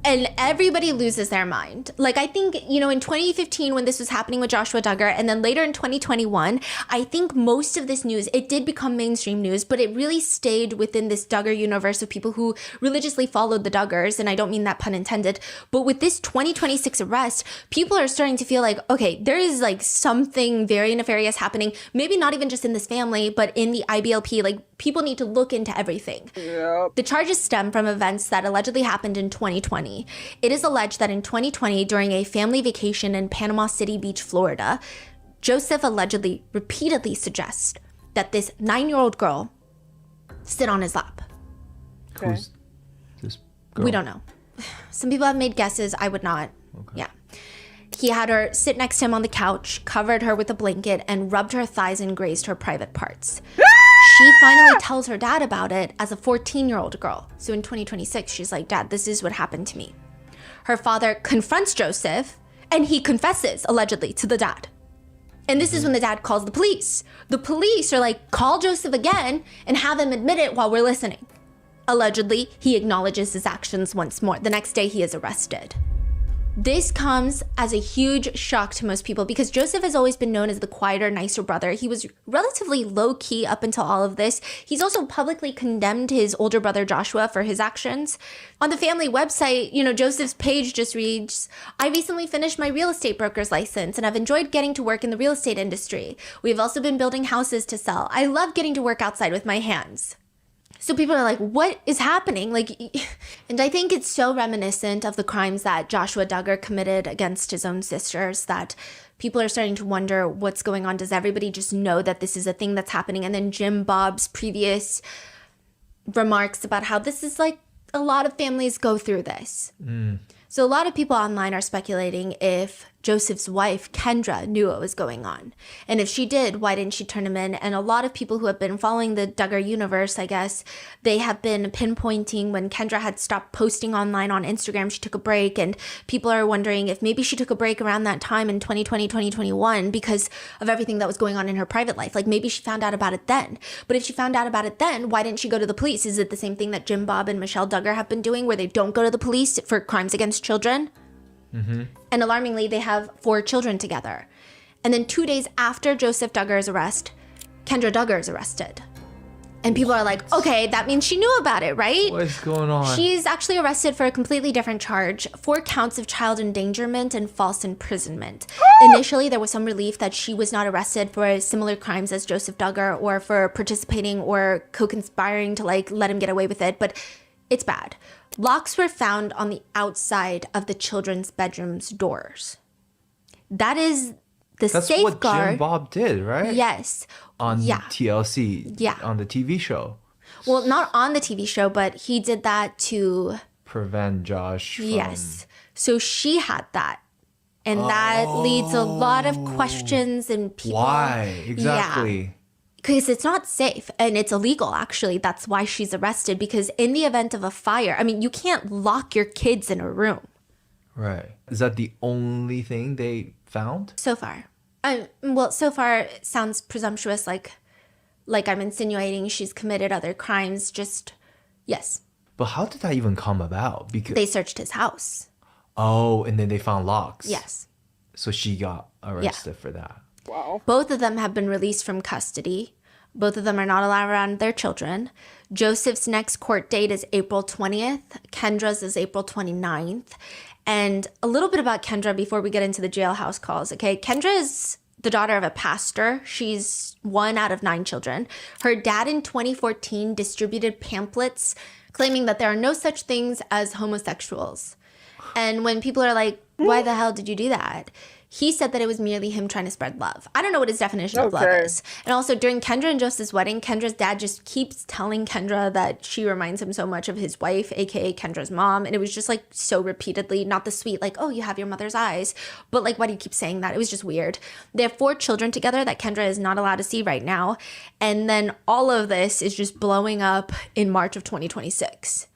And everybody loses their mind. Like, I think, in 2015 when this was happening with Joshua Duggar, and then later in 2021, I think most of this news, it did become mainstream news, but it really stayed within this Duggar universe of people who religiously followed the Duggars, and I don't mean that pun intended. But with this 2026 arrest, people are starting to feel like, okay, there is like something very nefarious happening, maybe not even just in this family, but in the IBLP. Like, people need to look into everything. Yep. The charges stem from events that allegedly happened in 2020. It is alleged that in 2020, during a family vacation in Panama City Beach, Florida, Joseph allegedly repeatedly suggests that this 9-year-old girl sit on his lap. Okay. Who's this girl? We don't know. Some people have made guesses. I would not. Okay. Yeah. He had her sit next to him on the couch, covered her with a blanket, and rubbed her thighs and grazed her private parts. She finally tells her dad about it as a 14-year-old girl. So in 2026, she's like, Dad, this is what happened to me. Her father confronts Joseph, and he confesses, allegedly, to the dad. And this is when the dad calls the police. The police are like, call Joseph again and have him admit it while we're listening. Allegedly, he acknowledges his actions once more. The next day, he is arrested. This comes as a huge shock to most people because Joseph has always been known as the quieter, nicer brother. He was relatively low-key up until all of this. He's also publicly condemned his older brother Joshua for his actions. On the family website, Joseph's page just reads, I recently finished my real estate broker's license and I've enjoyed getting to work in the real estate industry. We've also been building houses to sell. I love getting to work outside with my hands. So people are like, what is happening? And I think it's so reminiscent of the crimes that Joshua Duggar committed against his own sisters that people are starting to wonder what's going on. Does everybody just know that this is a thing that's happening? And then Jim Bob's previous remarks about how this is like a lot of families go through this. So a lot of people online are speculating if Joseph's wife, Kendra, knew what was going on. And if she did, why didn't she turn him in? And a lot of people who have been following the Duggar universe, I guess, they have been pinpointing when Kendra had stopped posting online on Instagram, she took a break. And people are wondering if maybe she took a break around that time in 2020, 2021 because of everything that was going on in her private life. Like maybe she found out about it then. But if she found out about it then, why didn't she go to the police? Is it the same thing that Jim Bob and Michelle Duggar have been doing where they don't go to the police for crimes against children? Mm-hmm. And alarmingly, they have 4 children together. And then 2 days after Joseph Duggar's arrest, Kendra Duggar is arrested. And people are like, okay, that means she knew about it, right? What's going on? She's actually arrested for a completely different charge, 4 counts of child endangerment and false imprisonment. Initially, there was some relief that she was not arrested for similar crimes as Joseph Duggar or for participating or co-conspiring to let him get away with it, but it's bad. Locks were found on the outside of the children's bedrooms' doors. That is the That's safeguard. That's what Jim Bob did, right? Yes. On TLC. Yeah. On the TV show. Well, not on the TV show, but he did that to prevent Josh from... Yes. So she had that. And that leads a lot of questions and people... Why? Exactly. Yeah. Because it's not safe and it's illegal, actually. That's why she's arrested. Because in the event of a fire, I mean, you can't lock your kids in a room. Right. Is that the only thing they found? So far. So far it sounds presumptuous, like I'm insinuating she's committed other crimes. Just, yes. But how did that even come about? Because they searched his house. Oh, and then they found locks. Yes. So she got arrested for that. Wow. Both of them have been released from custody. Both of them are not allowed around their children. Joseph's next court date is April 20th. Kendra's is April 29th. And a little bit about Kendra before we get into the jailhouse calls, okay? Kendra is the daughter of a pastor. She's 1 out of 9 children. Her dad in 2014 distributed pamphlets claiming that there are no such things as homosexuals. And when people are like, why the hell did you do that? He said that it was merely him trying to spread love. I don't know what his definition of love is. And also during Kendra and Joseph's wedding, Kendra's dad just keeps telling Kendra that she reminds him so much of his wife, aka Kendra's mom. And it was just like so repeatedly, not the sweet, like, oh, you have your mother's eyes. But like, why do you keep saying that? It was just weird. They have 4 children together that Kendra is not allowed to see right now. And then all of this is just blowing up in March of 2026.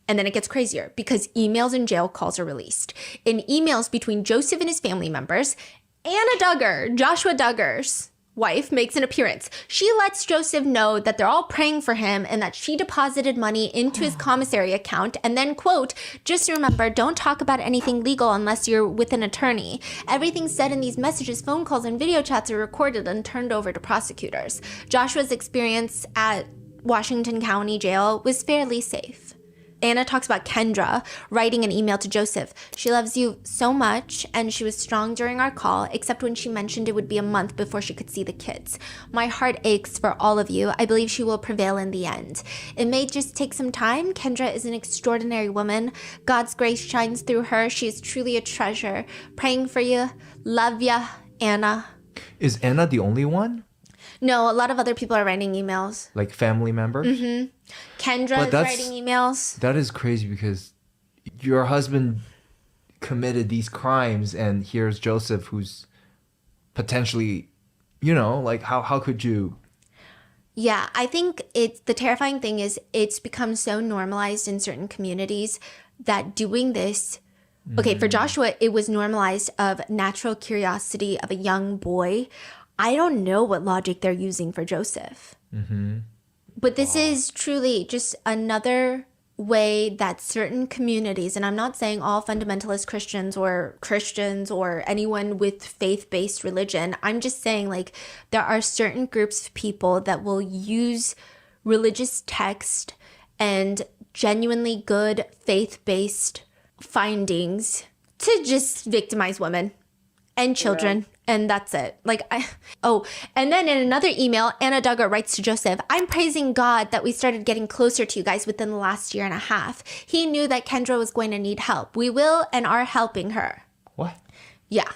And then it gets crazier because emails and jail calls are released. In emails between Joseph and his family members, Anna Duggar, Joshua Duggar's wife, makes an appearance. She lets Joseph know that they're all praying for him and that she deposited money into his commissary account. And then, quote, just remember, don't talk about anything legal unless you're with an attorney. Everything said in these messages, phone calls, and video chats are recorded and turned over to prosecutors. Joshua's experience at Washington County Jail was fairly safe. Anna talks about Kendra writing an email to Joseph. She loves you so much, and she was strong during our call, except when she mentioned it would be a month before she could see the kids. My heart aches for all of you. I believe she will prevail in the end. It may just take some time. Kendra is an extraordinary woman. God's grace shines through her. She is truly a treasure. Praying for you. Love ya, Anna. Is Anna the only one? No, a lot of other people are writing emails. Like family members? Mm-hmm. Kendra is writing emails. That is crazy because your husband committed these crimes and here's Joseph who's potentially, like how could you? Yeah, I think the terrifying thing is it's become so normalized in certain communities that doing this, okay, for Joshua, it was normalized of natural curiosity of a young boy. I don't know what logic they're using for Joseph. Mm-hmm. But this is truly just another way that certain communities, and I'm not saying all fundamentalist Christians or anyone with faith-based religion, I'm just saying like there are certain groups of people that will use religious text and genuinely good faith-based findings to just victimize women and children. Yeah. And that's it. And then in another email, Anna Duggar writes to Joseph, I'm praising God that we started getting closer to you guys within the last year and a half. He knew that Kendra was going to need help. We will and are helping her. What? Yeah.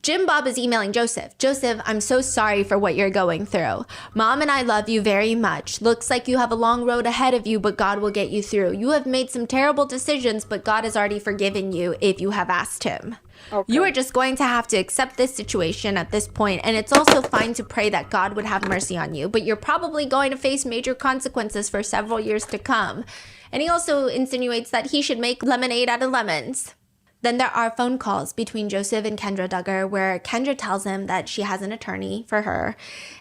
Jim Bob is emailing Joseph. Joseph, I'm so sorry for what you're going through. Mom and I love you very much. Looks like you have a long road ahead of you, but God will get you through. You have made some terrible decisions, but God has already forgiven you if you have asked him. Okay. You are just going to have to accept this situation at this point, and it's also fine to pray that God would have mercy on you, but you're probably going to face major consequences for several years to come. And he also insinuates that he should make lemonade out of lemons. Then there are phone calls between Joseph and Kendra Duggar where Kendra tells him that she has an attorney for her,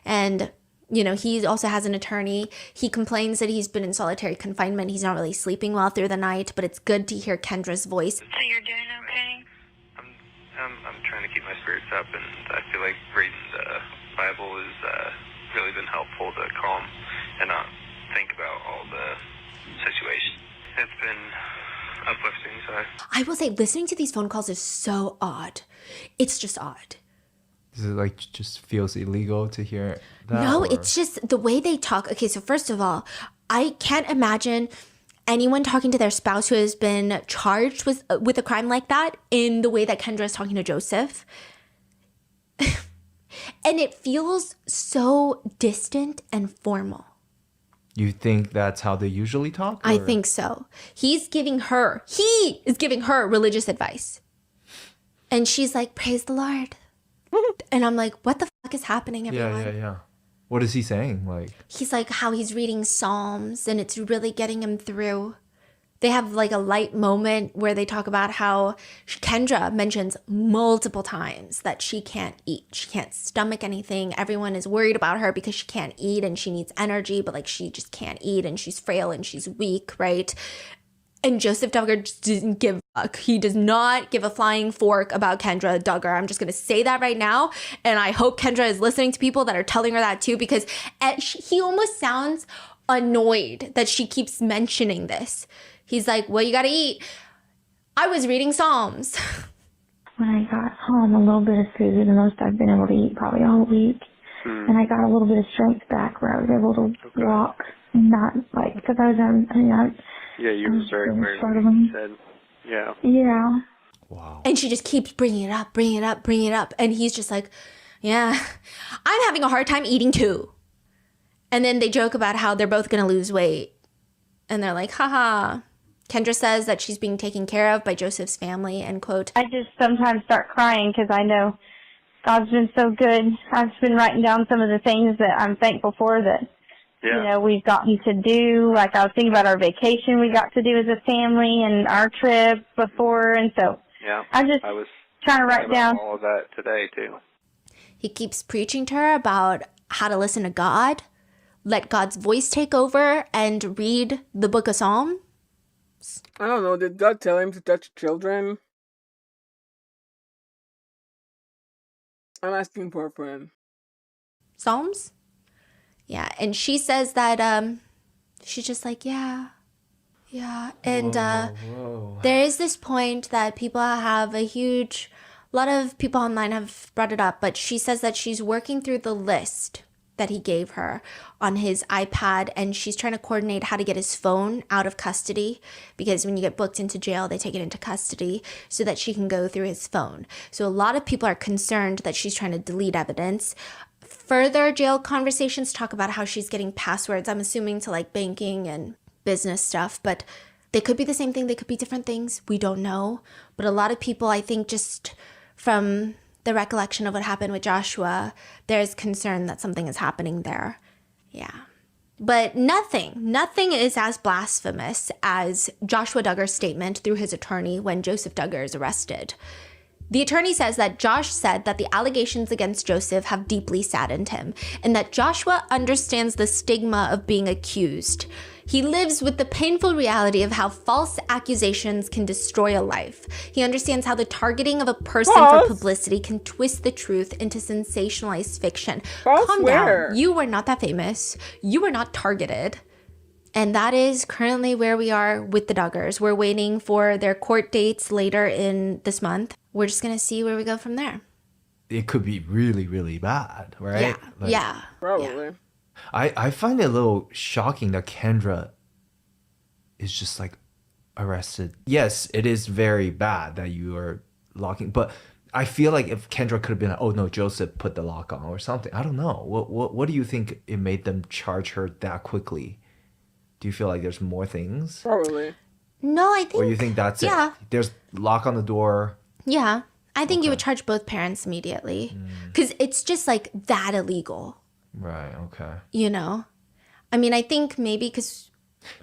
and he also has an attorney. He complains that he's been in solitary confinement. He's not really sleeping well through the night, but it's good to hear Kendra's voice. So you're doing okay? I'm trying to keep my spirits up, and I feel like reading the Bible has really been helpful to calm and not think about all the situations. It's been uplifting, so I will say listening to these phone calls is so odd. It's just odd. Is it just feels illegal to hear that? No, it's just the way they talk. Okay, so first of all, I can't imagine anyone talking to their spouse who has been charged with a crime like that in the way that Kendra is talking to Joseph. And it feels so distant and formal. You think that's how they usually talk? I think so. He is giving her religious advice. And she's like, praise the Lord. And I'm like, what the fuck is happening, everyone? Yeah. What is he saying? He's like how he's reading Psalms and it's really getting him through. They have like a light moment where they talk about how Kendra mentions multiple times that she can't eat. She can't stomach anything. Everyone is worried about her because she can't eat and she needs energy, but like she just can't eat and she's frail and she's weak, right? And Joseph Duggar just didn't give a fuck. He does not give a flying fork about Kendra Duggar. I'm just going to say that right now. And I hope Kendra is listening to people that are telling her that too, because he almost sounds annoyed that she keeps mentioning this. He's like, well, you got to eat. I was reading Psalms. When I got home, a little bit of food, the most I've been able to eat probably all week. And I got a little bit of strength back where I was able to walk, not like, because I was Yeah, you were very struggling. said. Yeah. Yeah. Wow. And she just keeps bringing it up. And he's just like, yeah, I'm having a hard time eating too. And then they joke about how they're both going to lose weight. And they're like, haha. Kendra says that she's being taken care of by Joseph's family, end quote. I just sometimes start crying because I know God's been so good. I've been writing down some of the things that I'm thankful for that, you know, we've gotten to do. Like I was thinking about our vacation we got to do as a family and our trip before. And so I was trying to write down all of that today too. He keeps preaching to her about how to listen to God, let God's voice take over, and read the book of Psalms. I don't know. Did God tell him to touch children? I'm asking for a friend. Psalms? Yeah, and she says that she's just like, yeah. And there is this point that people have a lot of people online have brought it up, but she says that she's working through the list that he gave her on his iPad, and she's trying to coordinate how to get his phone out of custody, because when you get booked into jail, they take it into custody so that she can go through his phone. So a lot of people are concerned that she's trying to delete evidence. Further jail conversations talk about how she's getting passwords, I'm assuming to like banking and business stuff, but they could be the same thing. They could be different things. We don't know. But a lot of people, I think, just from the recollection of what happened with Joshua, there's concern that something is happening there. Yeah. But nothing is as blasphemous as Joshua Duggar's statement through his attorney when Joseph Duggar is arrested. The attorney says that Josh said that the allegations against Joseph have deeply saddened him, and that Joshua understands the stigma of being accused. He lives with the painful reality of how false accusations can destroy a life. He understands how the targeting of a person for publicity can twist the truth into sensationalized fiction. Calm down. You were not that famous. You were not targeted. And that is currently where we are with the Duggars. We're waiting for their court dates later in this month. We're just going to see where we go from there. It could be really, really bad, right? Yeah. Probably. I find it a little shocking that Kendra is just like arrested. Yes, it is very bad that you are locking, but I feel like if Kendra could have been like, oh no, Joseph put the lock on or something. I don't know. What do you think it made them charge her that quickly? Do you feel like there's more things? Probably. No, I think. Or you think that's it? There's lock on the door. Yeah. I think you would charge both parents immediately. Because it's just like that illegal. Right, okay. You know? I mean, I think maybe because...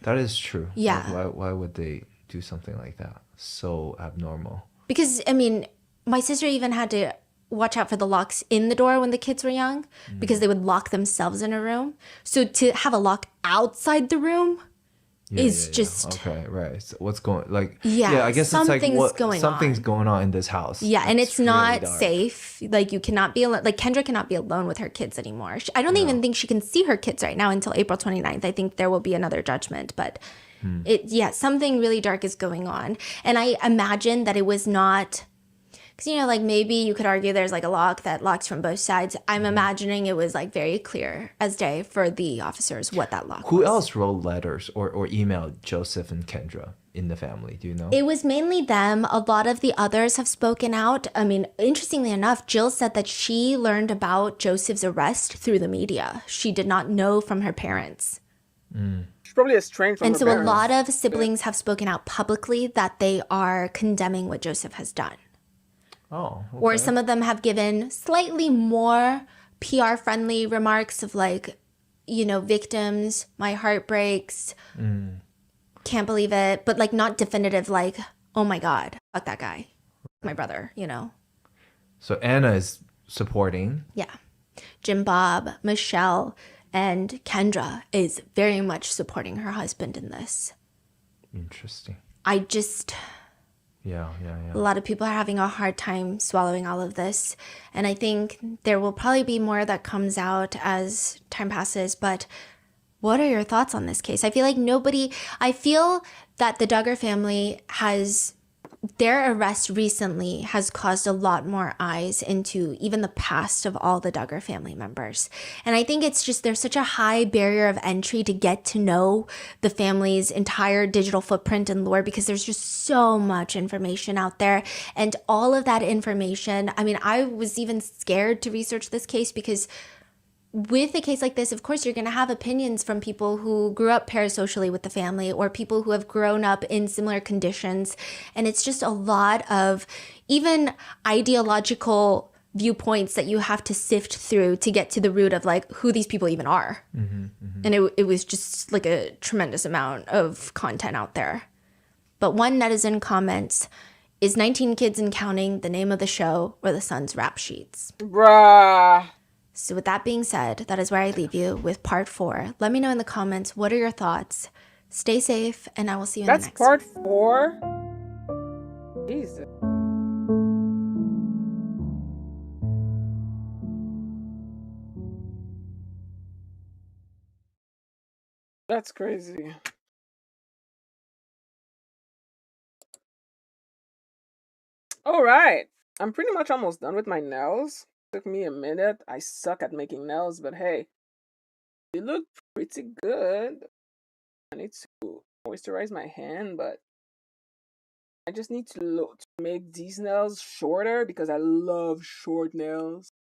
That is true. Yeah. Like, why would they do something like that? So abnormal. Because, I mean, my sister even had to watch out for the locks in the door when the kids were young because they would lock themselves in a room. So to have a lock outside the room is just... Okay, right. So what's going... Like, yeah, I guess it's like something's on. going on in this house. Yeah, and it's not really safe. Like, you cannot be alone. Like, Kendra cannot be alone with her kids anymore. I don't even think she can see her kids right now until April 29th. I think there will be another judgment, but... something really dark is going on. And I imagine that it was not... Because, you know, like maybe you could argue there's like a lock that locks from both sides. I'm imagining it was like very clear as day for the officers what that lock was. Who else wrote letters or emailed Joseph and Kendra in the family? Do you know? It was mainly them. A lot of the others have spoken out. I mean, interestingly enough, Jill said that she learned about Joseph's arrest through the media. She did not know from her parents. She's probably estranged from her parents. parents. A lot of siblings have spoken out publicly that they are condemning what Joseph has done. Oh, okay. Or some of them have given slightly more PR-friendly remarks of like, you know, victims, my heart breaks. can't believe it, but like not definitive, like, oh my God, fuck that guy, my brother, you know? So Anna is supporting. Yeah. Jim Bob, Michelle, and Kendra is very much supporting her husband in this. Interesting. Yeah. A lot of people are having a hard time swallowing all of this. And I think there will probably be more that comes out as time passes. But what are your thoughts on this case? I feel that the Duggar family their arrest recently has caused a lot more eyes into even the past of all the Duggar family members. And I think it's just, there's such a high barrier of entry to get to know the family's entire digital footprint and lore, because there's just so much information out there. And all of that information, I mean, I was even scared to research this case because with a case like this, of course, you're going to have opinions from people who grew up parasocially with the family or people who have grown up in similar conditions. And it's just a lot of even ideological viewpoints that you have to sift through to get to the root of like who these people even are. And it was just like a tremendous amount of content out there. But one netizen comments, is 19 Kids and Counting the name of the show or the Sun's rap sheets? Bruh. So with that being said, that is where I leave you with part 4. Let me know in the comments, what are your thoughts? Stay safe, and I will see you in the next one. That's part 4? Jesus. That's crazy. All right. I'm pretty much almost done with my nails. Took me a minute. I suck at making nails, but hey, they look pretty good. I need to moisturize my hand, but I just need to make these nails shorter because I love short nails.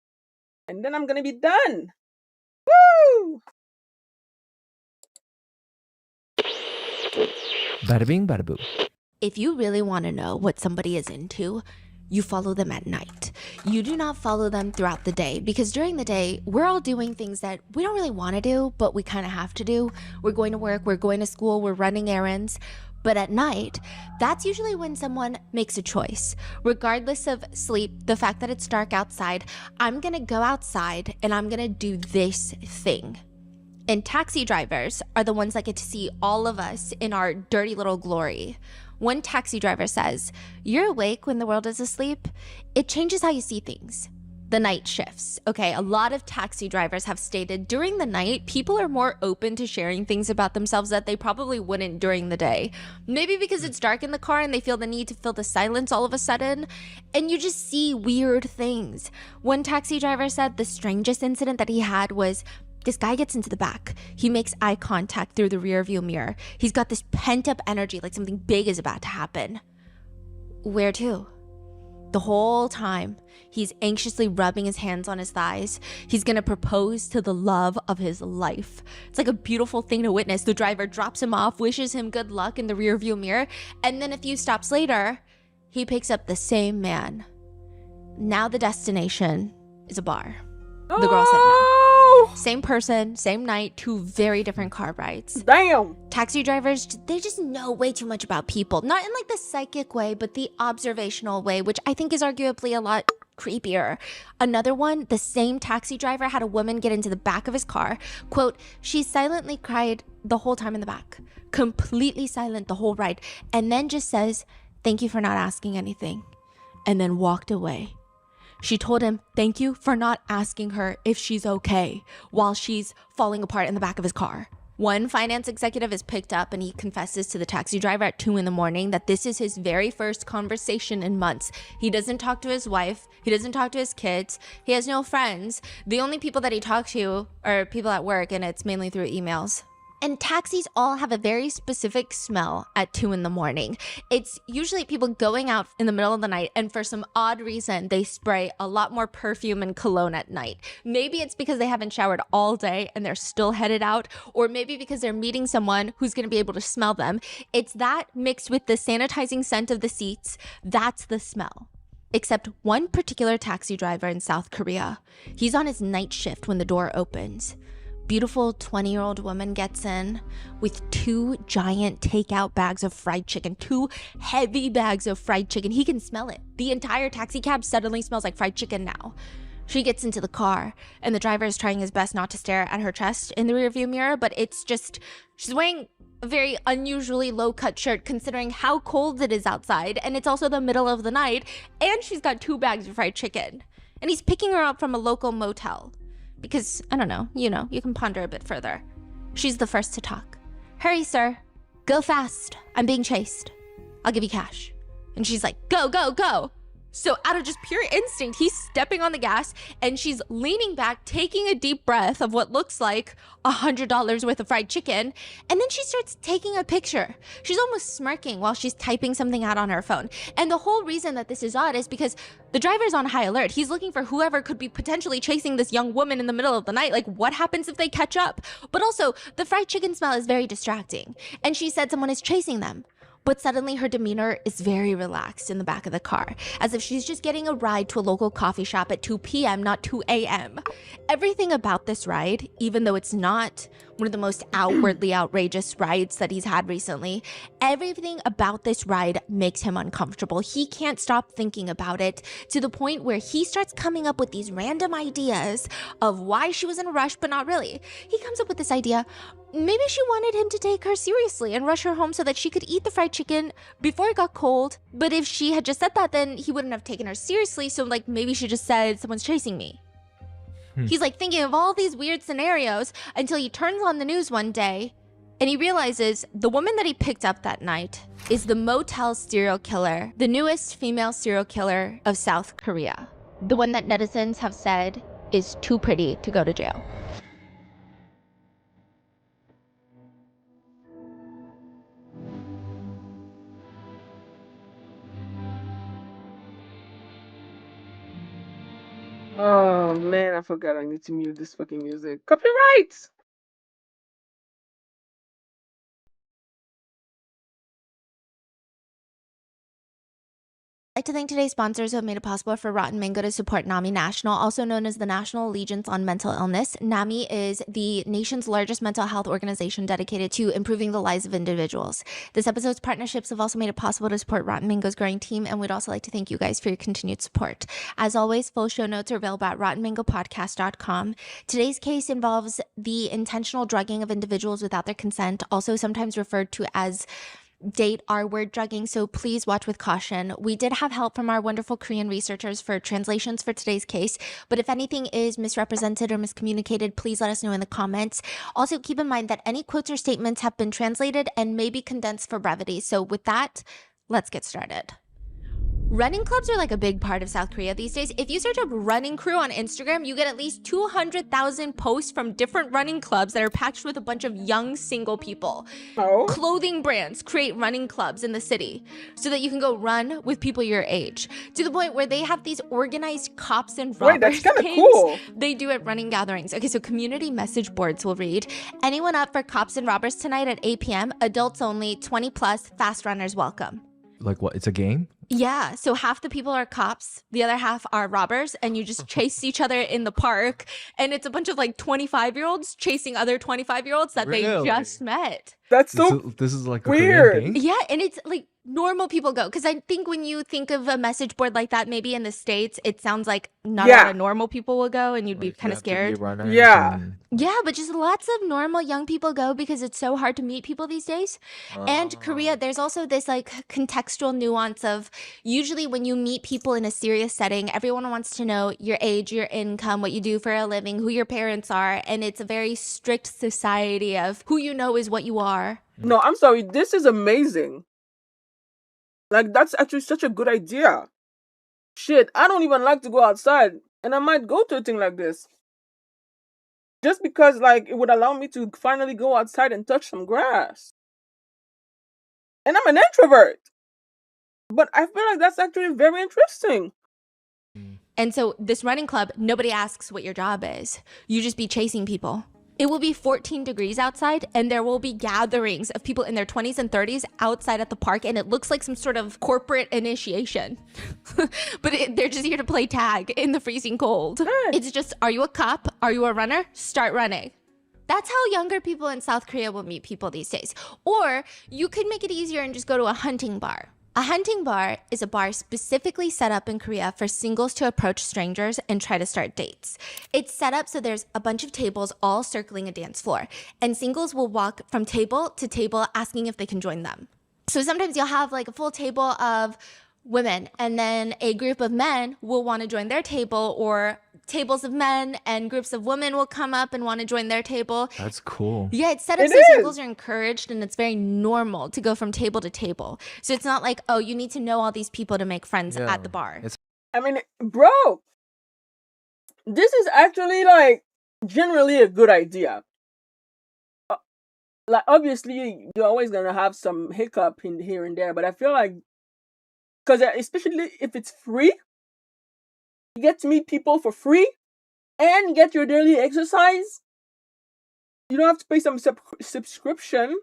And then I'm gonna be done. Woo! Bada bing, bada boo. If you really want to know what somebody is into, you follow them at night. You do not follow them throughout the day, because during the day, we're all doing things that we don't really want to do, but we kind of have to do. We're going to work, we're going to school, we're running errands. But at night, that's usually when someone makes a choice. Regardless of sleep, the fact that it's dark outside, I'm gonna go outside and I'm gonna do this thing. And taxi drivers are the ones that get to see all of us in our dirty little glory. One taxi driver says, "You're awake when the world is asleep. It changes how you see things." The night shifts. Okay, a lot of taxi drivers have stated during the night, people are more open to sharing things about themselves that they probably wouldn't during the day. Maybe because it's dark in the car and they feel the need to fill the silence all of a sudden, and you just see weird things. One taxi driver said the strangest incident that he had was, this guy gets into the back. He makes eye contact through the rearview mirror. He's got this pent-up energy, like something big is about to happen. Where to? The whole time, he's anxiously rubbing his hands on his thighs. He's gonna propose to the love of his life. It's like a beautiful thing to witness. The driver drops him off, wishes him good luck in the rearview mirror, and then a few stops later, he picks up the same man. Now the destination is a bar. The girl said no. Same person, same night, 2 very different car rides. Damn. Taxi drivers, they just know way too much about people. Not in like the psychic way, but the observational way, which I think is arguably a lot creepier. Another one, the same taxi driver had a woman get into the back of his car. Quote, she silently cried the whole time in the back. Completely silent the whole ride. And then just says, "Thank you for not asking anything." And then walked away. She told him, thank you for not asking her if she's okay while she's falling apart in the back of his car. One finance executive is picked up and he confesses to the taxi driver at 2 a.m. that this is his very first conversation in months. He doesn't talk to his wife. He doesn't talk to his kids. He has no friends. The only people that he talks to are people at work, and it's mainly through emails. And taxis all have a very specific smell at 2 a.m. It's usually people going out in the middle of the night, and for some odd reason, they spray a lot more perfume and cologne at night. Maybe it's because they haven't showered all day and they're still headed out, or maybe because they're meeting someone who's gonna be able to smell them. It's that mixed with the sanitizing scent of the seats. That's the smell. Except one particular taxi driver in South Korea. He's on his night shift when the door opens. beautiful 20-year-old woman gets in with 2 giant takeout bags of fried chicken, 2 heavy bags of fried chicken. He can smell it. The entire taxi cab suddenly smells like fried chicken now. She gets into the car, and the driver is trying his best not to stare at her chest in the rearview mirror, but it's just, she's wearing a very unusually low-cut shirt considering how cold it is outside, and it's also the middle of the night, and she's got 2 bags of fried chicken. And he's picking her up from a local motel. Because, I don't know, you can ponder a bit further. She's the first to talk. "Hurry, sir. Go fast. I'm being chased. I'll give you cash." And she's like, "Go, go, go." So out of just pure instinct, he's stepping on the gas and she's leaning back, taking a deep breath of what looks like $100 worth of fried chicken. And then she starts taking a picture. She's almost smirking while she's typing something out on her phone. And the whole reason that this is odd is because the driver's on high alert. He's looking for whoever could be potentially chasing this young woman in the middle of the night. Like, what happens if they catch up? But also, the fried chicken smell is very distracting. And she said someone is chasing them. But suddenly her demeanor is very relaxed in the back of the car, as if she's just getting a ride to a local coffee shop at 2 p.m., not 2 a.m. Everything about this ride, even though it's not one of the most outwardly outrageous rides that he's had recently, everything about this ride makes him uncomfortable. He can't stop thinking about it, to the point where he starts coming up with these random ideas of why she was in a rush, but not really. He comes up with this idea, maybe she wanted him to take her seriously and rush her home so that she could eat the fried chicken before it got cold. But if she had just said that, then he wouldn't have taken her seriously. So like, maybe she just said, "Someone's chasing me." He's like thinking of all these weird scenarios until he turns on the news one day and he realizes the woman that he picked up that night is the motel serial killer, the newest female serial killer of South Korea. The one that netizens have said is too pretty to go to jail. Oh man, I forgot I need to mute this fucking music. Copyright! I'd like to thank today's sponsors who have made it possible for Rotten Mango to support NAMI National, also known as the National Alliance on Mental Illness. NAMI is the nation's largest mental health organization dedicated to improving the lives of individuals. This episode's partnerships have also made it possible to support Rotten Mango's growing team, and we'd also like to thank you guys for your continued support. As always, full show notes are available at rottenmangopodcast.com. Today's case involves the intentional drugging of individuals without their consent, also sometimes referred to as date R-word drugging, so please watch with caution. We did have help from our wonderful Korean researchers for translations for today's case, but if anything is misrepresented or miscommunicated, please let us know in the comments. Also, keep in mind that any quotes or statements have been translated and may be condensed for brevity. So with that, let's get started. Running clubs are like a big part of South Korea these days. If you search up running crew on Instagram, you get at least 200,000 posts from different running clubs that are packed with a bunch of young single people. Oh. Clothing brands create running clubs in the city so that you can go run with people your age, to the point where they have these organized cops and robbers. Wait, that's kind of games cool. They do at running gatherings. Okay, so community message boards will read, "Anyone up for cops and robbers tonight at 8 p.m.? Adults only, 20 plus, fast runners welcome." Like what? It's a game? Yeah, so half the people are cops, the other half are robbers, and you just chase each other in the park, and it's a bunch of like 25-year-olds chasing other 25-year-olds that they just met. That's so This is like a weird. Korean game? Yeah, and it's like normal people go, because I think when you think of a message board like that, maybe in the States, it sounds like not a lot of normal people will go, and you'd be kind of scared. Yeah. Yeah, but just lots of normal young people go because it's so hard to meet people these days. And Korea, there's also this like contextual nuance of usually when you meet people in a serious setting, everyone wants to know your age, your income, what you do for a living, who your parents are. And it's a very strict society of who you know is what you are. No, I'm sorry. This is amazing. Like, that's actually such a good idea. Shit, I don't even like to go outside. And I might go to a thing like this. Just because, like, it would allow me to finally go outside and touch some grass. And I'm an introvert. But I feel like that's actually very interesting. And so this running club, nobody asks what your job is. You just be chasing people. It will be 14 degrees outside, and there will be gatherings of people in their 20s and 30s outside at the park, and it looks like some sort of corporate initiation. But they're just here to play tag in the freezing cold. It's just, are you a cop? Are you a runner? Start running. That's how younger people in South Korea will meet people these days. Or you could make it easier and just go to a hunting bar. A hunting bar is a bar specifically set up in Korea for singles to approach strangers and try to start dates. It's set up so there's a bunch of tables all circling a dance floor, and singles will walk from table to table asking if they can join them. So sometimes you'll have like a full table of women, and then a group of men will want to join their table, or tables of men and groups of women will come up and want to join their table. That's cool. Yeah, it's set up so singles are encouraged, and it's very normal to go from table to table. So it's not like, oh, you need to know all these people to make friends at the bar. I mean, bro, this is actually like generally a good idea. Like, obviously, you're always gonna have some hiccup in here and there, but I feel like, because especially if it's free, you get to meet people for free and get your daily exercise. You don't have to pay some subscription.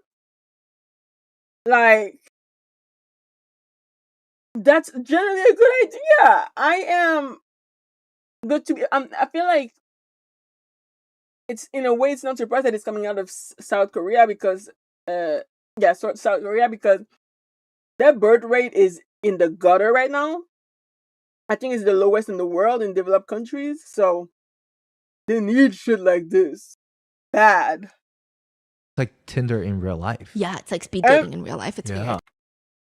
Like, that's generally a good idea. I am good to be. I feel like it's, in a way, it's not surprised that it's coming out of South Korea because, South Korea, because their birth rate is in the gutter right now. I think it's the lowest in the world in developed countries, so they need shit like this bad. Like Tinder in real life. Yeah, it's like speed dating in real life. It's weird.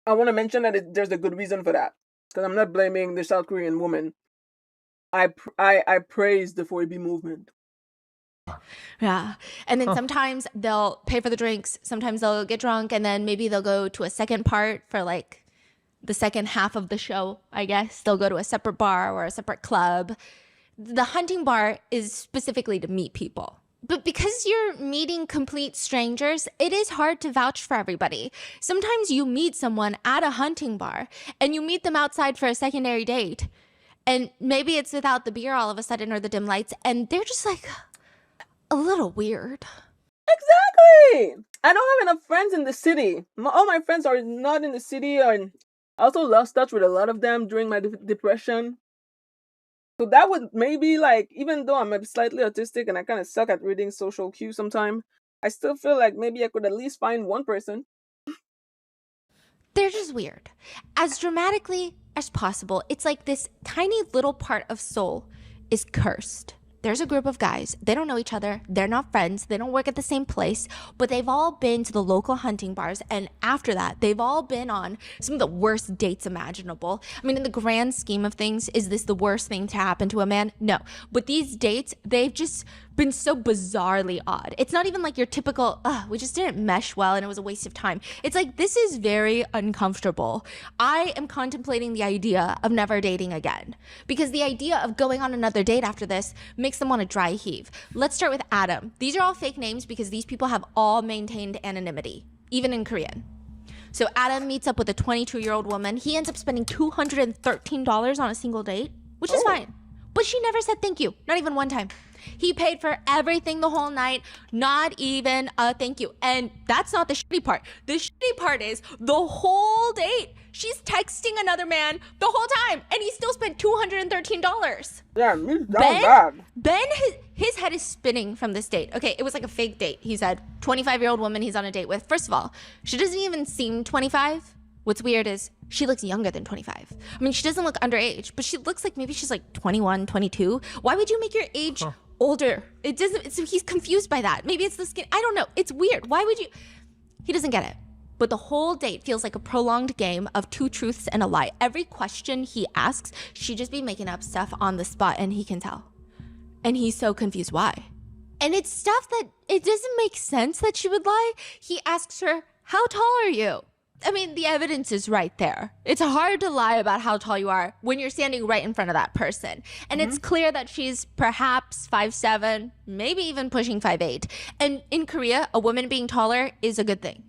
I want to mention that there's a good reason for that, because I'm not blaming the South Korean woman. I praise the 4B movement. Yeah. And then sometimes they'll pay for the drinks. Sometimes they'll get drunk, and then maybe they'll go to a second part for like the second half of the show, I guess. They'll go to a separate bar or a separate club. The hunting bar is specifically to meet people. But because you're meeting complete strangers, it is hard to vouch for everybody. Sometimes you meet someone at a hunting bar and you meet them outside for a secondary date. And maybe it's without the beer all of a sudden or the dim lights, and they're just like a little weird. Exactly. I don't have enough friends in the city. All my friends are not in the city, and I also lost touch with a lot of them during my depression. So that would maybe, like, even though I'm slightly autistic and I kind of suck at reading social cues sometimes, I still feel like maybe I could at least find one person. They're just weird. As dramatically as possible, it's like this tiny little part of Seoul is cursed. There's a group of guys. They don't know each other. They're not friends. They don't work at the same place, but they've all been to the local hunting bars. And after that, they've all been on some of the worst dates imaginable. I mean, in the grand scheme of things, is this the worst thing to happen to a man? No. But these dates, they've just been so bizarrely odd. It's not even like your typical, we just didn't mesh well and it was a waste of time. It's like, this is very uncomfortable. I am contemplating the idea of never dating again, because the idea of going on another date after this makes them want to dry heave. Let's start with Adam. These are all fake names because these people have all maintained anonymity, even in Korean. So Adam meets up with a 22-year-old woman. He ends up spending $213 on a single date, which is fine. But she never said thank you, not even one time. He paid for everything the whole night, not even a thank you. And that's not the shitty part. The shitty part is the whole date, she's texting another man the whole time, and he still spent $213. Yeah, he's bad. Ben, his head is spinning from this date. Okay, it was like a fake date. He said, 25-year-old woman he's on a date with. First of all, she doesn't even seem 25. What's weird is she looks younger than 25. I mean, she doesn't look underage, but she looks like maybe she's like 21, 22. Why would you make your age older? It doesn't, he's confused by that. Maybe it's the skin. I don't know. It's weird. Why would you? He doesn't get it. But the whole date feels like a prolonged game of two truths and a lie. Every question he asks, she'd just be making up stuff on the spot, and he can tell. And he's so confused why. And it's stuff that it doesn't make sense that she would lie. He asks her, how tall are you? I mean, the evidence is right there. It's hard to lie about how tall you are when you're standing right in front of that person. And it's clear that she's perhaps 5'7", maybe even pushing 5'8". And in Korea, a woman being taller is a good thing.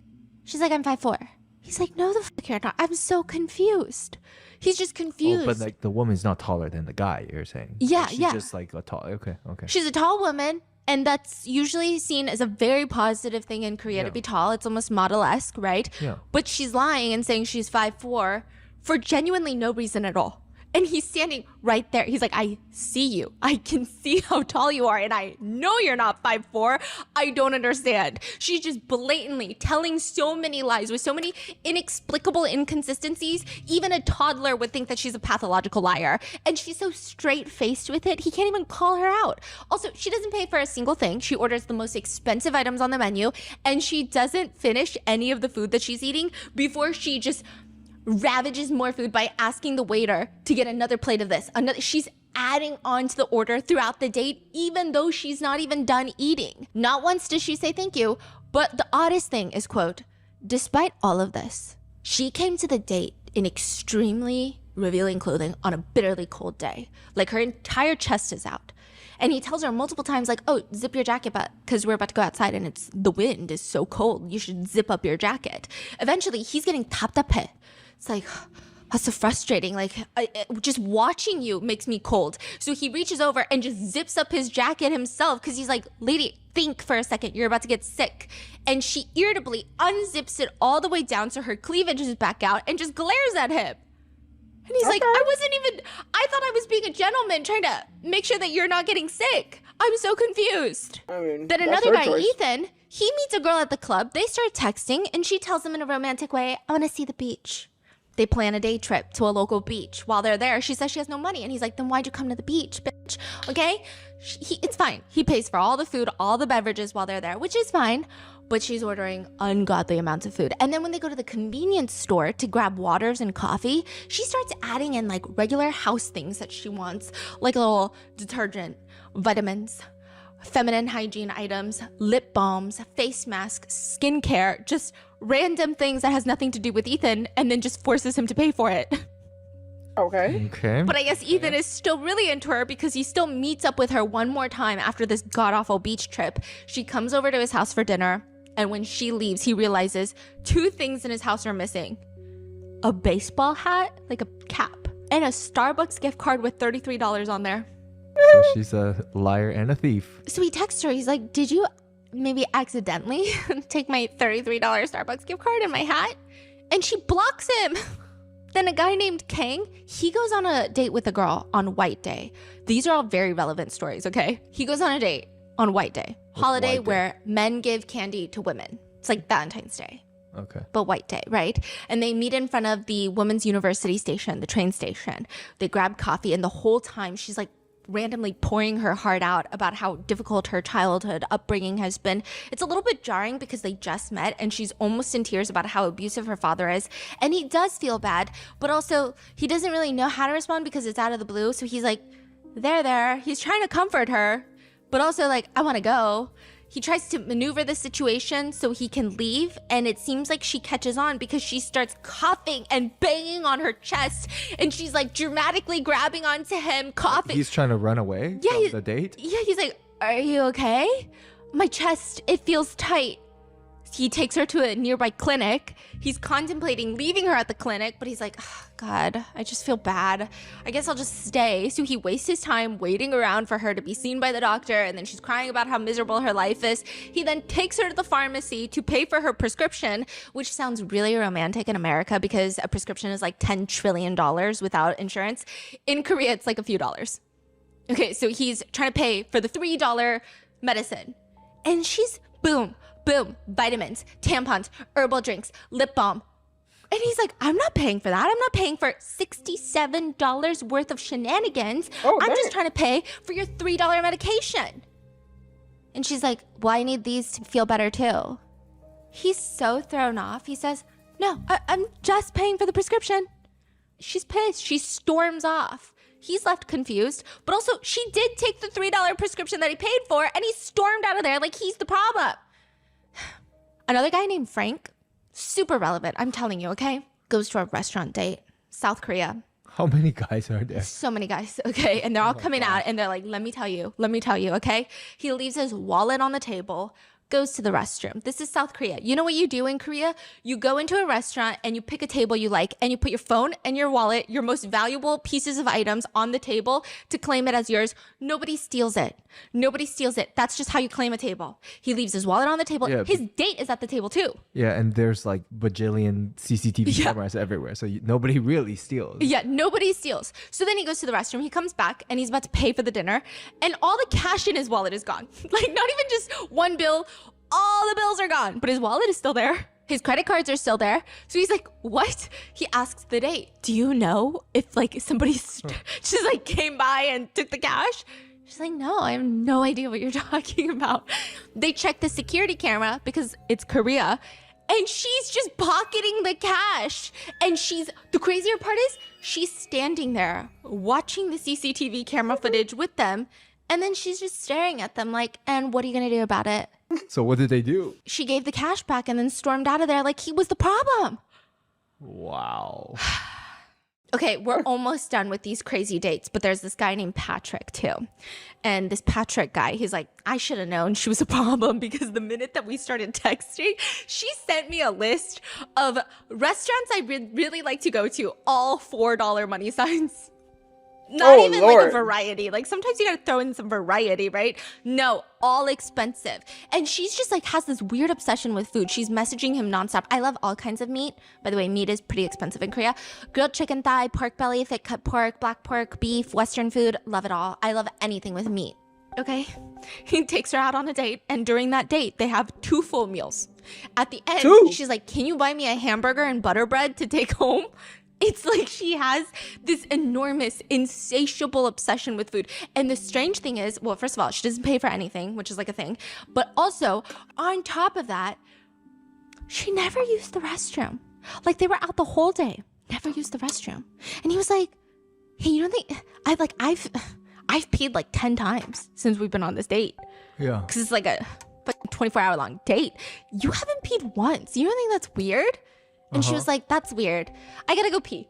She's like, I'm 5'4". He's like, no, the fuck you're not. I'm so confused. He's just confused. Oh, but like the woman's not taller than the guy, you're saying? Yeah, she's yeah. just like a tall, okay. She's a tall woman. And that's usually seen as a very positive thing in Korea to be tall. It's almost model-esque, right? Yeah. But she's lying and saying she's 5'4" for genuinely no reason at all. And he's standing right there. He's like, I see you. I can see how tall you are. And I know you're not 5'4". I don't understand. She's just blatantly telling so many lies with so many inexplicable inconsistencies. Even a toddler would think that she's a pathological liar. And she's so straight-faced with it, he can't even call her out. Also, she doesn't pay for a single thing. She orders the most expensive items on the menu. And she doesn't finish any of the food that she's eating before she just ravages more food by asking the waiter to get another plate of this. She's adding on to the order throughout the date, even though she's not even done eating. Not once does she say thank you, but the oddest thing is, quote, despite all of this, she came to the date in extremely revealing clothing on a bitterly cold day. Like her entire chest is out. And he tells her multiple times, like, oh, zip your jacket up because we're about to go outside and the wind is so cold. You should zip up your jacket. Eventually, he's getting 답답해. It's like, that's so frustrating. Like, just watching you makes me cold. So he reaches over and just zips up his jacket himself because he's like, lady, think for a second. You're about to get sick. And she irritably unzips it all the way down so her cleavage is back out and just glares at him. And he's like, I thought I was being a gentleman trying to make sure that you're not getting sick. I'm so confused. Then another guy, choice. Ethan, he meets a girl at the club. They start texting and she tells him in a romantic way, I want to see the beach. They plan a day trip to a local beach. While they're there, she says she has no money. And he's like, then why'd you come to the beach, bitch? Okay? It's fine. He pays for all the food, all the beverages while they're there, which is fine. But she's ordering ungodly amounts of food. And then when they go to the convenience store to grab waters and coffee, she starts adding in like regular house things that she wants, like a little detergent, vitamins, feminine hygiene items, lip balms, face masks, skincare, just random things that has nothing to do with Ethan, and then just forces him to pay for it. Okay. But I guess Ethan is still really into her because he still meets up with her one more time after this god-awful beach trip. She comes over to his house for dinner, and when she leaves, he realizes 2 things in his house are missing. A baseball hat, like a cap, and a Starbucks gift card with $33 on there. So she's a liar and a thief. So he texts her. He's like, did you maybe accidentally take my $33 Starbucks gift card and my hat? And she blocks him. Then a guy named Kang, he goes on a date with a girl on White Day. These are all very relevant stories, okay? He goes on a date on White Day. Holiday where men give candy to women. It's like Valentine's Day. Okay. But White Day, right? And they meet in front of the Women's University station, the train station. They grab coffee, and the whole time she's like randomly pouring her heart out about how difficult her childhood upbringing has been. It's a little bit jarring because they just met and she's almost in tears about how abusive her father is. And he does feel bad, but also he doesn't really know how to respond because it's out of the blue. So he's like, there. He's trying to comfort her, but also like, I want to go. He tries to maneuver the situation so he can leave, and it seems like she catches on because she starts coughing and banging on her chest, and she's like dramatically grabbing onto him, coughing. He's trying to run away from the date? Yeah, he's like, are you okay? My chest, it feels tight. He takes her to a nearby clinic. He's contemplating leaving her at the clinic, but he's like, oh, God, I just feel bad. I guess I'll just stay. So he wastes his time waiting around for her to be seen by the doctor, and then she's crying about how miserable her life is. He then takes her to the pharmacy to pay for her prescription, which sounds really romantic in America because a prescription is like $10 trillion without insurance. In Korea, it's like a few dollars. Okay, so he's trying to pay for the $3 medicine, and she's boom, vitamins, tampons, herbal drinks, lip balm. And he's like, I'm not paying for that. I'm not paying for $67 worth of shenanigans. I'm just trying to pay for your $3 medication. And she's like, well, I need these to feel better too. He's so thrown off. He says, no, I'm just paying for the prescription. She's pissed. She storms off. He's left confused, but also she did take the $3 prescription that he paid for, and he stormed out of there like he's the problem. Another guy named Frank, super relevant, I'm telling you, okay? Goes to a restaurant date, South Korea. How many guys are there? So many guys, okay? And they're all coming out and they're like, let me tell you, okay? He leaves his wallet on the table, goes to the restroom. This is South Korea. You know what you do in Korea? You go into a restaurant and you pick a table you like and you put your phone and your wallet, your most valuable pieces of items on the table to claim it as yours. Nobody steals it. Nobody steals it. That's just how you claim a table. He leaves his wallet on the table. Yeah. His date is at the table too. Yeah, and there's like bajillion CCTV cameras everywhere, so nobody really steals. Yeah, nobody steals. So then he goes to the restroom. He comes back and he's about to pay for the dinner, and all the cash in his wallet is gone. Like, not even just one bill, all the bills are gone, but his wallet is still there. His credit cards are still there. So he's like, what? He asks the date, do you know if like somebody just like came by and took the cash? She's like, no, I have no idea what you're talking about. They check the security camera because it's Korea, and she's just pocketing the cash. And the crazier part is she's standing there watching the CCTV camera footage with them. And then she's just staring at them like, and what are you going to do about it? So what did they do? She gave the cash back and then stormed out of there like he was the problem. Wow. Okay, we're almost done with these crazy dates, but there's this guy named Patrick too. And this Patrick guy, he's like, I should have known she was a problem, because the minute that we started texting, she sent me a list of restaurants I really like to go to, all $4 money signs. Not even Lord. like a variety. Like sometimes you gotta throw in some variety, right? No, all expensive. And she's just like has this weird obsession with food. She's messaging him nonstop. I love all kinds of meat. By the way, meat is pretty expensive in Korea. Grilled chicken thigh, pork belly, thick cut pork, black pork, beef, Western food. Love it all. I love anything with meat. Okay? He takes her out on a date, and during that date, they have 2 full meals. At the end, she's like, can you buy me a hamburger and butter bread to take home? It's like she has this enormous, insatiable obsession with food. And the strange thing is, well, first of all, she doesn't pay for anything, which is like a thing. But also, on top of that, she never used the restroom. Like, they were out the whole day, never used the restroom. And he was like, hey, you don't think, I've peed like 10 times since we've been on this date. Yeah. Because it's like a 24-hour long date. You haven't peed once. You don't think that's weird? And she was like, that's weird. I gotta go pee.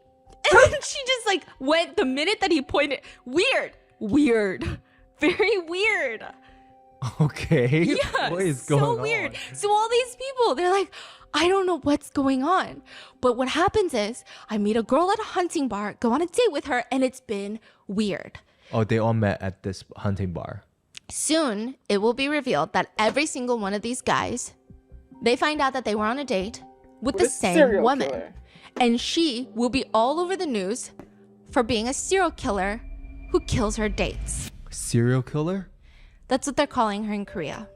And then she just like went the minute that he pointed. Weird. Very weird. Okay. Yeah, What is going so weird. So all these people, they're like, I don't know what's going on. But what happens is I meet a girl at a hunting bar, go on a date with her, and it's been weird. Oh, they all met at this hunting bar. Soon, it will be revealed that every single one of these guys, they find out that they were on a date with the same woman. Killer. And she will be all over the news for being a serial killer who kills her dates. Serial killer? That's what they're calling her in Korea.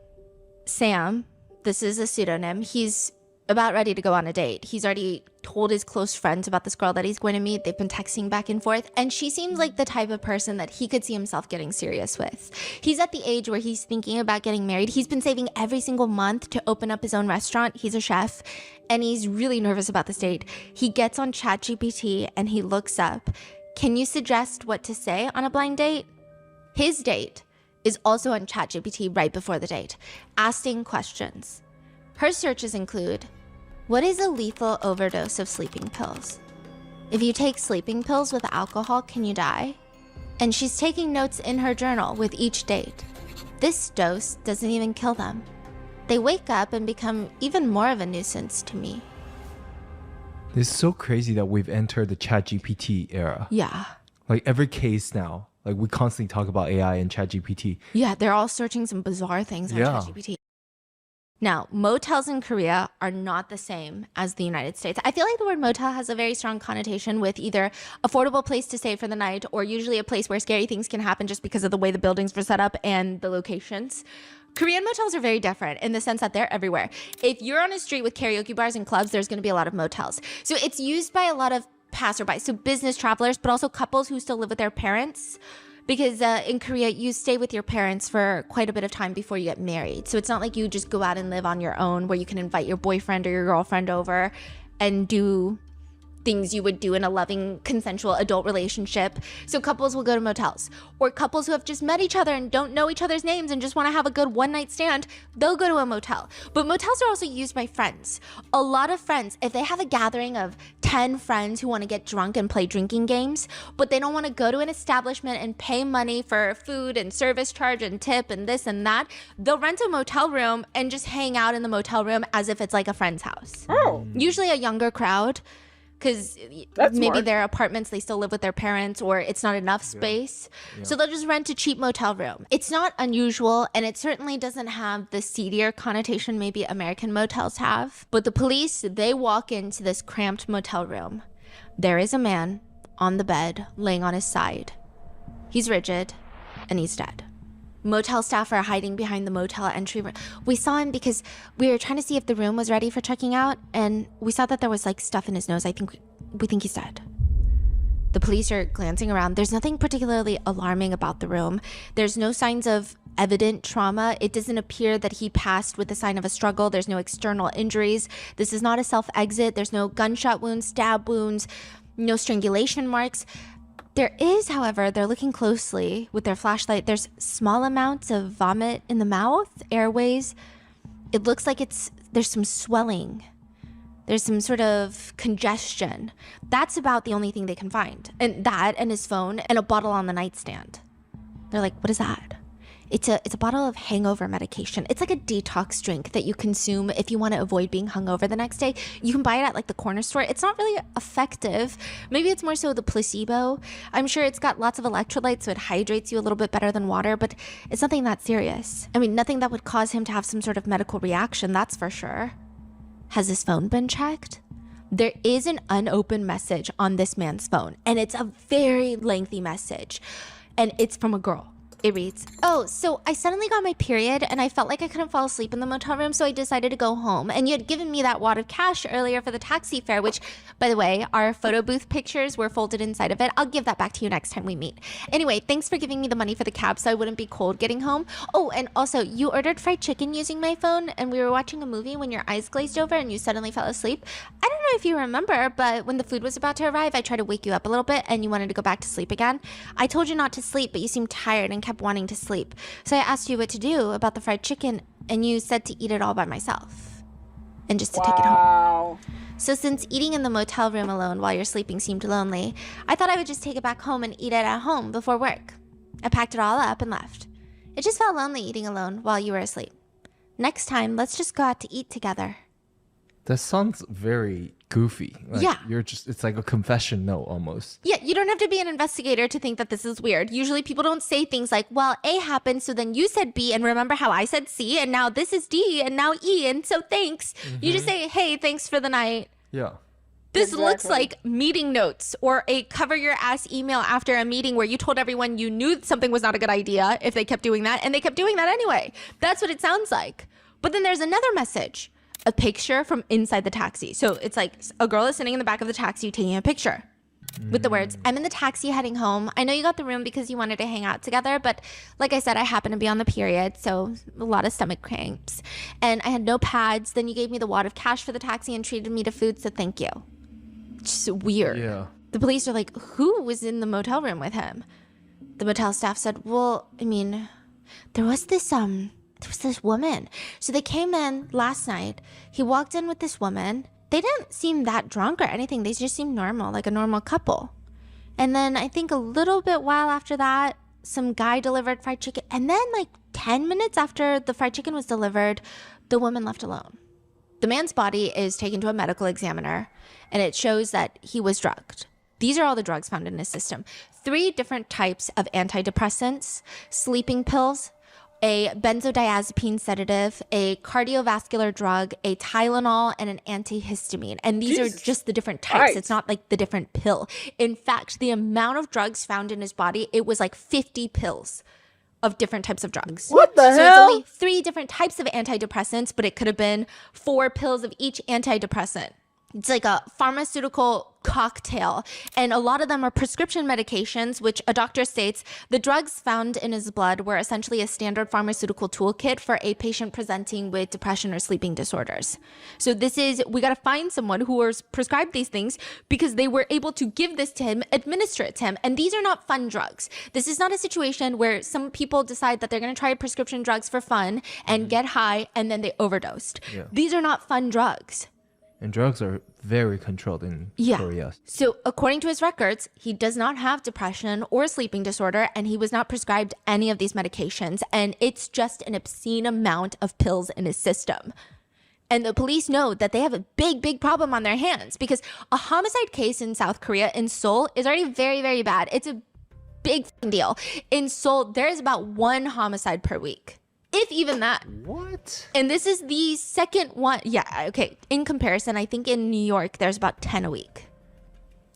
Sam, this is a pseudonym. He's about ready to go on a date. He's already told his close friends about this girl that he's going to meet. They've been texting back and forth, and she seems like the type of person that he could see himself getting serious with. He's at the age where he's thinking about getting married. He's been saving every single month to open up his own restaurant. He's a chef, and he's really nervous about this date. He gets on ChatGPT and he looks up, can you suggest what to say on a blind date? His date is also on ChatGPT right before the date, asking questions. Her searches include, what is a lethal overdose of sleeping pills? If you take sleeping pills with alcohol, can you die? And she's taking notes in her journal with each date. This dose doesn't even kill them. They wake up and become even more of a nuisance to me. It's so crazy that we've entered the ChatGPT era. Yeah. Like every case now, like we constantly talk about AI and ChatGPT. Yeah, they're all searching some bizarre things on ChatGPT. Now, motels in Korea are not the same as the United States. I feel like the word motel has a very strong connotation with either affordable place to stay for the night or usually a place where scary things can happen just because of the way the buildings were set up and the locations. Korean motels are very different in the sense that they're everywhere. If you're on a street with karaoke bars and clubs, there's going to be a lot of motels. So it's used by a lot of passerbys, so business travelers, but also couples who still live with their parents. Because in Korea, you stay with your parents for quite a bit of time before you get married. So it's not like you just go out and live on your own where you can invite your boyfriend or your girlfriend over and do things you would do in a loving, consensual adult relationship. So couples will go to motels. Or couples who have just met each other and don't know each other's names and just want to have a good one-night stand, they'll go to a motel. But motels are also used by friends. A lot of friends, if they have a gathering of 10 friends who want to get drunk and play drinking games, but they don't want to go to an establishment and pay money for food and service charge and tip and this and that, they'll rent a motel room and just hang out in the motel room as if it's like a friend's house. Oh. Usually a younger crowd, because maybe smart. their apartments, they still live with their parents, or it's not enough space. So they'll just rent a cheap motel room. It's not unusual, and it certainly doesn't have the seedier connotation maybe American motels have. But the police, they walk into this cramped motel room. There is a man on the bed, laying on his side. He's rigid, and he's dead. Motel staff are hiding behind the motel entry room. We saw him because we were trying to see if the room was ready for checking out, and we saw that there was like stuff in his nose. We think he's dead. The police are glancing around. There's nothing particularly alarming about the room. There's no signs of evident trauma. It doesn't appear that he passed with the sign of a struggle. There's no external injuries. This is not a self-exit. There's no gunshot wounds, stab wounds, no strangulation marks. There is, however, they're looking closely with their flashlight. There's small amounts of vomit in the mouth, airways. It looks like there's some swelling. There's some sort of congestion. That's about the only thing they can find. And that and his phone and a bottle on the nightstand. They're like, what is that? It's a bottle of hangover medication. It's like a detox drink that you consume if you want to avoid being hungover the next day. You can buy it at like the corner store. It's not really effective. Maybe it's more so the placebo. I'm sure it's got lots of electrolytes, so it hydrates you a little bit better than water, but it's nothing that serious. I mean, nothing that would cause him to have some sort of medical reaction, that's for sure. Has his phone been checked? There is an unopened message on this man's phone, and it's a very lengthy message, and it's from a girl. It reads, oh, so I suddenly got my period and I felt like I couldn't fall asleep in the motel room, so I decided to go home. And you had given me that wad of cash earlier for the taxi fare, which, by the way, our photo booth pictures were folded inside of it. I'll give that back to you next time we meet. Anyway, thanks for giving me the money for the cab so I wouldn't be cold getting home. Oh, and also, you ordered fried chicken using my phone, and we were watching a movie when your eyes glazed over and you suddenly fell asleep. I don't know if you remember, but when the food was about to arrive, I tried to wake you up a little bit and you wanted to go back to sleep again. I told you not to sleep, but you seemed tired and kept wanting to sleep. So I asked you what to do about the fried chicken, and you said to eat it all by myself and just to take it home. So since eating in the motel room alone while you're sleeping seemed lonely, I thought I would just take it back home and eat it at home before work. I packed it all up and left. It just felt lonely eating alone while you were asleep. Next time, let's just go out to eat together. That sounds very goofy. Like, yeah. It's like a confession note almost. Yeah, you don't have to be an investigator to think that this is weird. Usually people don't say things like, well, A happened, so then you said B, and remember how I said C, and now this is D, and now E, and so thanks. You just say, hey, thanks for the night. Yeah. This looks like meeting notes or a cover your ass email after a meeting where you told everyone you knew something was not a good idea if they kept doing that, and they kept doing that anyway. That's what it sounds like. But then there's another message. A picture from inside the taxi. So it's like a girl is sitting in the back of the taxi taking a picture with the words, I'm in the taxi heading home. I know you got the room because you wanted to hang out together, but like I said, I happen to be on the period, so a lot of stomach cramps. And I had no pads. Then you gave me the wad of cash for the taxi and treated me to food, so thank you. Just weird. Yeah. The police are like, who was in the motel room with him? The motel staff said, well, I mean, there was this woman. So they came in last night. He walked in with this woman. They didn't seem that drunk or anything. They just seemed normal, like a normal couple. And then I think a little bit while after that, some guy delivered fried chicken. And then like 10 minutes after the fried chicken was delivered, the woman left alone. The man's body is taken to a medical examiner, and it shows that he was drugged. These are all the drugs found in his system. 3 different types of antidepressants, sleeping pills, a benzodiazepine sedative, a cardiovascular drug, a Tylenol, and an antihistamine. And these are just the different types. Right. It's not like the different pill. In fact, the amount of drugs found in his body, it was like 50 pills of different types of drugs. What the So hell? it's only 3 different types of antidepressants, but it could have been 4 pills of each antidepressant. It's like a pharmaceutical cocktail, and a lot of them are prescription medications, which a doctor states the drugs found in his blood were essentially a standard pharmaceutical toolkit for a patient presenting with depression or sleeping disorders. So we got to find someone who was prescribed these things because they were able to give this to him, administer it to him. And these are not fun drugs. This is not a situation where some people decide that they're going to try prescription drugs for fun and get high and then they overdosed. Yeah. These are not fun drugs. And drugs are very controlled in Korea. So according to his records, he does not have depression or sleeping disorder, and he was not prescribed any of these medications. And it's just an obscene amount of pills in his system. And the police know that they have a big, big problem on their hands because a homicide case in South Korea, in Seoul, is already very, very bad. It's a big deal. In Seoul, there's about 1 homicide per week. If even that. What? And this is the second one. Yeah, okay. In comparison, I think in New York, there's about 10 a week.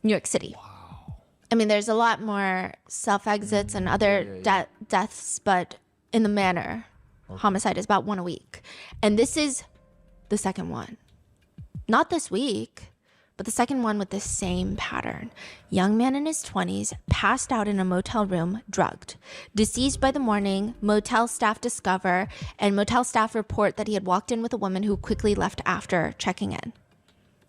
New York City. Wow. I mean, there's a lot more self-exits and other deaths, but in the manner, homicide is about 1 a week. And this is the second one. Not this week, but the second one with the same pattern. Young man in his 20s passed out in a motel room, drugged. Deceased by the morning, motel staff discover, and motel staff report that he had walked in with a woman who quickly left after checking in.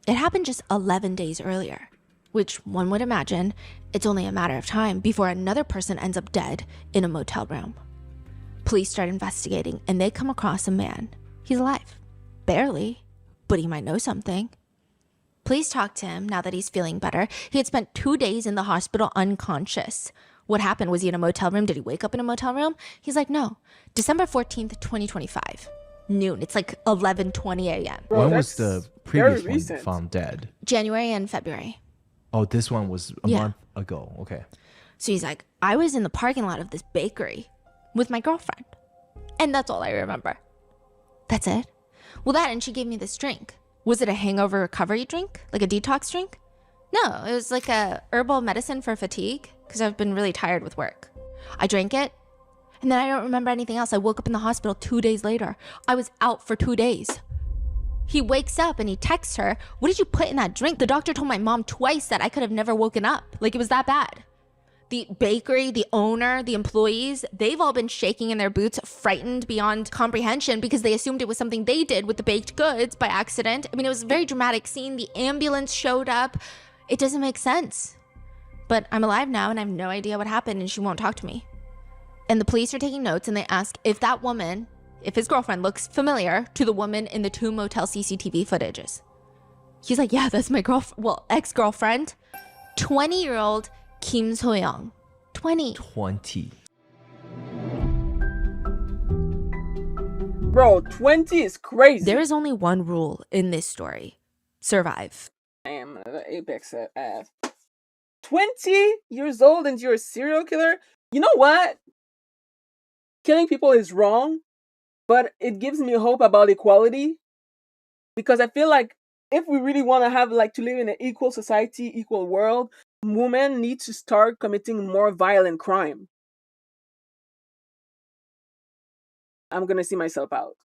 It happened just 11 days earlier, which one would imagine it's only a matter of time before another person ends up dead in a motel room. Police start investigating, and they come across a man. He's alive. Barely, but he might know something. Police talked to him now that he's feeling better. He had spent 2 days in the hospital unconscious. What happened? Was he in a motel room? Did he wake up in a motel room? He's like, no. December 14th, 2025. Noon. It's like 11:20 a.m. When was the previous one found dead? January and February. Oh, this one was a month ago. Okay. So he's like, I was in the parking lot of this bakery with my girlfriend. And that's all I remember. That's it. Well, and she gave me this drink. Was it a hangover recovery drink? Like a detox drink? No, it was like a herbal medicine for fatigue because I've been really tired with work. I drank it and then I don't remember anything else. I woke up in the hospital 2 days later. I was out for 2 days. He wakes up and he texts her, what did you put in that drink? The doctor told my mom twice that I could have never woken up. Like it was that bad. The bakery, the owner, the employees, they've all been shaking in their boots, frightened beyond comprehension because they assumed it was something they did with the baked goods by accident. I mean, it was a very dramatic scene. The ambulance showed up. It doesn't make sense. But I'm alive now and I have no idea what happened and she won't talk to me. And the police are taking notes and they ask if that woman, if his girlfriend looks familiar to the woman in the 2 motel CCTV footages. He's like, yeah, that's my ex-girlfriend, 20-year-old Kim So-young. 20. Bro, 20 is crazy. There is only one rule in this story. Survive. I am another apex ass. 20 years old and you're a serial killer? You know what? Killing people is wrong, but it gives me hope about equality. Because I feel like if we really want to have to live in an equal society, equal world, women need to start committing more violent crime. I'm gonna see myself out.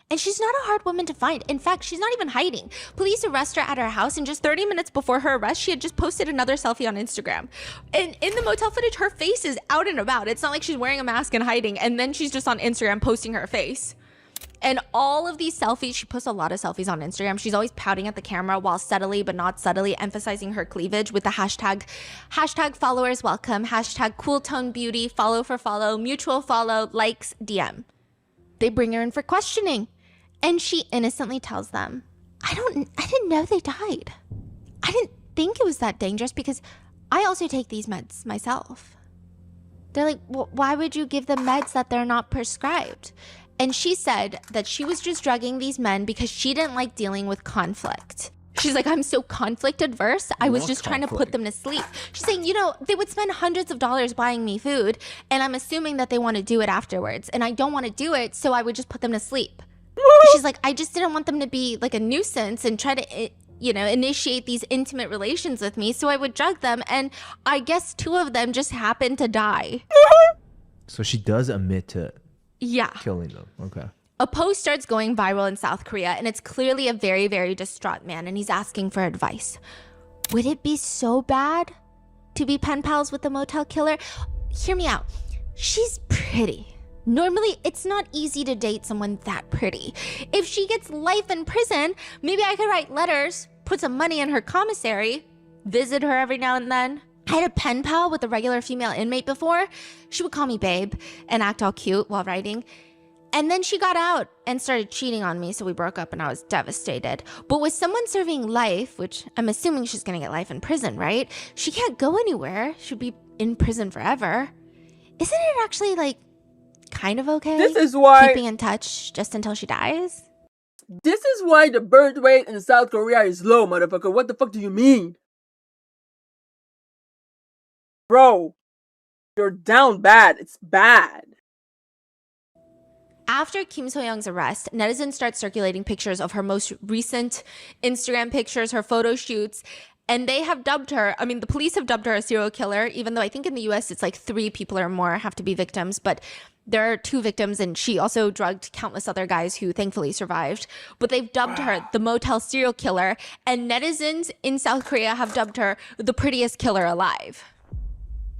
And she's not a hard woman to find. In fact, she's not even hiding. Police arrest her at her house, and just 30 minutes before her arrest, she had just posted another selfie on Instagram. And in the motel footage, her face is out and about. It's not like she's wearing a mask and hiding, and then she's just on Instagram posting her face. And all of these selfies, she posts a lot of selfies on Instagram. She's always pouting at the camera while subtly but not subtly emphasizing her cleavage with the hashtag followers welcome, hashtag cool tone beauty, follow for follow, mutual follow, likes, DM. They bring her in for questioning. And she innocently tells them, I didn't know they died. I didn't think it was that dangerous because I also take these meds myself. They're like, well, why would you give them meds that they're not prescribed? And she said that she was just drugging these men because she didn't like dealing with conflict. She's like, I'm so conflict adverse. I was just trying to put them to sleep. She's saying, they would spend hundreds of dollars buying me food, and I'm assuming that they want to do it afterwards. And I don't want to do it, so I would just put them to sleep. She's like, I just didn't want them to be like a nuisance and try to initiate these intimate relations with me, so I would drug them, and I guess 2 of them just happened to die. So she does admit to Yeah. killing them. Okay. A post starts going viral in South Korea, and it's clearly a very, very distraught man, and he's asking for advice. Would it be so bad to be pen pals with a motel killer? Hear me out. She's pretty. Normally, it's not easy to date someone that pretty. If she gets life in prison, maybe I could write letters, put some money in her commissary, visit her every now and then. I had a pen pal with a regular female inmate before. She would call me babe and act all cute while writing. And then she got out and started cheating on me, so we broke up and I was devastated. But with someone serving life, which I'm assuming she's gonna get life in prison, right? She can't go anywhere. She'll be in prison forever. Isn't it actually, like, kind of okay? This is why keeping in touch just until she dies? This is why the birth rate in South Korea is low, motherfucker. What the fuck do you mean? Bro, you're down bad. It's bad. After Kim So-young's arrest, netizens start circulating pictures of her most recent Instagram pictures, her photo shoots, and they have dubbed her, the police have dubbed her a serial killer, even though I think in the US it's like 3 people or more have to be victims, but there are 2 victims, and she also drugged countless other guys who thankfully survived. But they've dubbed her the motel serial killer, and netizens in South Korea have dubbed her the prettiest killer alive.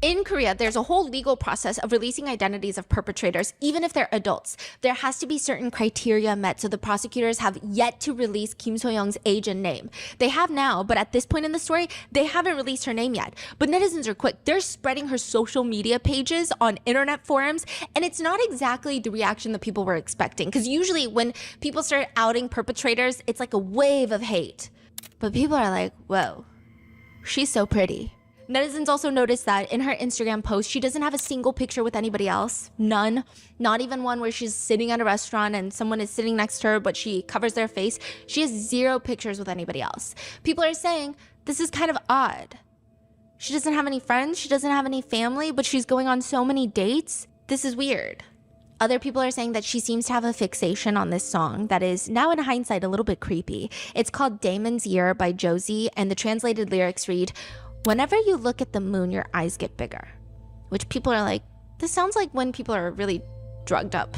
In Korea, there's a whole legal process of releasing identities of perpetrators, even if they're adults. There has to be certain criteria met, so the prosecutors have yet to release Kim So-young's age and name. They have now, but at this point in the story, they haven't released her name yet. But netizens are quick. They're spreading her social media pages on internet forums, and it's not exactly the reaction that people were expecting, because usually when people start outing perpetrators, it's like a wave of hate. But people are like, whoa, she's so pretty. Netizens also noticed that in her Instagram post, she doesn't have a single picture with anybody else. None. Not even one where she's sitting at a restaurant and someone is sitting next to her, but she covers their face. She has 0 pictures with anybody else. People are saying, this is kind of odd. She doesn't have any friends. She doesn't have any family, but she's going on so many dates. This is weird. Other people are saying that she seems to have a fixation on this song that is, now in hindsight, a little bit creepy. It's called Damon's Year by Josie, and the translated lyrics read, whenever you look at the moon, your eyes get bigger. Which people are like, this sounds like when people are really drugged up.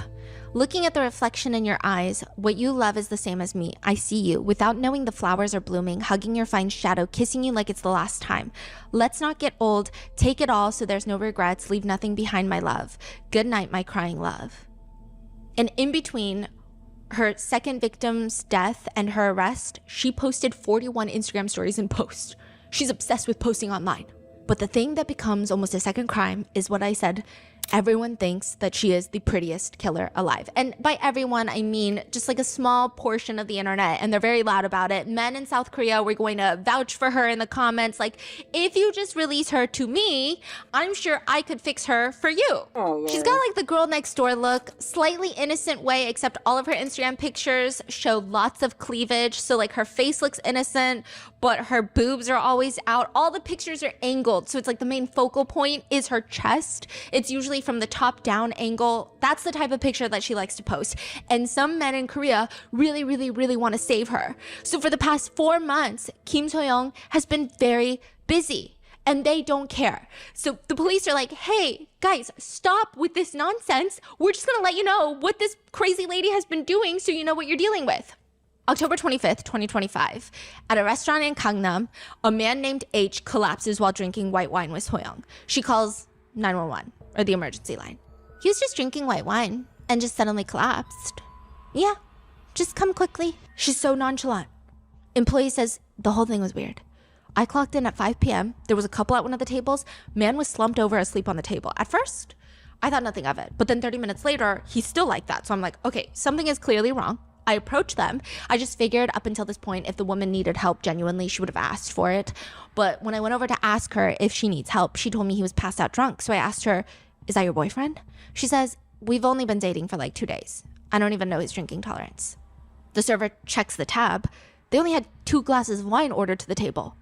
Looking at the reflection in your eyes, what you love is the same as me. I see you, without knowing the flowers are blooming, hugging your fine shadow, kissing you like it's the last time. Let's not get old, take it all so there's no regrets, leave nothing behind, my love. Good night, my crying love. And in between her second victim's death and her arrest, she posted 41 Instagram stories in post. She's obsessed with posting online. But the thing that becomes almost a second crime is what I said. Everyone thinks that she is the prettiest killer alive. And by everyone, I mean just like a small portion of the internet, and they're very loud about it. Men in South Korea were going to vouch for her in the comments. Like, if you just release her to me, I'm sure I could fix her for you. Oh, she's got like the girl next door look, slightly innocent way, except all of her Instagram pictures show lots of cleavage. So like her face looks innocent, but her boobs are always out. All the pictures are angled. So it's like the main focal point is her chest. It's usually from the top down angle. That's the type of picture that she likes to post. And some men in Korea really, really, really want to save her. So for the past 4 months, Kim So-young has been very busy and they don't care. So the police are like, hey, guys, stop with this nonsense. We're just going to let you know what this crazy lady has been doing so you know what you're dealing with. October 25th, 2025, at a restaurant in Gangnam, a man named H collapses while drinking white wine with So-young. She calls 911, or the emergency line. He was just drinking white wine and just suddenly collapsed. Yeah, just come quickly. She's so nonchalant. Employee says the whole thing was weird. I clocked in at 5 p.m. There was a couple at one of the tables. Man was slumped over asleep on the table. At first, I thought nothing of it. But then 30 minutes later, he's still like that. So I'm like, okay, something is clearly wrong. I approached them. I just figured up until this point, if the woman needed help genuinely, she would have asked for it. But when I went over to ask her if she needs help, she told me he was passed out drunk. So I asked her, is that your boyfriend? She says, we've only been dating for like 2 days. I don't even know his drinking tolerance. The server checks the tab. They only had 2 glasses of wine ordered to the table.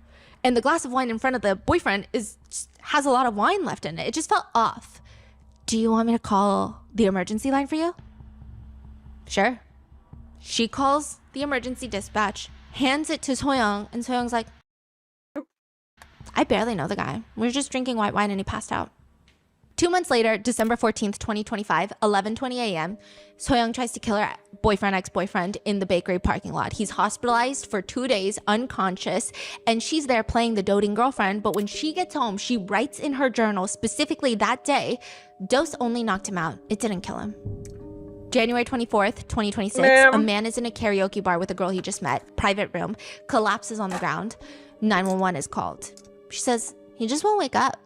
And the glass of wine in front of the boyfriend has a lot of wine left in it. It just felt off. Do you want me to call the emergency line for you? Sure. She calls the emergency dispatch. hands it to Soyoung, and Soyoung's like, I barely know the guy. We were just drinking white wine and he passed out. 2 months later, December 14th, 2025, 11:20 a.m., Soyoung tries to kill her ex-boyfriend in the bakery parking lot. He's hospitalized for 2 days, unconscious, and she's there playing the doting girlfriend. But when she gets home, she writes in her journal, specifically that day, dose only knocked him out. It didn't kill him. January 24th, 2026, a man is in a karaoke bar with a girl he just met, private room, collapses on the ground. 911 is called. She says, he just won't wake up.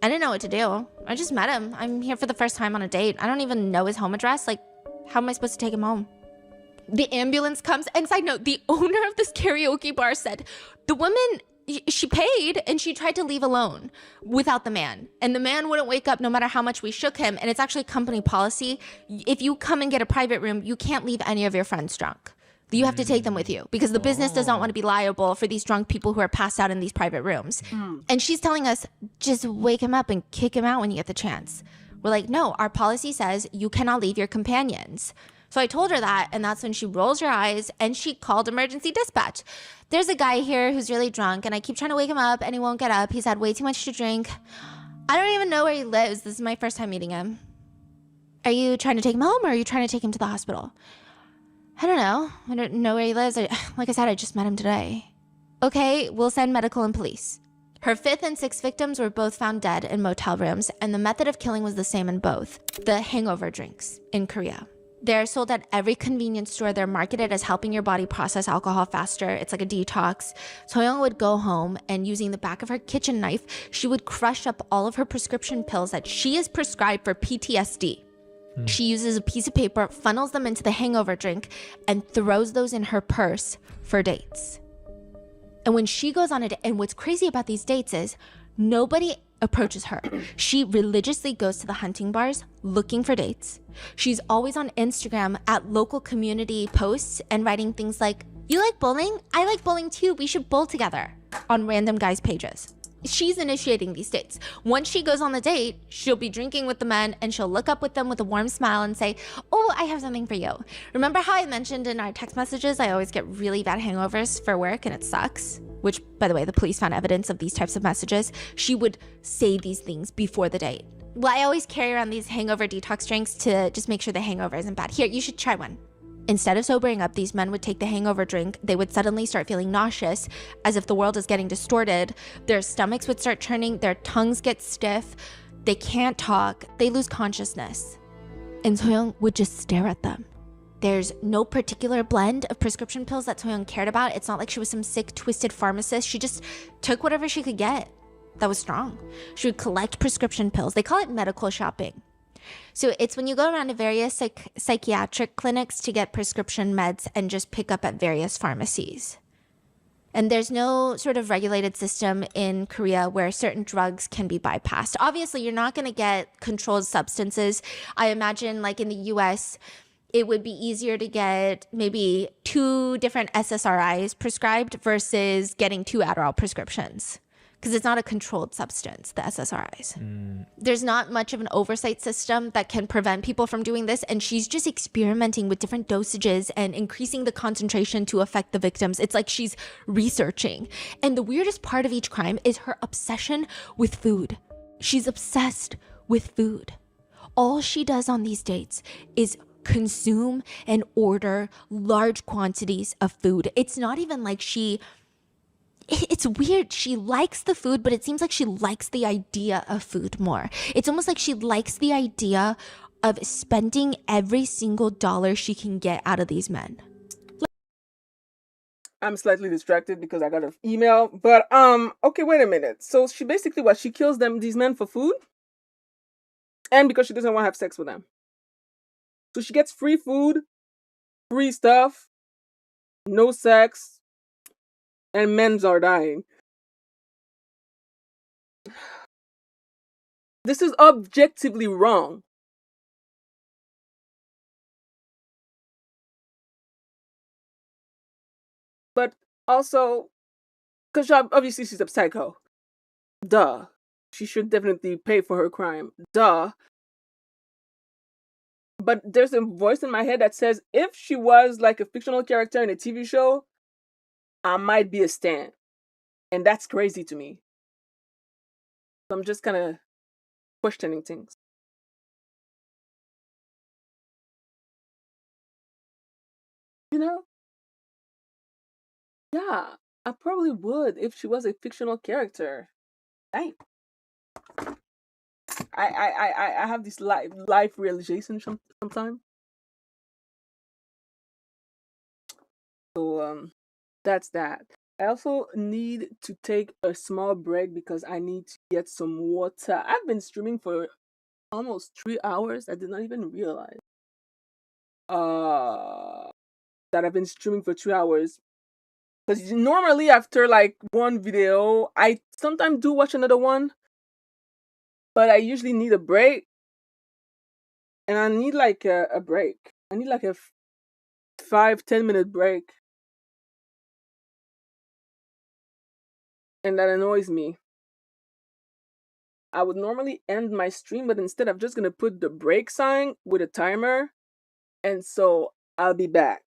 I didn't know what to do. I just met him. I'm here for the first time on a date. I don't even know his home address. Like, how am I supposed to take him home? The ambulance comes. And side note, the owner of this karaoke bar said the woman, she paid and she tried to leave alone without the man. And the man wouldn't wake up no matter how much we shook him. And it's actually company policy. If you come and get a private room, you can't leave any of your friends drunk. You have to take them with you because the business does not want to be liable for these drunk people who are passed out in these private rooms. And she's telling us, just wake him up and kick him out when you get the chance. We're like, no, our policy says you cannot leave your companions. So I told her that, and that's when she rolls her eyes and she called emergency dispatch. There's a guy here who's really drunk and I keep trying to wake him up and he won't get up. He's had way too much to drink. I don't even know where he lives. This is my first time meeting him. Are you trying to take him home or are you trying to take him to the hospital? I don't know. I don't know where he lives. Like I said, I just met him today. Okay, we'll send medical and police. Her 5th and 6th victims were both found dead in motel rooms, and the method of killing was the same in both. The hangover drinks in Korea. They're sold at every convenience store. They're marketed as helping your body process alcohol faster. It's like a detox. Soyoung would go home and using the back of her kitchen knife, she would crush up all of her prescription pills that she is prescribed for PTSD. She uses a piece of paper, funnels them into the hangover drink, and throws those in her purse for dates. And when she goes on it, and what's crazy about these dates is nobody approaches her. She religiously goes to the hunting bars looking for dates. She's always on Instagram at local community posts and writing things like, you like bowling? I like bowling too. We should bowl together on random guys' pages. She's initiating these dates. Once she goes on the date, she'll be drinking with the men and she'll look up with them with a warm smile and say, oh, I have something for you. Remember how I mentioned in our text messages, I always get really bad hangovers for work and it sucks? Which, by the way, the police found evidence of these types of messages. She would say these things before the date. Well, I always carry around these hangover detox drinks to just make sure the hangover isn't bad. Here, you should try one. Instead of sobering up, these men would take the hangover drink. They would suddenly start feeling nauseous, as if the world is getting distorted. Their stomachs would start churning. Their tongues get stiff. They can't talk. They lose consciousness. And Soyoung would just stare at them. There's no particular blend of prescription pills that Soyoung cared about. It's not like she was some sick, twisted pharmacist. She just took whatever she could get that was strong. She would collect prescription pills. They call it medical shopping. So it's when you go around to various psychiatric clinics to get prescription meds and just pick up at various pharmacies. And there's no sort of regulated system in Korea where certain drugs can be bypassed. Obviously, you're not going to get controlled substances. I imagine like in the US, it would be easier to get maybe 2 different SSRIs prescribed versus getting 2 Adderall prescriptions. Because it's not a controlled substance, the SSRIs. There's not much of an oversight system that can prevent people from doing this. And she's just experimenting with different dosages and increasing the concentration to affect the victims. It's like she's researching. And the weirdest part of each crime is her obsession with food. She's obsessed with food. All she does on these dates is consume and order large quantities of food. It's not even like it's weird. She likes the food, but it seems like she likes the idea of food more. It's almost like she likes the idea of spending every single dollar she can get out of these men. I'm slightly distracted because I got an email, but okay, wait a minute. So she basically she kills these men for food, and because she doesn't want to have sex with them. So she gets free food, free stuff, no sex. And men are dying. This is objectively wrong. But also, because obviously she's a psycho. Duh. She should definitely pay for her crime. Duh. But there's a voice in my head that says if she was like a fictional character in a TV show, I might be a stan. And that's crazy to me. So I'm just kind of questioning things. You know? Yeah, I probably would if she was a fictional character. Dang. I have this life realization sometimes. So that's that. I also need to take a small break because I need to get some water. I've been streaming for almost 3 hours. I did not even realize uh that I've been streaming for 3 hours. Because normally after like one video, I sometimes do watch another one, but I usually need a break, and I need like a break. I need like a 5-10 minute break, and that annoys me. I would normally end my stream, but instead I'm just gonna put the break sign with a timer, and so I'll be back.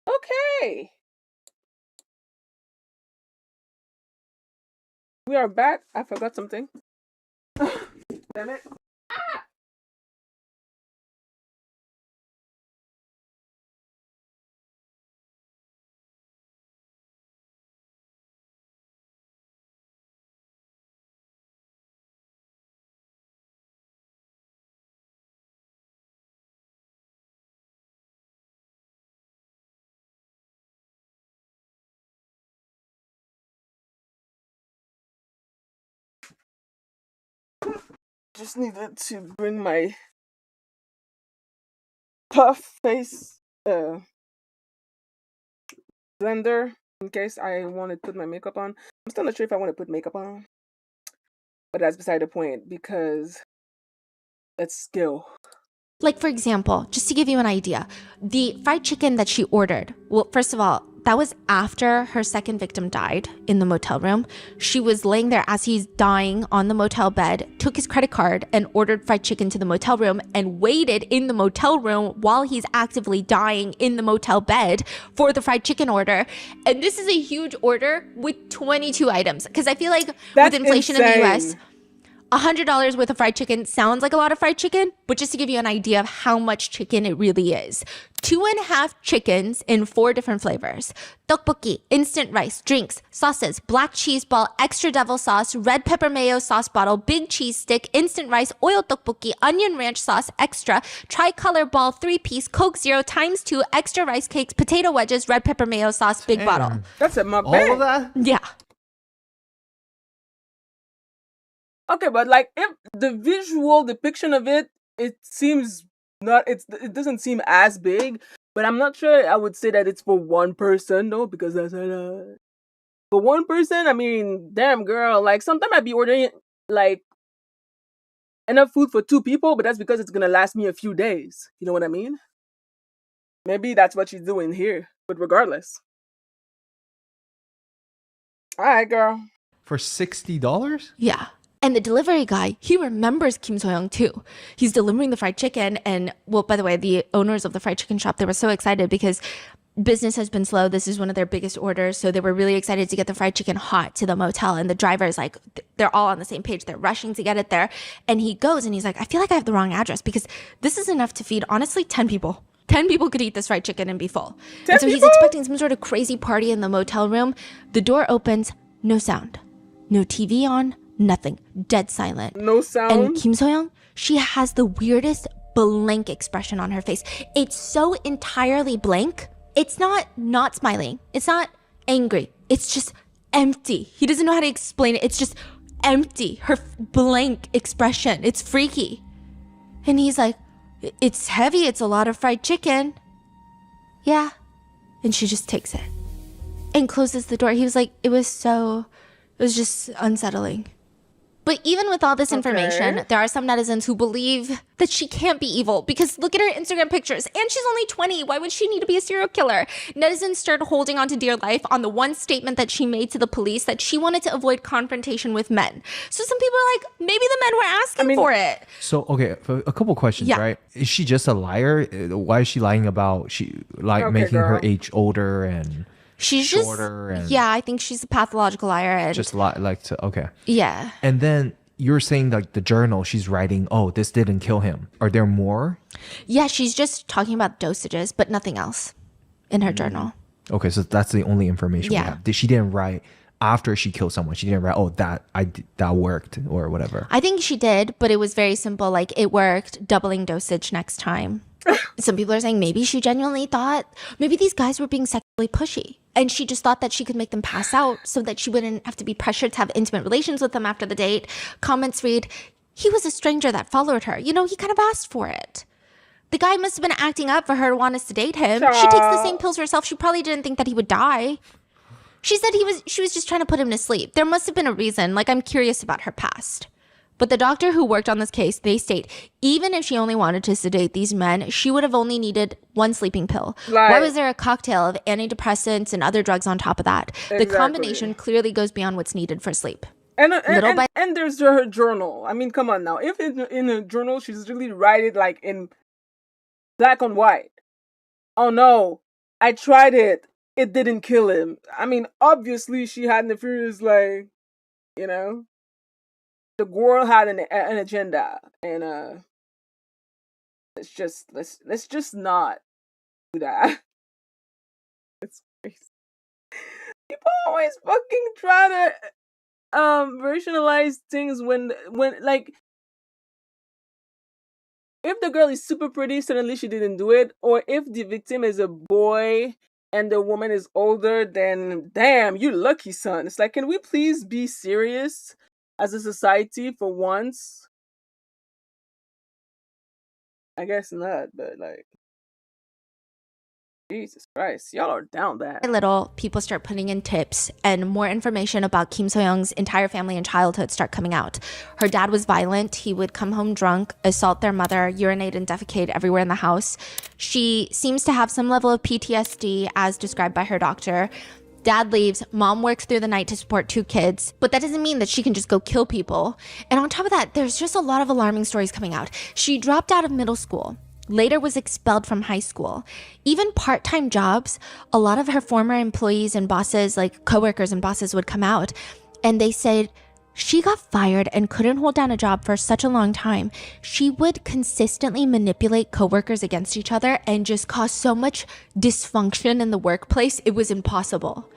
Okay. We are back. I forgot something. Damn it. Just needed to bring my puff face blender in case I want to put my makeup on. I'm still not sure if I want to put makeup on, but that's beside the point because let's go. Like, for example, just to give you an idea, the fried chicken that she ordered, well, first of all, that was after her second victim died in the motel room. She was laying there as he's dying on the motel bed, took his credit card and ordered fried chicken to the motel room and waited in the motel room while he's actively dying in the motel bed for the fried chicken order. And this is a huge order with 22 items. Because I feel like with inflation in the US, $100 worth of fried chicken sounds like a lot of fried chicken, but just to give you an idea of how much chicken it really is. 2.5 chickens in 4 different flavors. Tteokbokki, instant rice, drinks, sauces, black cheese ball, extra devil sauce, red pepper mayo sauce bottle, big cheese stick, instant rice, oil tteokbokki, onion ranch sauce, extra, tricolor ball, 3-piece, Coke Zero ×2, extra rice cakes, potato wedges, red pepper mayo sauce, big bottle. That's a mukbang. All of that? Yeah. Okay, but like if the visual depiction of it, it seems not. It doesn't seem as big, but I'm not sure. I would say that it's for one person though, because that's a lot. For one person, I mean, damn girl. Like sometimes I'd be ordering like enough food for 2 people, but that's because it's gonna last me a few days. You know what I mean? Maybe that's what she's doing here. But regardless, all right, girl. For $60? Yeah. And the delivery guy, he remembers Kim So-young too. He's delivering the fried chicken. And, well, by the way, the owners of the fried chicken shop, they were so excited because business has been slow. This is one of their biggest orders. So they were really excited to get the fried chicken hot to the motel. And the driver is like, they're all on the same page. They're rushing to get it there. And he goes and he's like, I feel like I have the wrong address because this is enough to feed, honestly, 10 people. 10 people could eat this fried chicken and be full. And so he's expecting some sort of crazy party in the motel room. The door opens, no sound, no TV on, nothing, dead silent. No sound. And Kim So-young, she has the weirdest blank expression on her face. It's so entirely blank. It's not smiling. It's not angry. It's just empty. He doesn't know how to explain it. It's just empty. Her blank expression. It's freaky. And he's like, it's heavy. It's a lot of fried chicken. Yeah. And she just takes it and closes the door. He was like, it was just unsettling. But even with all this information, there are some netizens who believe that she can't be evil because look at her Instagram pictures and she's only 20. Why would she need to be a serial killer? Netizens started holding on to dear life on the one statement that she made to the police that she wanted to avoid confrontation with men. So some people are like, maybe the men were asking for it. So, okay, a couple questions, right? Is she just a liar? Why is she lying about making her age older and she's shorter? Yeah, I think she's a pathological liar. And just like to, okay. Yeah. And then you're saying like the journal she's writing, oh, this didn't kill him. Are there more? Yeah, she's just talking about dosages, but nothing else in her journal. Okay, so that's the only information we have. She didn't write after she killed someone. She didn't write, oh, that worked or whatever. I think she did, but it was very simple. Like it worked, doubling dosage next time. Some people are saying maybe she genuinely thought maybe these guys were being sexually pushy and she just thought that she could make them pass out so that she wouldn't have to be pressured to have intimate relations with them after the date. Comments read, he was a stranger that followed her. You know, he kind of asked for it. The guy must have been acting up for her to want us to date him. She takes the same pills herself. She probably didn't think that he would die. She said she was just trying to put him to sleep. There must have been a reason. Like, I'm curious about her past. But the doctor who worked on this case, they state, even if she only wanted to sedate these men, she would have only needed 1 sleeping pill. Why was there a cocktail of antidepressants and other drugs on top of that? Exactly. The combination clearly goes beyond what's needed for sleep. And there's her journal. I mean, come on now. If in a journal, she's really write it like in black on white. Oh no. I tried it. It didn't kill him. I mean, obviously she had nefarious, like, you know, the girl had an agenda, and let's just not do that. It's crazy. People always fucking try to rationalize things when like, if the girl is super pretty, suddenly she didn't do it, or if the victim is a boy and the woman is older, then damn, you lucky, son. It's like, can we please be serious as a society for once? I guess not, but like, Jesus Christ, y'all are down bad. Little people start putting in tips, and more information about Kim So-young's entire family and childhood start coming out. Her dad was violent. He would come home drunk, assault their mother, urinate and defecate everywhere in the house. She seems to have some level of PTSD, as described by her doctor. Dad leaves, mom works through the night to support 2 kids, but that doesn't mean that she can just go kill people. And on top of that, there's just a lot of alarming stories coming out. She dropped out of middle school, later was expelled from high school. Even part-time jobs, a lot of her former employees and bosses, like coworkers and bosses, would come out, and they said she got fired and couldn't hold down a job for such a long time. She would consistently manipulate coworkers against each other and just cause so much dysfunction in the workplace, it was impossible.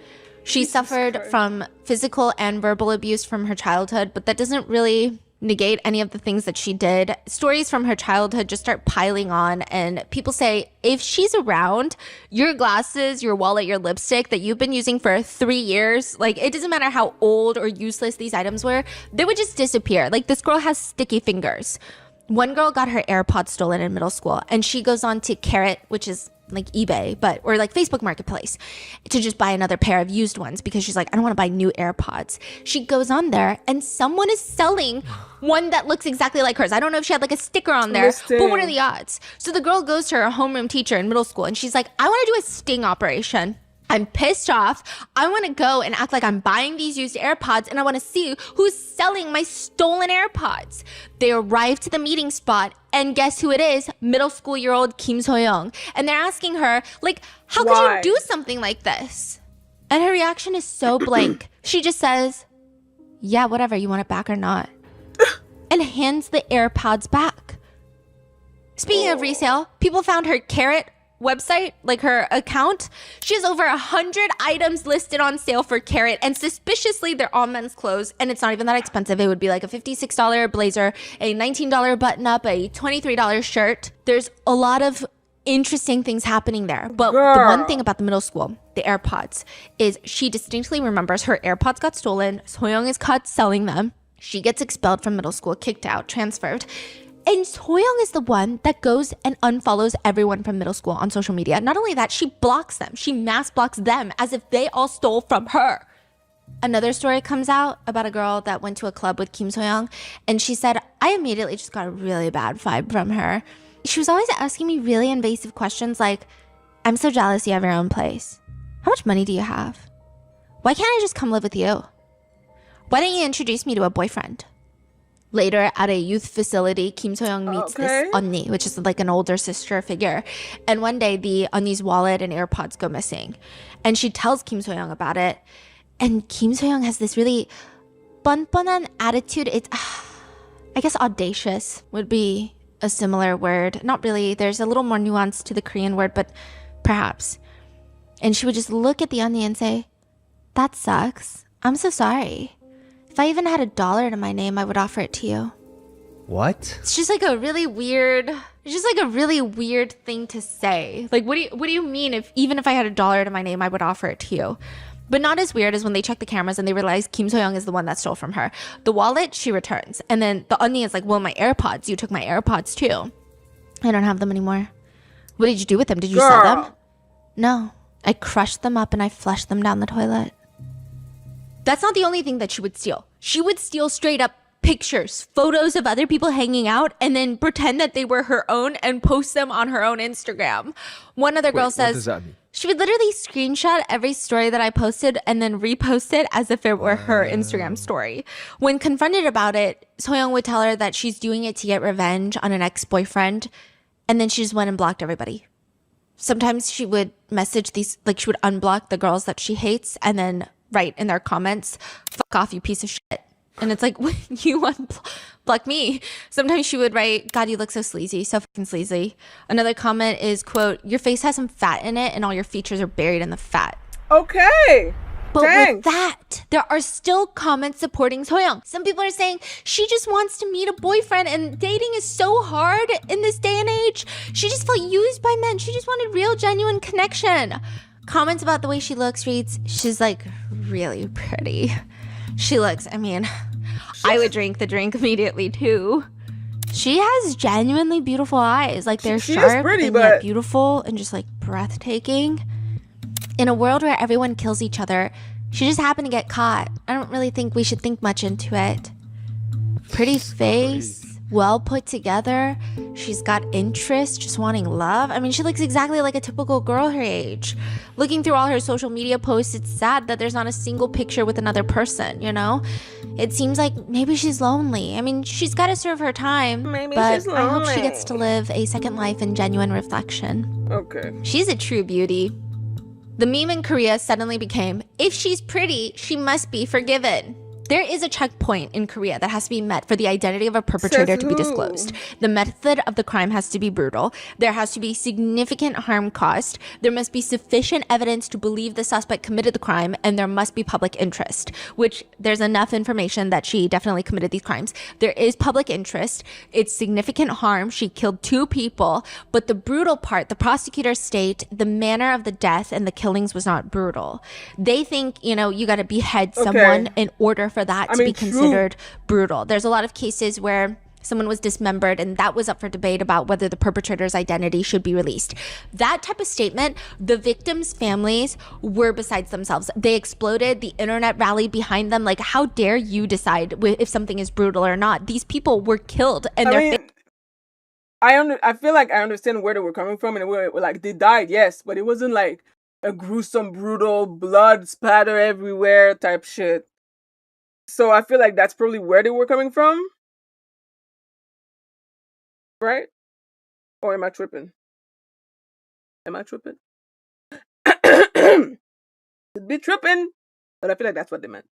She suffered from physical and verbal abuse from her childhood, but that doesn't really negate any of the things that she did. Stories from her childhood just start piling on, and people say, if she's around, your glasses, your wallet, your lipstick that you've been using for 3 years, like, it doesn't matter how old or useless these items were, they would just disappear. Like, this girl has sticky fingers. One girl got her AirPods stolen in middle school, and she goes on to Carrot, which is like eBay, or like Facebook Marketplace, to just buy another pair of used ones because she's like, I don't want to buy new AirPods. She goes on there and someone is selling one that looks exactly like hers. I don't know if she had like a sticker on there, but what are the odds? So the girl goes to her homeroom teacher in middle school and she's like, I want to do a sting operation. I'm pissed off. I want to go and act like I'm buying these used AirPods, and I want to see who's selling my stolen AirPods. They arrive to the meeting spot, and guess who it is? Middle school-year-old Kim So-young. And they're asking her, like, how could you do something like this? And her reaction is so blank. She just says, yeah, whatever, you want it back or not? And hands the AirPods back. Speaking of resale, people found her Carrot website, like her account. She has over 100 items listed on sale for Carrot, and suspiciously they're all men's clothes, and it's not even that expensive. It would be like a $56 blazer, a $19 button up, a $23 shirt. There's a lot of interesting things happening there, but the one thing about the middle school, the AirPods, is she distinctly remembers her AirPods got stolen. So-young is caught selling them. She gets expelled from middle school, kicked out, transferred. And So-young is the one that goes and unfollows everyone from middle school on social media. Not only that, she blocks them. She mass blocks them as if they all stole from her. Another story comes out about a girl that went to a club with Kim So-young, and she said, I immediately just got a really bad vibe from her. She was always asking me really invasive questions like, I'm so jealous you have your own place. How much money do you have? Why can't I just come live with you? Why don't you introduce me to a boyfriend? Later, at a youth facility, Kim So-young meets this 언니, which is like an older sister figure. And one day, the 언니's wallet and AirPods go missing. And she tells Kim So-young about it. And Kim So-young has this really 뻔뻔한 attitude. It's, I guess audacious would be a similar word. Not really. There's a little more nuance to the Korean word, but perhaps. And she would just look at the 언니 and say, that sucks. I'm so sorry. If I even had $1 to my name, I would offer it to you. What? It's just like a really weird, thing to say. Like, what do you mean even if I had $1 to my name, I would offer it to you? But not as weird as when they check the cameras and they realize Kim So-young is the one that stole from her. The wallet, she returns. And then the 언니 is like, well, my AirPods, you took my AirPods too. I don't have them anymore. What did you do with them? Did you sell them? No. I crushed them up and I flushed them down the toilet. That's not the only thing that she would steal. She would steal straight up pictures, photos of other people hanging out, and then pretend that they were her own and post them on her own Instagram. One other girl says, what does that mean? She would literally screenshot every story that I posted and then repost it as if it were her Instagram story. When confronted about it, So-young would tell her that she's doing it to get revenge on an ex-boyfriend, and then she just went and blocked everybody. sometimes she would message these, like she would unblock the girls that she hates and then write in their comments, "Fuck off, you piece of shit." And it's like, you unblock me. Sometimes she would write, "God, you look so sleazy, so fucking sleazy." Another comment is, quote, "Your face has some fat in it and all your features are buried in the fat." Okay. But Dang. with that, there are still comments supporting Soyoung. Some people are saying she just wants to meet a boyfriend and dating is so hard in this day and age. She just felt used by men. She just wanted real, genuine connection. Comments about the way she looks reads, "She's like really pretty." She looks, I mean, I would drink the drink immediately too. She has genuinely beautiful eyes. Like they're sharp pretty, and but yet beautiful and just like breathtaking. In a world where everyone kills each other, she just happened to get caught. I don't really think we should think much into it. Pretty face, well put together. She's got interest, just wanting love. I mean, she looks exactly like a typical girl her age. Looking through all her social media posts, it's sad that there's not a single picture with another person, you know? It seems like maybe she's lonely. I mean, she's got to serve her time. Maybe but she's I hope she lonely. gets to live a second life in genuine reflection. Okay. She's a true beauty. The meme in Korea suddenly became, if she's pretty, she must be forgiven. There is a checkpoint in Korea that has to be met for the identity of a perpetrator to be disclosed. The method of the crime has to be brutal. There has to be significant harm caused. There must be sufficient evidence to believe the suspect committed the crime, and there must be public interest, which there's enough information that she definitely committed these crimes. There is public interest. It's significant harm. She killed 2 people, but the brutal part, the prosecutors state the manner of the death and the killings was not brutal. They think, you know, you got to behead someone in order for that to be considered brutal. There's a lot of cases where someone was dismembered and that was up for debate about whether the perpetrator's identity should be released. That type of statement, the victims' families were besides themselves. They exploded. The internet rallied behind them. Like, how dare you decide if something is brutal or not? These people were killed and I feel like I understand where they were coming from, and where like they died, yes, but it wasn't like a gruesome, brutal, blood splatter everywhere type shit. So I feel like that's probably where they were coming from. Right? Or am I tripping? Am I tripping? Could be tripping, but I feel like that's what they meant.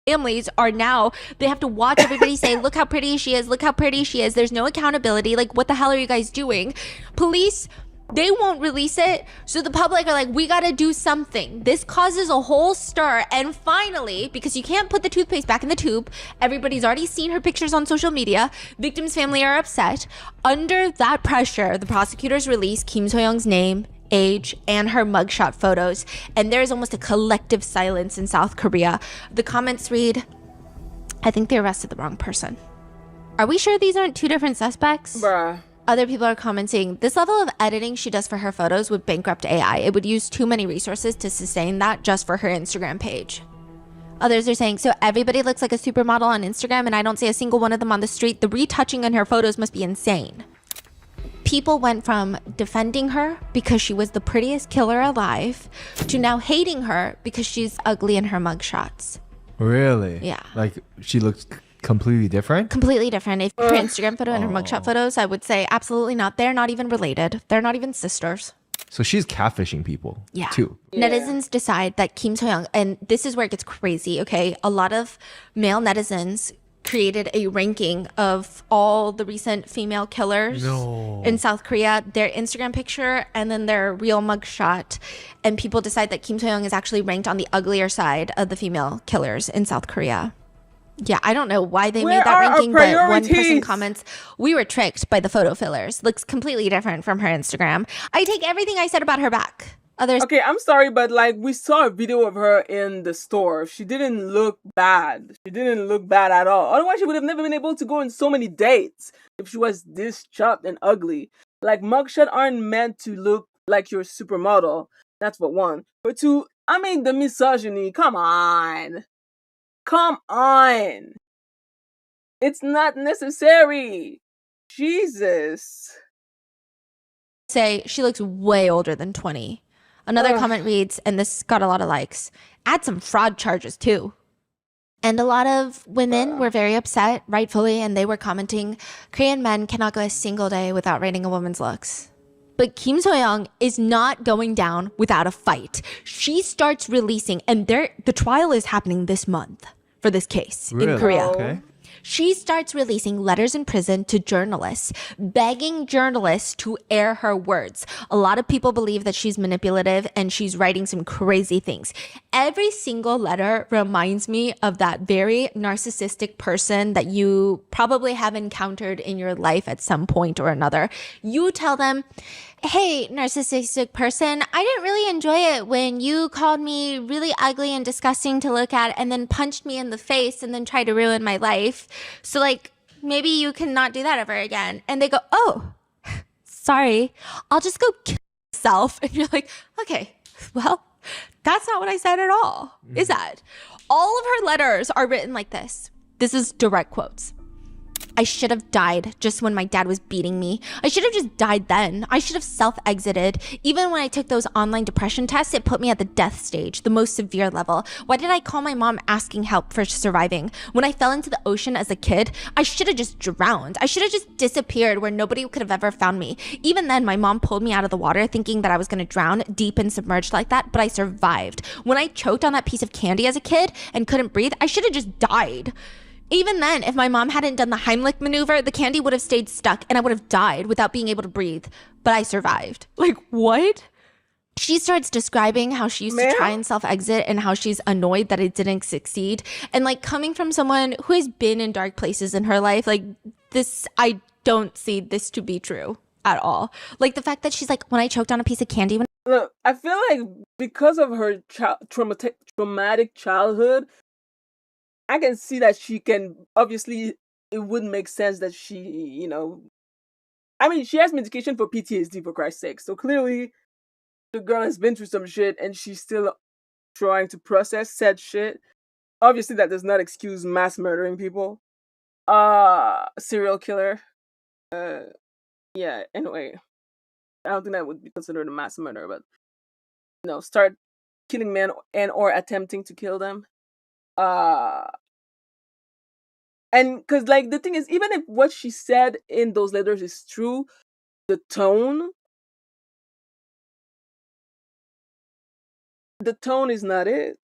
Families are now, they have to watch everybody say, "Look how pretty she is, look how pretty she is." There's no accountability. Like, what the hell are you guys doing? Police, they won't release it. So the public are like, we got to do something. This causes a whole stir. And finally, because you can't put the toothpaste back in the tube, everybody's already seen her pictures on social media. Victim's family are upset. Under that pressure, the prosecutors release Kim So-young's name, age, and her mugshot photos. And there's almost a collective silence in South Korea. The comments read, "I think they arrested the wrong person." Are we sure these aren't 2 different suspects? Bruh. Other people are commenting, "This level of editing she does for her photos would bankrupt AI. It would use too many resources to sustain that just for her Instagram page." Others are saying, "So everybody looks like a supermodel on Instagram and I don't see a single one of them on the street. The retouching in her photos must be insane." People went from defending her because she was the prettiest killer alive to now hating her because she's ugly in her mugshots. Really? Yeah. Like, she looks completely different? Completely different. If her Instagram photo and her mugshot photos, I would say absolutely not. They're not even related. They're not even sisters. So she's catfishing people, Yeah. too. Netizens decide that Kim So-young, and this is where it gets crazy, okay? A lot of male netizens created a ranking of all the recent female killers in South Korea, their Instagram picture, and then their real mugshot. And people decide that Kim So-young is actually ranked on the uglier side of the female killers in South Korea. Yeah, I don't know why they made that ranking, but one person comments, "We were tricked by the photo fillers. Looks completely different from her Instagram. I take everything I said about her back." Others, okay, I'm sorry, but like we saw a video of her in the store. She didn't look bad. She didn't look bad at all. Otherwise, she would have never been able to go on so many dates if she was this chopped and ugly. Like, mugshot aren't meant to look like you're a supermodel. That's for one. For two, I mean, the misogyny. Come on. Come on. It's not necessary. Jesus. say she looks way older than 20. Another comment reads, and this got a lot of likes, "Add some fraud charges too." And a lot of women were very upset, rightfully, and they were commenting, "Korean men cannot go a single day without rating a woman's looks." But Kim So-young is not going down without a fight. She starts releasing, and the trial is happening this month for this case in Korea. Okay. She starts releasing letters in prison to journalists, begging journalists to air her words. A lot of people believe that she's manipulative and she's writing some crazy things. Every single letter reminds me of that very narcissistic person that you probably have encountered in your life at some point or another. You tell them, hey, narcissistic person, I didn't really enjoy it when you called me really ugly and disgusting to look at and then punched me in the face and then tried to ruin my life. So like, maybe you can not do that ever again. And they go, oh, sorry, I'll just go kill myself. And you're like, okay, well, that's not what I said at all, is that? All of her letters are written like this. This is direct quotes. I should have died just when my dad was beating me. I should have just died then. I should have self-exited. Even when I took those online depression tests, it put me at the death stage, the most severe level. Why did I call my mom asking help for surviving? When I fell into the ocean as a kid, I should have just drowned. I should have just disappeared where nobody could have ever found me. Even then, my mom pulled me out of the water thinking that I was going to drown deep and submerged like that, but I survived. When I choked on that piece of candy as a kid and couldn't breathe, I should have just died. Even then, if my mom hadn't done the Heimlich maneuver, the candy would have stayed stuck and I would have died without being able to breathe. But I survived. Like, what? She starts describing how she used to try and self-exit and how she's annoyed that it didn't succeed. And like, coming from someone who has been in dark places in her life, like this, I don't see this to be true at all. Like the fact that she's like, when I choked on a piece of candy. Look, I feel like because of her traumatic childhood, I can see that she can, obviously, it wouldn't make sense that she, you know, I mean, she has medication for PTSD, for Christ's sake. So clearly, the girl has been through some shit and she's still trying to process said shit. Obviously, that does not excuse mass murdering people. Serial killer. Yeah, anyway. I don't think that would be considered a mass murder, but, you know, start killing men and or attempting to kill them. And because like the thing is, even if what she said in those letters is true, the tone is not it.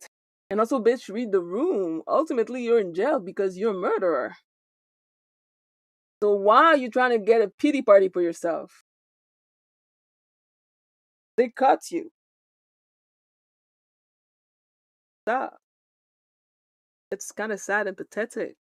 And also, bitch, read the room. Ultimately, you're in jail because you're a murderer. So why are you trying to get a pity party for yourself? They caught you. Stop. It's kind of sad and pathetic.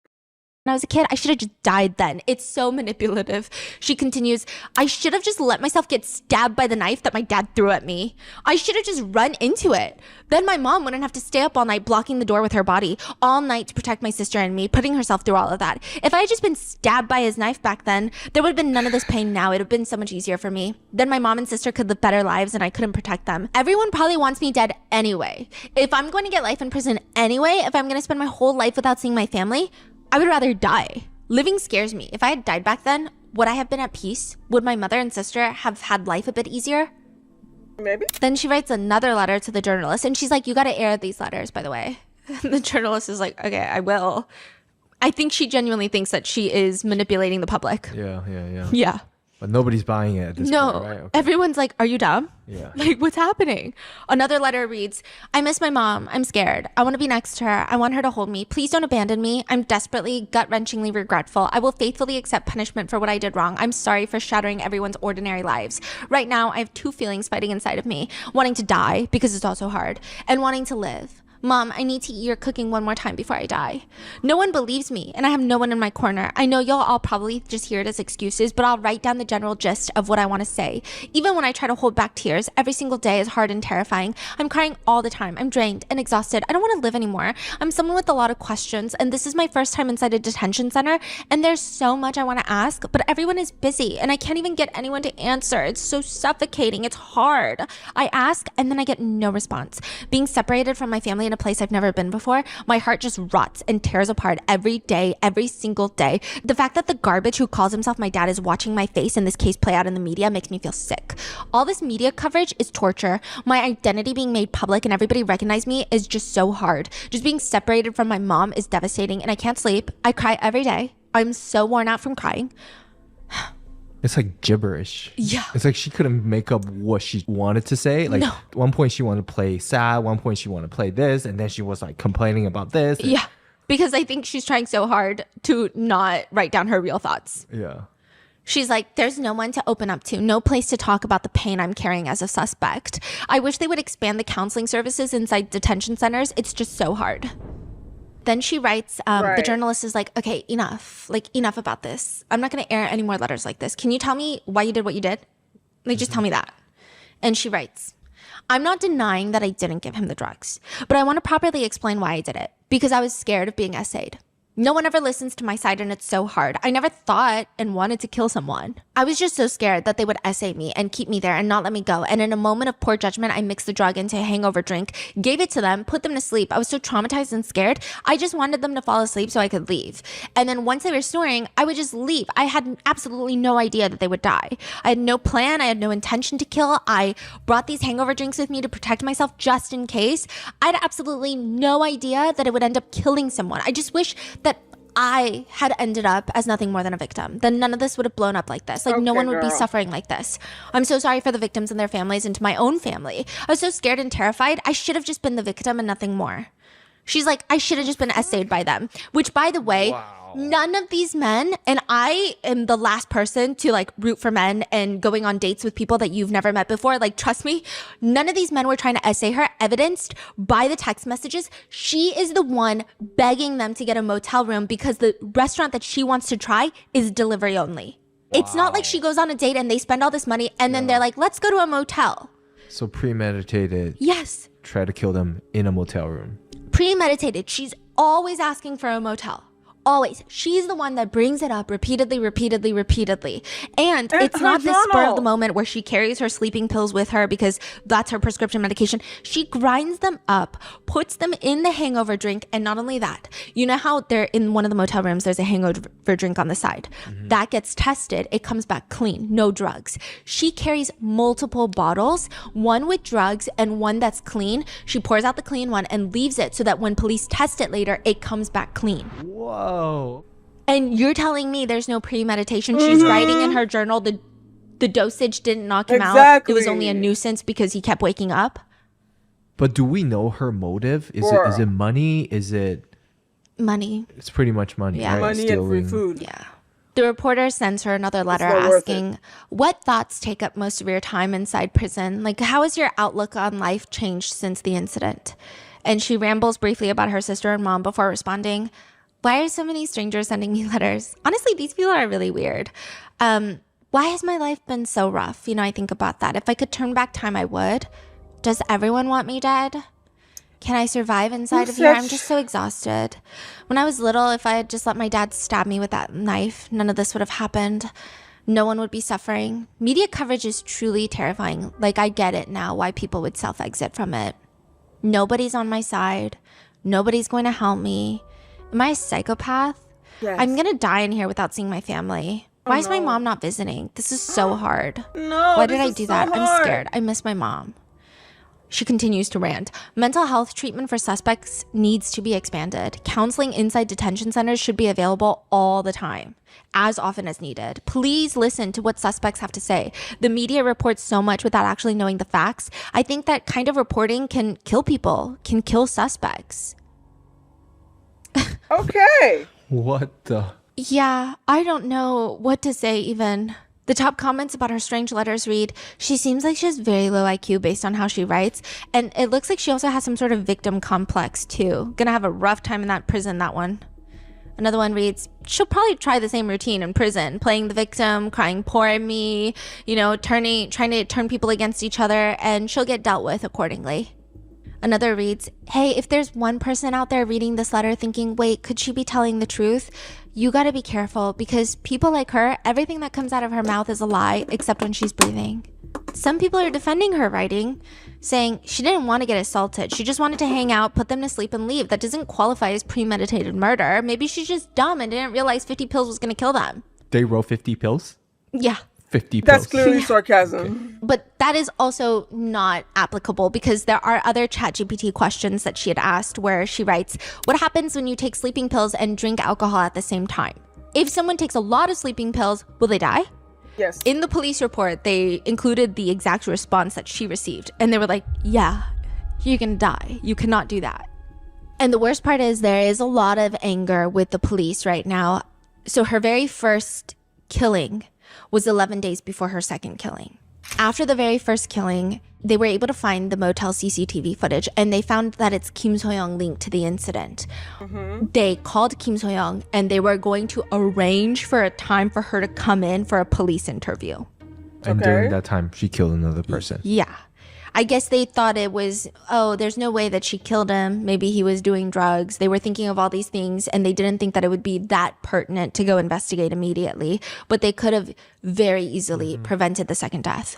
When I was a kid, I should have just died then. It's so manipulative. She continues, I should have just let myself get stabbed by the knife that my dad threw at me. I should have just run into it. Then my mom wouldn't have to stay up all night blocking the door with her body, all night to protect my sister and me, putting herself through all of that. If I had just been stabbed by his knife back then, there would have been none of this pain now. It would have been so much easier for me. Then my mom and sister could live better lives and I couldn't protect them. Everyone probably wants me dead anyway. If I'm going to get life in prison anyway, if I'm going to spend my whole life without seeing my family, I would rather die. Living scares me. If I had died back then, would I have been at peace? Would my mother and sister have had life a bit easier? Maybe. Then she writes another letter to the journalist and she's like, you got to air these letters, by the way. The journalist is like, okay, I will. I think she genuinely thinks that she is manipulating the public. Yeah. Yeah. But nobody's buying it at this point, right? Okay. Everyone's like, are you dumb? Yeah. Like, what's happening? Another letter reads, I miss my mom. I'm scared. I want to be next to her. I want her to hold me. Please don't abandon me. I'm desperately, gut-wrenchingly regretful. I will faithfully accept punishment for what I did wrong. I'm sorry for shattering everyone's ordinary lives. Right now, I have two feelings fighting inside of me. Wanting to die, because it's also hard, and wanting to live. Mom, I need to eat your cooking one more time before I die. No one believes me, and I have no one in my corner. I know you'll all probably just hear it as excuses, but I'll write down the general gist of what I want to say. Even when I try to hold back tears, every single day is hard and terrifying. I'm crying all the time. I'm drained and exhausted. I don't want to live anymore. I'm someone with a lot of questions, and this is my first time inside a detention center, and there's so much I want to ask, but everyone is busy, and I can't even get anyone to answer. It's so suffocating. It's hard. I ask, and then I get no response. Being separated from my family in a place I've never been before, my heart just rots and tears apart every day, every single day. The fact that the garbage who calls himself my dad is watching my face and this case play out in the media makes me feel sick. All this media coverage is torture. My identity being made public and everybody recognize me is just so hard. Just being separated from my mom is devastating and I can't sleep. I cry every day. I'm so worn out from crying. It's like gibberish. Yeah. It's like she couldn't make up what she wanted to say. Like No. at one point she wanted to play sad, one point she wanted to play this, and then she was like complaining about this. Yeah. Because I think she's trying so hard to not write down her real thoughts. Yeah. She's like, there's no one to open up to, no place to talk about the pain I'm carrying as a suspect. I wish they would expand the counseling services inside detention centers. It's just so hard. Then she writes, the journalist is like, okay, enough. Like, enough about this. I'm not going to air any more letters like this. Can you tell me why you did what you did? Like, just tell me that. And she writes, I'm not denying that I didn't give him the drugs, but I want to properly explain why I did it. Because I was scared of being essayed. No one ever listens to my side and it's so hard. I never thought and wanted to kill someone. I was just so scared that they would essay me and keep me there and not let me go. And in a moment of poor judgment, I mixed the drug into a hangover drink, gave it to them, put them to sleep. I was so traumatized and scared. I just wanted them to fall asleep so I could leave. And then once they were snoring, I would just leave. I had absolutely no idea that they would die. I had no plan. I had no intention to kill. I brought these hangover drinks with me to protect myself just in case. I had absolutely no idea that it would end up killing someone. I just wish that I had ended up as nothing more than a victim. Then none of this would have blown up like this. Like, no one would be suffering like this. I'm so sorry for the victims and their families and to my own family. I was so scared and terrified. I should have just been the victim and nothing more. She's like, I should have just been essayed by them. Which, by the way, none of these men, and I am the last person to like root for men and going on dates with people that you've never met before. Like, trust me, none of these men were trying to essay her, evidenced by the text messages. She is the one begging them to get a motel room because the restaurant that she wants to try is delivery only. It's not like she goes on a date and they spend all this money and then they're like, let's go to a motel. So premeditated. Yes. Try to kill them in a motel room. Premeditated. She's always asking for a motel. Always. She's the one that brings it up repeatedly. And it's not this spur of the moment where she carries her sleeping pills with her because that's her prescription medication. She grinds them up, puts them in the hangover drink. And not only that, you know how they're in one of the motel rooms, there's a hangover drink on the side. That gets tested. It comes back clean. No drugs. She carries multiple bottles, one with drugs and one that's clean. She pours out the clean one and leaves it so that when police test it later, it comes back clean. Whoa. And you're telling me there's no premeditation? She's writing in her journal the dosage didn't knock him out. It was only a nuisance because he kept waking up. But do we know her motive? Is it money? Is it money? It's pretty much money. Yeah, right? Money and free food. Yeah. The reporter sends her another letter asking, what thoughts take up most of your time inside prison? Like, how has your outlook on life changed since the incident? And she rambles briefly about her sister and mom before responding, why are so many strangers sending me letters? Honestly, these people are really weird. Why has my life been so rough? You know, I think about that. If I could turn back time, I would. Does everyone want me dead? Can I survive inside of here? I'm just so exhausted. When I was little, if I had just let my dad stab me with that knife, none of this would have happened. No one would be suffering. Media coverage is truly terrifying. Like, I get it now why people would self-exit from it. Nobody's on my side. Nobody's going to help me. Am I a psychopath? Yes. I'm going to die in here without seeing my family. Why is my mom not visiting? This is so hard. No, why did I do that? I'm scared. I miss my mom. She continues to rant. Mental health treatment for suspects needs to be expanded. Counseling inside detention centers should be available all the time, as often as needed. Please listen to what suspects have to say. The media reports so much without actually knowing the facts. I think that kind of reporting can kill people, can kill suspects. Okay. What the? Yeah, I don't know what to say even. The top comments about her strange letters read, she seems like she has very low IQ based on how she writes. And it looks like she also has some sort of victim complex too. Gonna have a rough time in that prison, that one. Another one reads, she'll probably try the same routine in prison, playing the victim, crying poor me, you know, trying to turn people against each other, and she'll get dealt with accordingly. Another reads, hey, if there's one person out there reading this letter thinking, wait, could she be telling the truth? You gotta be careful because people like her, everything that comes out of her mouth is a lie except when she's breathing. Some people are defending her writing, saying she didn't want to get assaulted. She just wanted to hang out, put them to sleep and leave. That doesn't qualify as premeditated murder. Maybe she's just dumb and didn't realize 50 pills was gonna kill them. They wrote 50 pills? Yeah. 50 pills. That's clearly sarcasm. Okay. But that is also not applicable because there are other ChatGPT questions that she had asked where she writes, what happens when you take sleeping pills and drink alcohol at the same time? If someone takes a lot of sleeping pills, will they die? Yes. In the police report, they included the exact response that she received. And they were like, yeah, you're gonna die. You cannot do that. And the worst part is there is a lot of anger with the police right now. So her very first killing was 11 days before her second killing. After the very first killing, they were able to find the motel CCTV footage, and they found that it's Kim So-young linked to the incident. They called Kim So-young, and they were going to arrange for a time for her to come in for a police interview. And during that time, she killed another person. Yeah. I guess they thought it was, oh, there's no way that she killed him. Maybe he was doing drugs. They were thinking of all these things, and they didn't think that it would be that pertinent to go investigate immediately. But they could have very easily prevented the second death.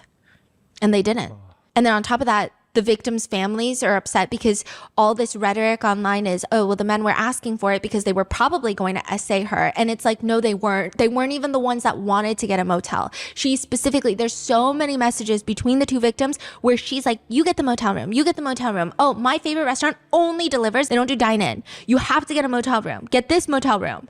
And they didn't. And then on top of that, the victims' families are upset because all this rhetoric online is, oh, well, the men were asking for it because they were probably going to essay her. And it's like, no, they weren't. They weren't even the ones that wanted to get a motel. She specifically, there's so many messages between the two victims where she's like, you get the motel room. You get the motel room. Oh, my favorite restaurant only delivers. They don't do dine-in. You have to get a motel room. Get this motel room.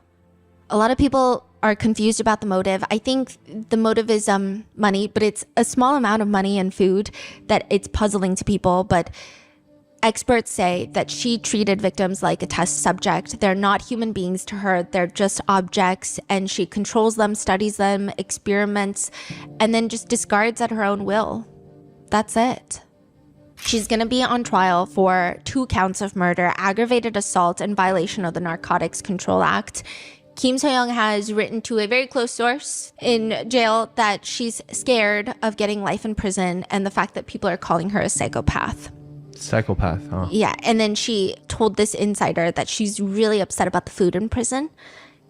A lot of people are confused about the motive. I think the motive is money, but it's a small amount of money and food that it's puzzling to people. But experts say that she treated victims like a test subject. They're not human beings to her. They're just objects, and she controls them, studies them, experiments, and then just discards at her own will. That's it. She's going to be on trial for 2 counts of murder, aggravated assault, and violation of the Narcotics Control Act. Kim So-young has written to a very close source in jail that she's scared of getting life in prison and the fact that people are calling her a psychopath. Psychopath, huh? Yeah, and then she told this insider that she's really upset about the food in prison.